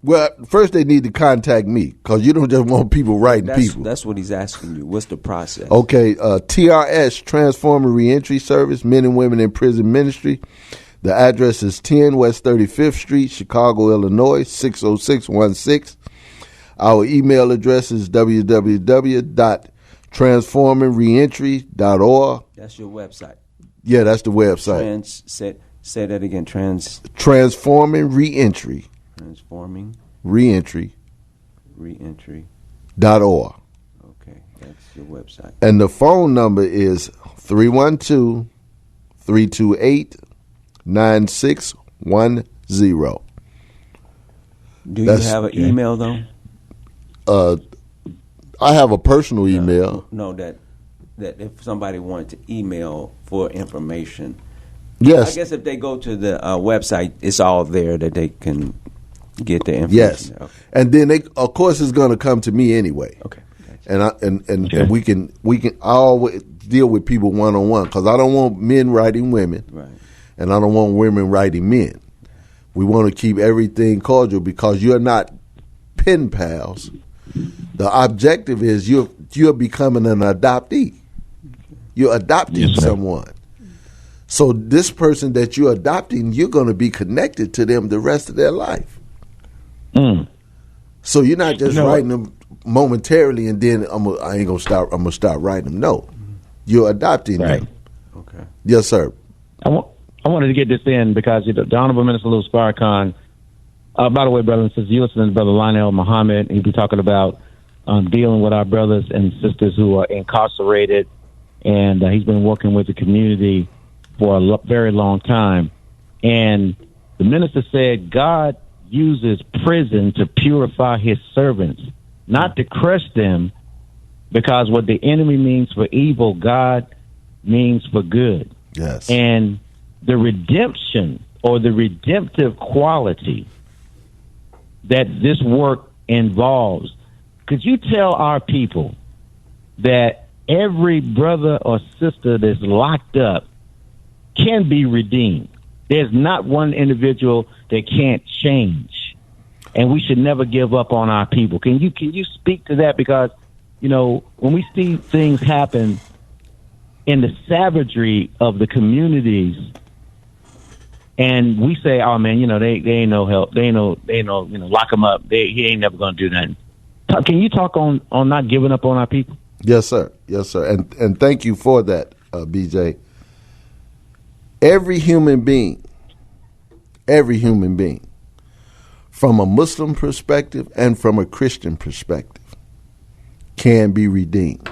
Well, first they need to contact me because you don't just want people writing people. That's what he's asking you. What's the process? Okay. TRS, Transforming Reentry Service, Men and Women in Prison Ministry. The address is 10 West 35th Street, Chicago, Illinois, 60616. Our email address is www.transformingreentry.org. That's your website. Yeah, that's the website. Say that again. Transforming Reentry. Transforming Reentry. Reentry.org. Okay, that's your website. And the phone number is 312-328-9610. Do you have an email though? I have a personal email. No, that if somebody wanted to email for information. Yes. I guess if they go to the website, it's all there that they can get the information. Yes. Okay. And then, of course, it's going to come to me anyway. Okay. Gotcha. and we can always deal with people one-on-one, because I don't want men writing women, right, and I don't want women writing men. We want to keep everything cordial because you're not pen pals. The objective is you're becoming an adoptee. You're adopting someone. So this person that you're adopting, you're going to be connected to them the rest of their life. So you're not just writing them momentarily and then I'm gonna stop writing them. No, you're adopting them. Okay. Yes, sir. I wanted to get this in because the Honorable Minister Louis Farrakhan. By the way, brothers and sisters, you listen to Brother Lionel Muhammad. He'll be talking about dealing with our brothers and sisters who are incarcerated, and he's been working with the community for a very long time. And the minister said God uses prison to purify his servants, not to crush them, because what the enemy means for evil, God means for good. Yes. And the redemption or the redemptive quality that this work involves, could you tell our people that every brother or sister that's locked up can be redeemed? There's not one individual that can't change, and we should never give up on our people. Can you speak to that? Because, when we see things happen in the savagery of the communities, and we say, "Oh man, they ain't no help. They ain't no, lock them up. He ain't never gonna do nothing." Can you talk on not giving up on our people? Yes, sir. Yes, sir. And thank you for that, BJ. Every human being, from a Muslim perspective and from a Christian perspective, can be redeemed.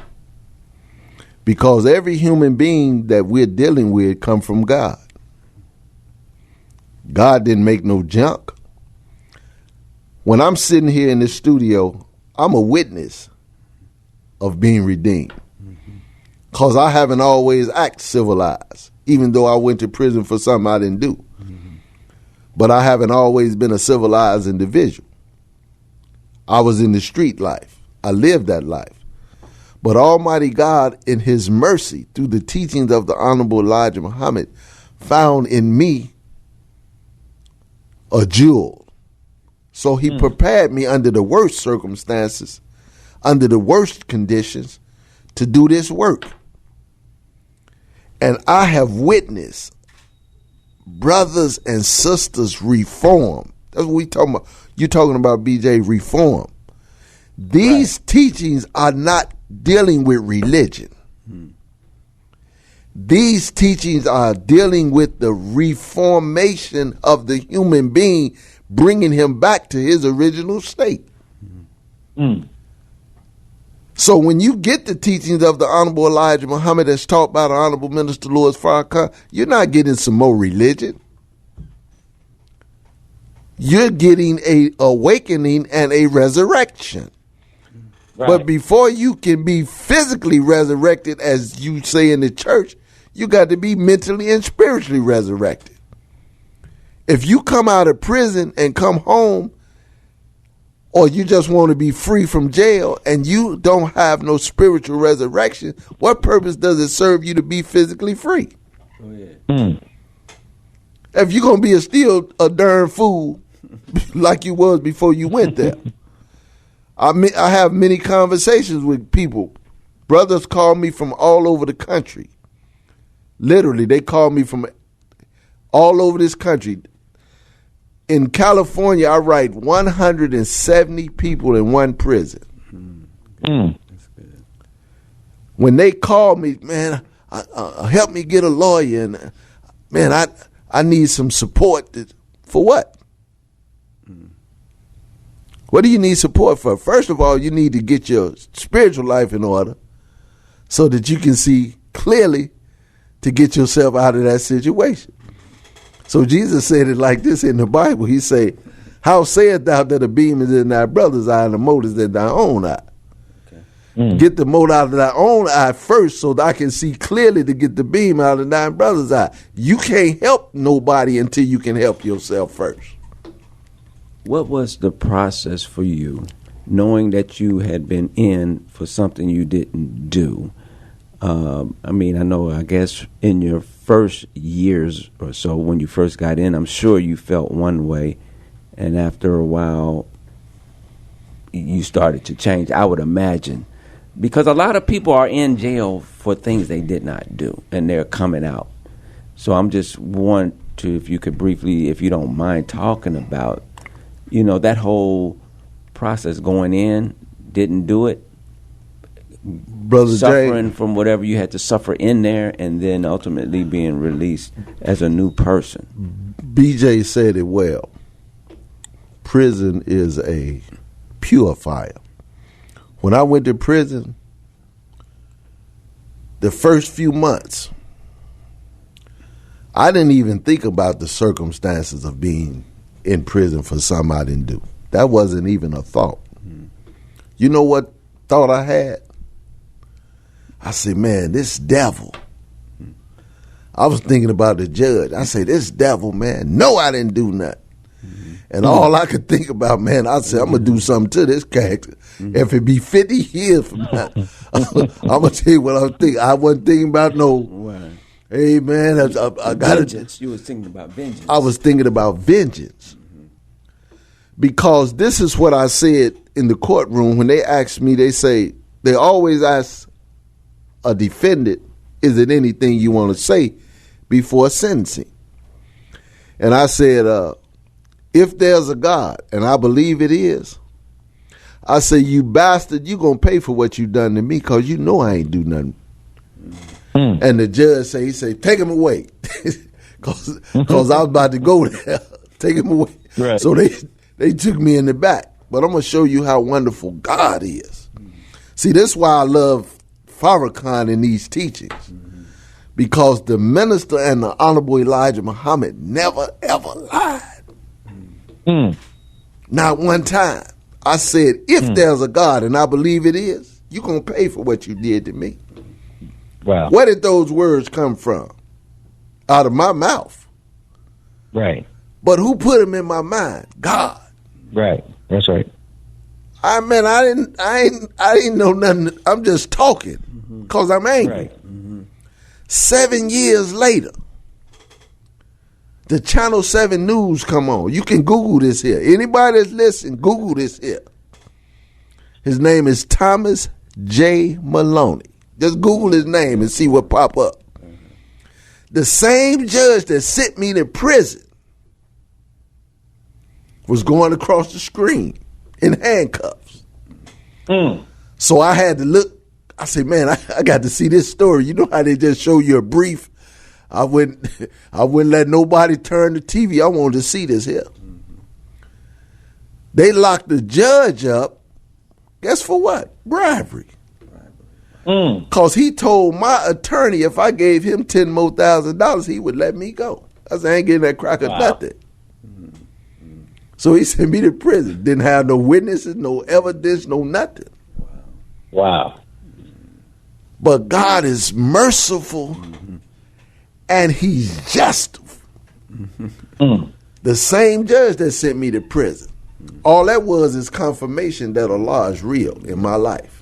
Because every human being that we're dealing with come from God. God didn't make no junk. When I'm sitting here in this studio, I'm a witness of being redeemed. Because I haven't always acted civilized, even though I went to prison for something I didn't do. But I haven't always been a civilized individual. I was in the street life. I lived that life. But Almighty God, in his mercy, through the teachings of the Honorable Elijah Muhammad, found in me a jewel. So he prepared me under the worst circumstances, under the worst conditions, to do this work. And I have witnessed brothers and sisters reform. That's what we talking about. You're talking about, BJ, reform. These teachings are not dealing with religion. These teachings are dealing with the reformation of the human being, bringing him back to his original state. So when you get the teachings of the Honorable Elijah Muhammad that's taught by the Honorable Minister Louis Farrakhan, you're not getting some more religion. You're getting a awakening and a resurrection. Right. But before you can be physically resurrected, as you say in the church, you got to be mentally and spiritually resurrected. If you come out of prison and come home, or you just want to be free from jail and you don't have no spiritual resurrection, what purpose does it serve you to be physically free? Oh, yeah. If you're going to be still a darn fool like you was before you went there. I have many conversations with people. Brothers call me from all over the country. Literally, they call me from all over this country. In California, I write 170 people in one prison. That's good. When they call me, man, help me get a lawyer, and man, I need some support. For what? What do you need support for? First of all, you need to get your spiritual life in order so that you can see clearly to get yourself out of that situation. So Jesus said it like this in the Bible. He said, how sayest thou that a beam is in thy brother's eye and a mote is in thy own eye? Okay. Get the mote out of thy own eye first so that I can see clearly to get the beam out of thy brother's eye. You can't help nobody until you can help yourself first. What was the process for you knowing that you had been in for something you didn't do. I mean, I guess in your first years or so when you first got in, I'm sure you felt one way, and after a while you started to change, I would imagine, because a lot of people are in jail for things they did not do, and they're coming out. So I'm just want to, if you could briefly, if you don't mind talking about, that whole process going in, didn't do it, Brother suffering Jay, from whatever you had to suffer in there, and then ultimately being released as a new person. BJ said it well. Prison is a purifier. When I went to prison, the first few months, I didn't even think about the circumstances of being in prison for something I didn't do. That wasn't even a thought. You know what thought I had? I said, man, this devil. I was thinking about the judge. I said, this devil, man, no, I didn't do nothing. And all I could think about, man, I said, I'm going to do something to this character. If it be 50 years from now, I'm going to tell you what I was thinking. I wasn't thinking about hey, man, I got vengeance. You was thinking about vengeance. I was thinking about vengeance. Because this is what I said in the courtroom when they asked me, they always ask a defendant, is it anything you want to say before sentencing? And I said, if there's a God, and I believe it is, I say, you bastard, you going to pay for what you done to me because you know I ain't do nothing. And the judge he said, take him away. Because I was about to go there. Take him away. Right. So they took me in the back. But I'm going to show you how wonderful God is. See, this is why I love Farrakhan in these teachings. Because the minister and the Honorable Elijah Muhammad never, ever lied. Not one time. I said, if there's a God, and I believe it is, you're going to pay for what you did to me. Wow. Where did those words come from? Out of my mouth. Right. But who put them in my mind? God. Right. That's right. I didn't know nothing. I'm just talking because I'm angry. Right. 7 years later, the Channel 7 News come on. You can Google this here. Anybody that's listening, Google this here. His name is Thomas J. Maloney. Just Google his name and see what pop up. The same judge that sent me to prison was going across the screen in handcuffs. So I had to look. I said, man, I got to see this story. You know how they just show you a brief? I wouldn't let nobody turn the TV. I wanted to see this here. They locked the judge up. Guess for what? Bribery. Because he told my attorney if I gave him $10,000 more, he would let me go. I said, I ain't getting that crack of nothing. So he sent me to prison. Didn't have no witnesses, no evidence, no nothing. Wow. But God is merciful and he's just. The same judge that sent me to prison. All that was is confirmation that Allah is real in my life.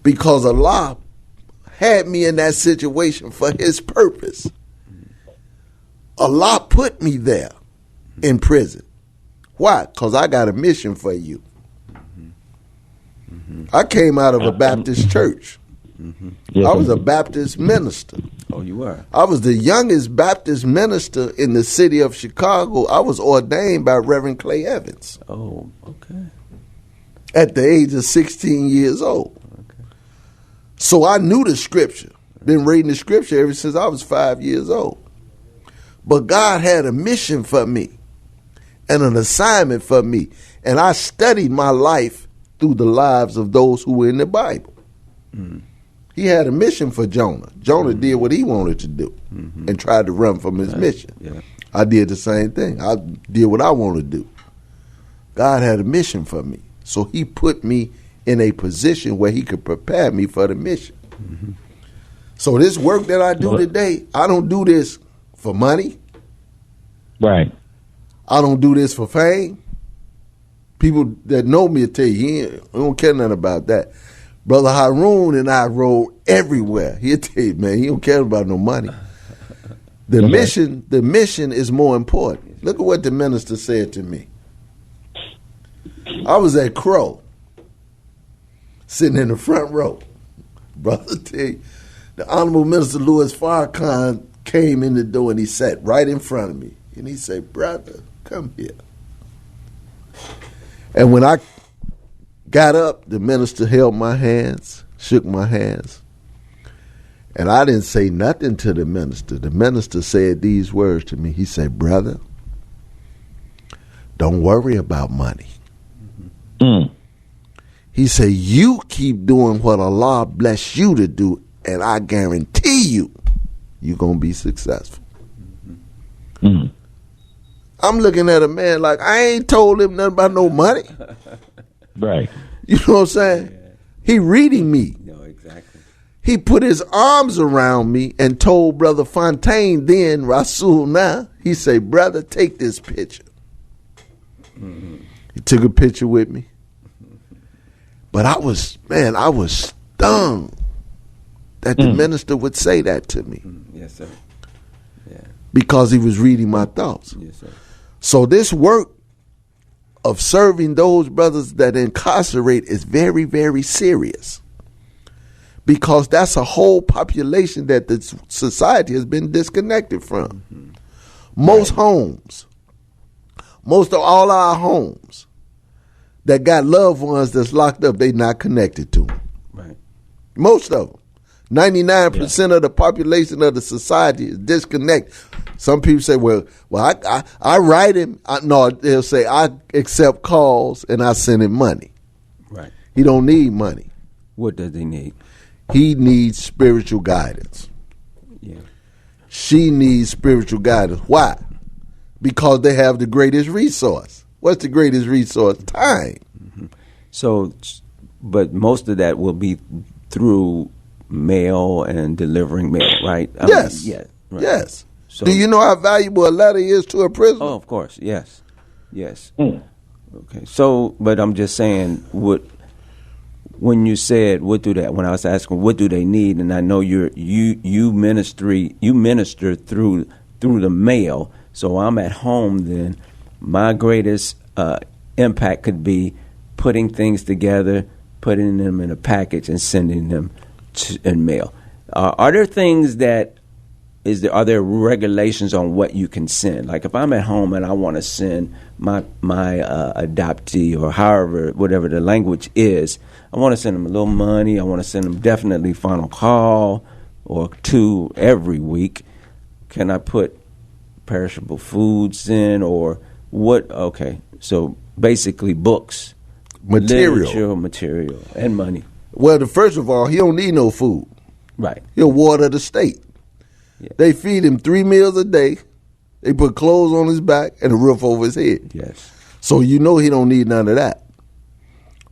Because Allah had me in that situation for his purpose. Allah put me there in prison. Why? Because I got a mission for you. I came out of a Baptist church. I was a Baptist minister. Oh, you were? I was the youngest Baptist minister in the city of Chicago. I was ordained by Reverend Clay Evans. Oh, okay. At the age of 16 years old. So I knew the scripture. Been reading the scripture ever since I was 5 years old. But God had a mission for me and an assignment for me. And I studied my life through the lives of those who were in the Bible. He had a mission for Jonah. Jonah did what he wanted to do and tried to run from his mission. Yeah. I did the same thing. I did what I wanted to do. God had a mission for me. So he put me in a position where he could prepare me for the mission. So this work that I do today, I don't do this for money. Right. I don't do this for fame. People that know me will tell you, he don't care nothing about that. Brother Haroon and I rode everywhere. He'll tell you, man, he don't care about no money. The mission is more important. Look at what the minister said to me. I was at Crow, sitting in the front row. Brother, tell you, the Honorable Minister Louis Farrakhan came in the door and he sat right in front of me. And he said, brother, come here. And when I got up, the minister held my hands, shook my hands. And I didn't say nothing to the minister. The minister said these words to me. He said, brother, don't worry about money. Mm. He said, you keep doing what Allah bless you to do, and I guarantee you're going to be successful. Mm. I'm looking at a man like, I ain't told him nothing about no money. Right. You know what I'm saying? Yeah. He reading me. No, exactly. He put his arms around me and told Brother Fontaine, then Rasul now, he said, brother, take this picture. Mm-hmm. He took a picture with me. But I was stung that the minister would say that to me. Yes, sir. Yeah. Because he was reading my thoughts. Yes, sir. So this work of serving those brothers that incarcerate is very, very serious. Because that's a whole population that the society has been disconnected from. Mm-hmm. Most homes, most of all our homes that got loved ones that's locked up, they not connected to them. Right. Most of them. 99% of the population of the society is disconnected. Some people say, well, I write him. No, they'll say, I accept calls and I send him money. Right. He don't need money. What does he need? He needs spiritual guidance. Yeah. She needs spiritual guidance. Why? Because they have the greatest resource. What's the greatest resource? Time. Mm-hmm. So, but most of that will be through mail and delivering mail, right? Yes. Yeah. Right. Yes. So, do you know how valuable a letter is to a prisoner? Oh, of course. Yes. Yes. Mm. Okay. So, but I'm just saying, when you said when I was asking what do they need, and I know you minister through the mail. So I'm at home. Then my greatest impact could be putting things together, putting them in a package, and sending them in mail. Are there things that are there regulations on what you can send? Like if I'm at home and I want to send my adoptee or whatever the language is, I want to send them a little money. I want to send them definitely final call or 2 every week. Can I put perishable foods in or what? Okay, so basically books, material, and money. Well, first of all, he don't need no food. Right. He'll water the state. Yeah. They feed him 3 meals a day. They put clothes on his back and a roof over his head. Yes. So you know he don't need none of that.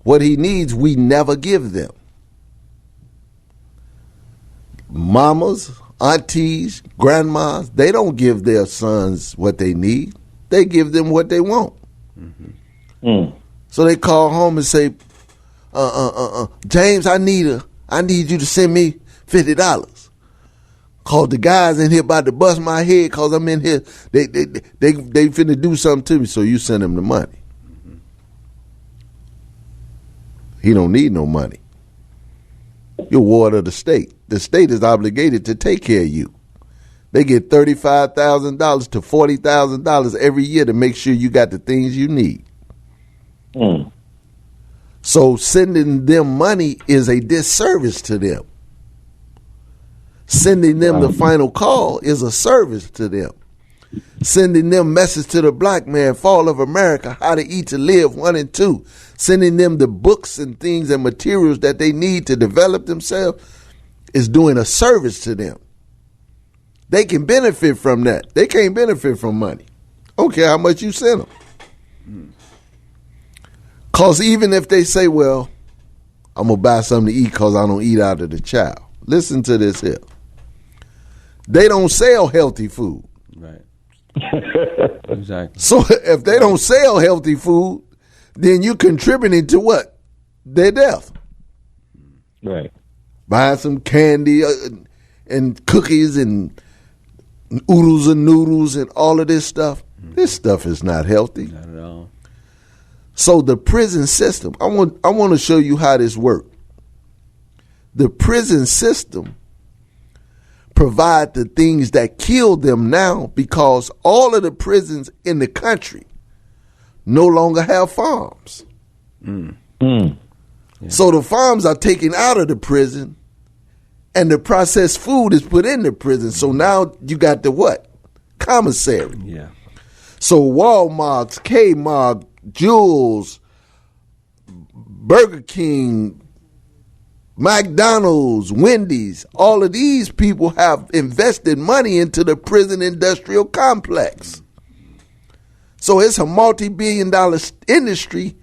What he needs, we never give them. Mamas, aunties, grandmas, they don't give their sons what they need. They give them what they want. Mm-hmm. Mm. So they call home and say, James, I need you to send me $50. Cause the guys in here about to bust my head cause I'm in here. They finna do something to me, so you send them the money. Mm-hmm. He don't need no money. You're ward of the state. The state is obligated to take care of you. They get $35,000 to $40,000 every year to make sure you got the things you need. Mm. So sending them money is a disservice to them. Sending them the final call is a service to them. Sending them message to the black man, Fall of America, How to Eat to Live, 1 and 2. Sending them the books and things and materials that they need to develop themselves is doing a service to them. They can benefit from that. They can't benefit from money. I don't care how much you send them. Because even if they say, well, I'm going to buy something to eat because I don't eat out of the child. Listen to this here. They don't sell healthy food. Right. Exactly. So if they don't sell healthy food, then you're contributing to what? Their death. Right. Buying some candy and cookies and oodles and noodles and all of this stuff. This stuff is not healthy. Not at all. So the prison system, I want to show you how this works. The prison system provide the things that kill them now because all of the prisons in the country no longer have farms. Yeah. So the farms are taken out of the prison and the processed food is put in the prison. So now you got the what? Commissary. Yeah. So Walmart's, Kmart, Jewel's, Burger King, McDonald's, Wendy's, all of these people have invested money into the prison industrial complex. So it's a multi-billion-dollar industry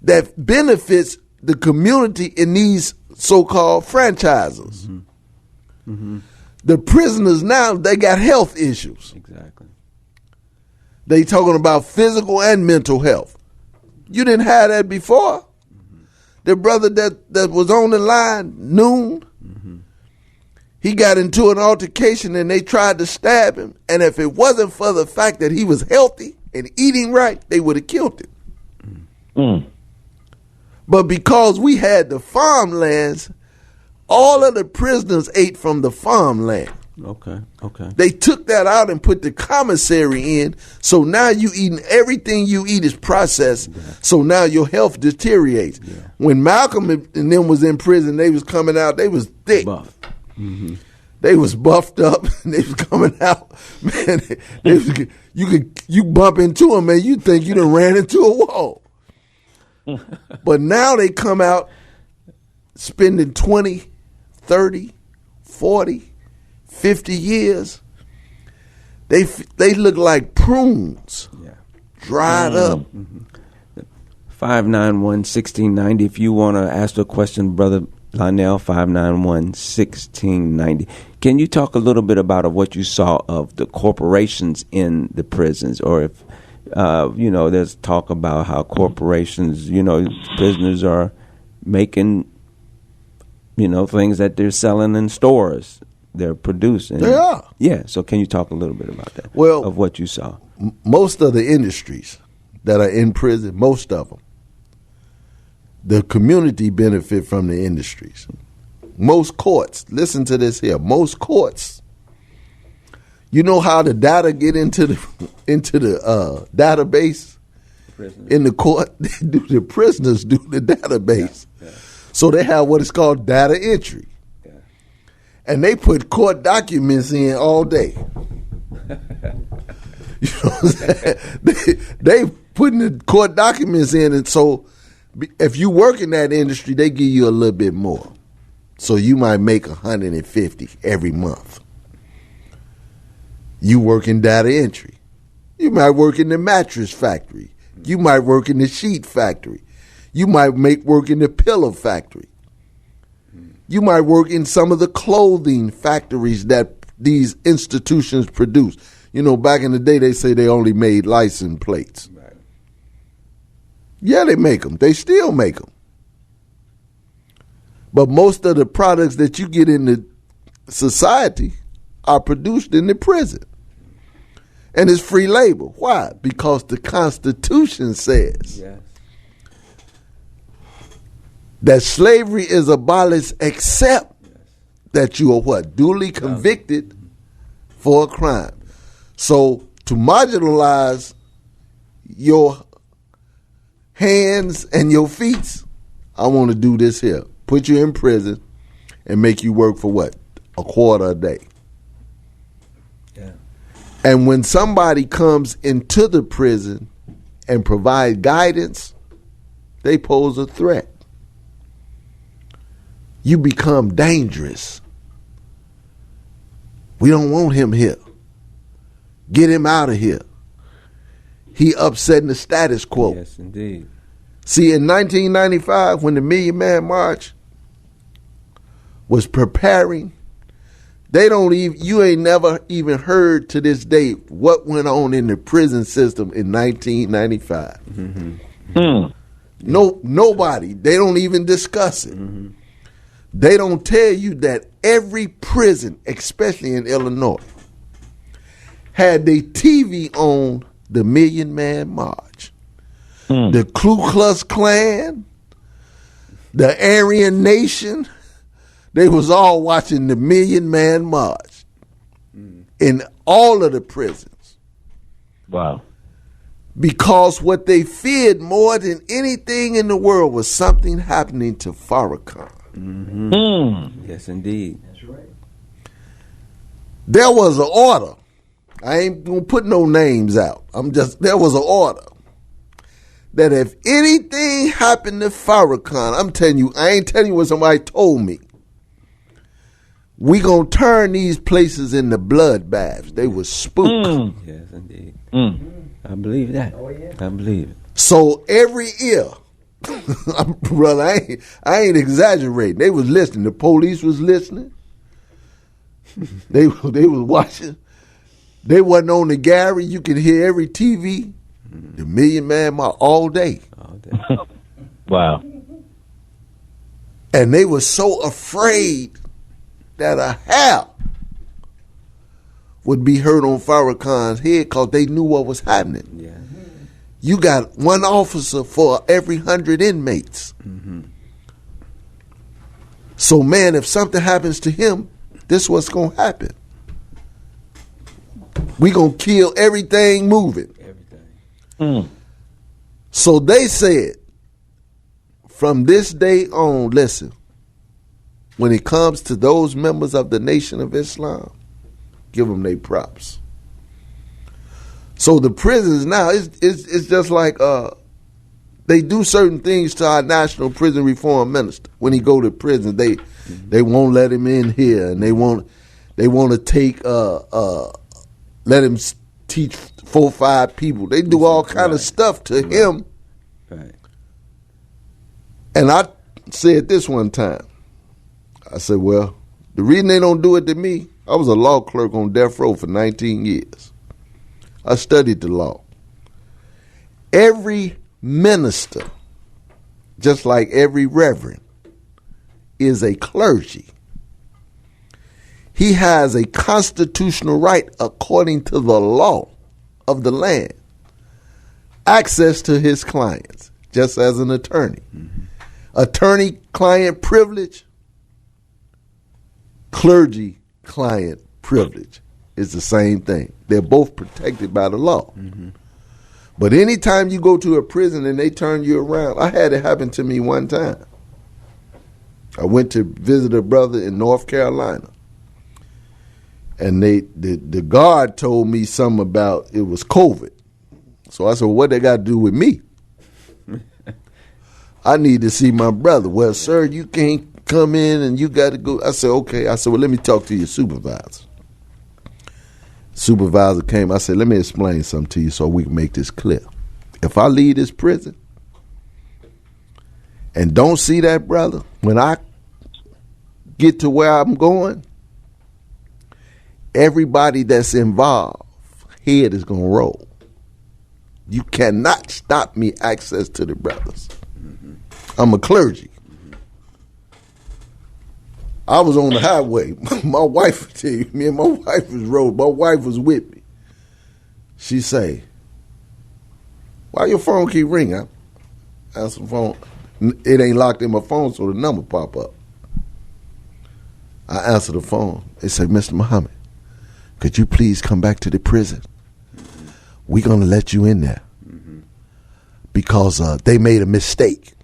that benefits the community in these so-called franchises. The prisoners now, they got health issues. Exactly. They talking about physical and mental health. You didn't have that before. The brother that was on the line, Noon, he got into an altercation and they tried to stab him. And if it wasn't for the fact that he was healthy and eating right, they would have killed him. But because we had the farmlands, all of the prisoners ate from the farmland. Okay. They took that out and put the commissary in. So now you eating, everything you eat is processed. So now your health deteriorates. When Malcolm and them was in prison, they was coming out, they was thick. Buff. They was buffed up. They was coming out. Man, you bump into them, man, you think you done ran into a wall. But now they come out spending 20, 30, 40, 50 years. They look like prunes, dried up. 591-1690. If you want to ask a question, Brother Lionel, 591-1690. Can you talk a little bit about what you saw of the corporations in the prisons, or if there's talk about how corporations, prisoners are making, things that they're selling in stores. They're producing. They are. Yeah. So can you talk a little bit about that? Well, of what you saw. Most of the industries that are in prison, most of them, the community benefit from the industries. Most courts, listen to this here. Most courts, you know how the data get into the database in the court. The prisoners do the database. So they have what is called data entry. And they put court documents in all day. You know what I'm saying? They putting the court documents in, and so if you work in that industry, they give you a little bit more. So you might make $150 every month. You work in data entry. You might work in the mattress factory. You might work in the sheet factory. You might work in the pillow factory. You might work in some of the clothing factories that these institutions produce. Back in the day, they say they only made license plates. Right. Yeah, they make them. They still make them. But most of the products that you get in the society are produced in the prison. And it's free labor. Why? Because the Constitution says that slavery is abolished except that you are what? Duly convicted for a crime. So to marginalize your hands and your feet, I want to do this here. Put you in prison and make you work for what? A quarter a day. Yeah. And when somebody comes into the prison and provide guidance, they pose a threat. You become dangerous. We don't want him here. Get him out of here. He upsetting the status quo. Yes, indeed. See, in 1995, when the Million Man March was preparing, you ain't never even heard to this day what went on in the prison system in 1995. No, nobody. They don't even discuss it. They don't tell you that every prison, especially in Illinois, had their TV on the Million Man March. The Ku Klux Klan, the Aryan Nation, they was all watching the Million Man March in all of the prisons. Wow. Because what they feared more than anything in the world was something happening to Farrakhan. Yes, indeed. That's right. There was an order. I ain't gonna put no names out. There was an order that if anything happened to Farrakhan, I'm telling you, I ain't telling you what somebody told me. We gonna turn these places into bloodbaths. They were spooked. Yes, indeed. I believe that. Oh, yeah. I believe it. So every year, brother, I ain't exaggerating. They was listening. The police was listening. They was watching. They wasn't on the Gary. You could hear every TV, the Million Man March all day. All day. Wow. And they were so afraid that a hair would be hurt on Farrakhan's head because they knew what was happening. Yeah. You got one officer for every 100 inmates. So, man, if something happens to him, this is what's going to happen. We going to kill everything moving. Everything. So they said, from this day on, listen, when it comes to those members of the Nation of Islam, give them their props. So the prisons now, it's just like they do certain things to our National Prison Reform Minister. When he go to prison, they won't let him in here, and they want to take let him teach 4 or 5 people. They do all kind of stuff to him. Right. And I said this one time. I said, well, the reason they don't do it to me, I was a law clerk on death row for 19 years. I studied the law. Every minister, just like every reverend, is a clergy. He has a constitutional right, according to the law of the land, access to his clients, just as an attorney. Attorney-client privilege, clergy-client privilege is the same thing. They're both protected by the law. But anytime you go to a prison and they turn you around, I had it happen to me one time. I went to visit a brother in North Carolina. And the guard told me something about it was COVID. So I said, well, what they got to do with me? I need to see my brother. Well, sir, you can't come in and you got to go. I said, okay. I said, well, let me talk to your supervisor. Supervisor came. I said, let me explain something to you so we can make this clear. If I leave this prison and don't see that brother, when I get to where I'm going, everybody that's involved, head is going to roll. You cannot stop me access to the brothers. I'm a clergy. I was on the highway. My wife, tell you, me and my wife was road. My wife was with me. She say, why your phone keep ringing? I answer the phone. It ain't locked in my phone, so the number pop up. I answer the phone. They say, Mr. Muhammad, could you please come back to the prison? We're going to let you in there because they made a mistake.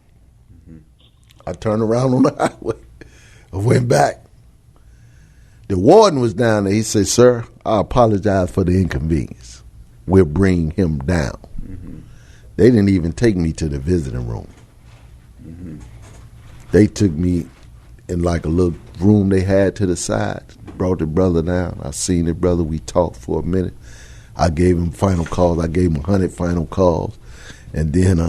I turned around on the highway. I went back. The warden was down there. He said, sir, I apologize for the inconvenience. We'll bring him down. They didn't even take me to the visiting room. They took me in like a little room they had to the side, brought the brother down. I seen the brother. We talked for a minute. I gave him final calls. I gave him 100 final calls. And then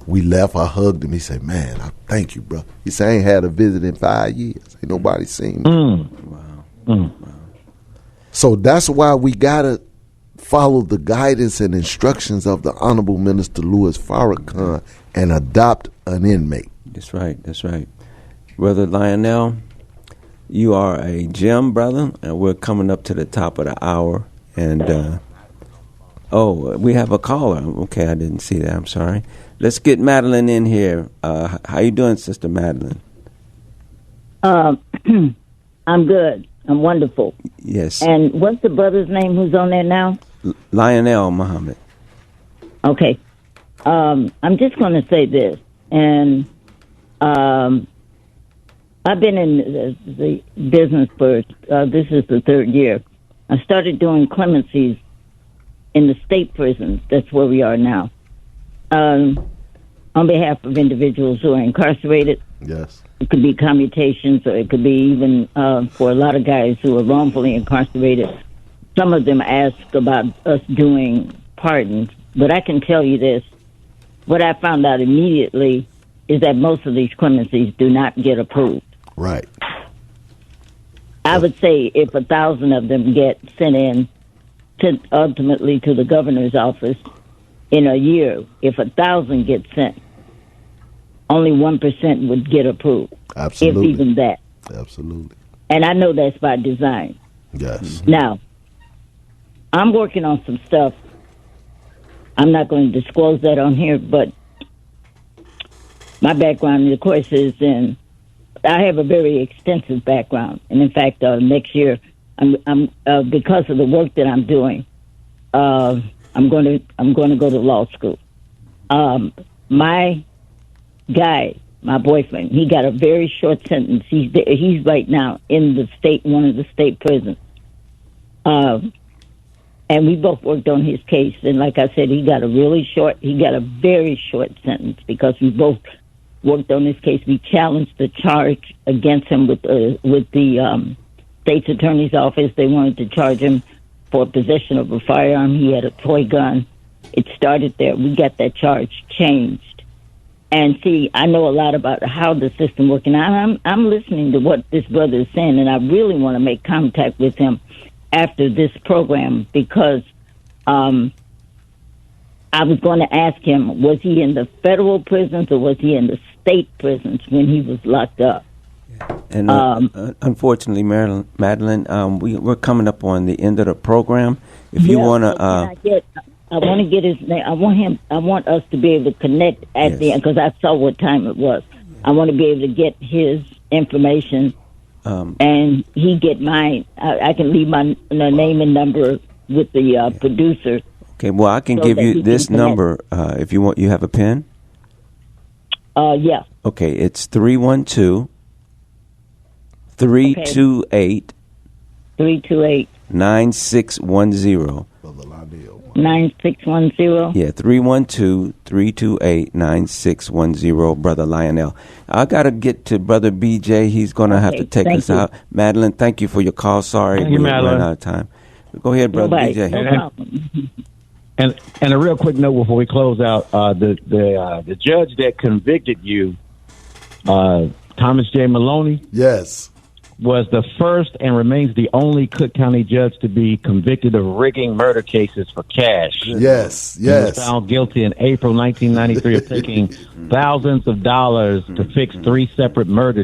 we left. I hugged him. He said, man, I thank you, bro. He said, I ain't had a visit in 5 years. Ain't nobody seen me. Wow. So that's why we got to follow the guidance and instructions of the Honorable Minister Louis Farrakhan and adopt an inmate. That's right. That's right. Brother Lionel, you are a gem, brother, and we're coming up to the top of the hour. And, we have a caller. Okay, I didn't see that. I'm sorry. Let's get Madeline in here. How you doing, Sister Madeline? I'm good. I'm wonderful. Yes. And what's the brother's name who's on there now? Lionel Muhammad. Okay. I'm just going to say this. And I've been in the business for, this is the third year. I started doing clemencies in the state prisons. That's where we are now. On behalf of individuals who are incarcerated. Yes. It could be commutations, or it could be even for a lot of guys who are wrongfully incarcerated. Some of them ask about us doing pardons, but I can tell you this. What I found out immediately is that most of these clemencies do not get approved. Right. I would say if 1,000 of them get sent in ultimately to the governor's office in a year, if 1,000 get sent, only 1% would get approved. Absolutely. If even that. Absolutely. And I know that's by design. Yes. Now, I'm working on some stuff. I'm not going to disclose that on here, but my background, of course, is in. I have a very extensive background, and in fact, next year, I'm because of the work that I'm doing, I'm going to go to law school. My guy, my boyfriend, he got a very short sentence. He's right now in one of the state prisons. And we both worked on his case, and like I said, he got a very short sentence because we both worked on his case. We challenged the charge against him with the state's attorney's office. They wanted to charge him for possession of a firearm. He had a toy gun. It started there. We got that charge changed. And see, I know a lot about how the system works, and I'm listening to what this brother is saying, and I really want to make contact with him after this program because I was going to ask him, was he in the federal prisons or was he in the state prisons when he was locked up? And unfortunately, Madeline, we're coming up on the end of the program. If you want to, I want to get his name. I want us to be able to connect at the end because I saw what time it was. I want to be able to get his information, and he get mine. I can leave my name and number with the producer. Okay. Well, I can give you this number if you want. You have a pen? Yeah. Okay. It's 312. 328 9610. 9610. Yeah, 312-328-9610, Brother Lionel. I got to get to Brother BJ. He's going to have to take us out. Madeline, thank you for your call. Sorry, we ran out of time. Go ahead, Brother BJ. And a real quick note before we close out: the judge that convicted you, Thomas J. Maloney, yes, was the first and remains the only Cook County judge to be convicted of rigging murder cases for cash. Yes. He was found guilty in April 1993 of taking thousands of dollars to fix 3 separate murders.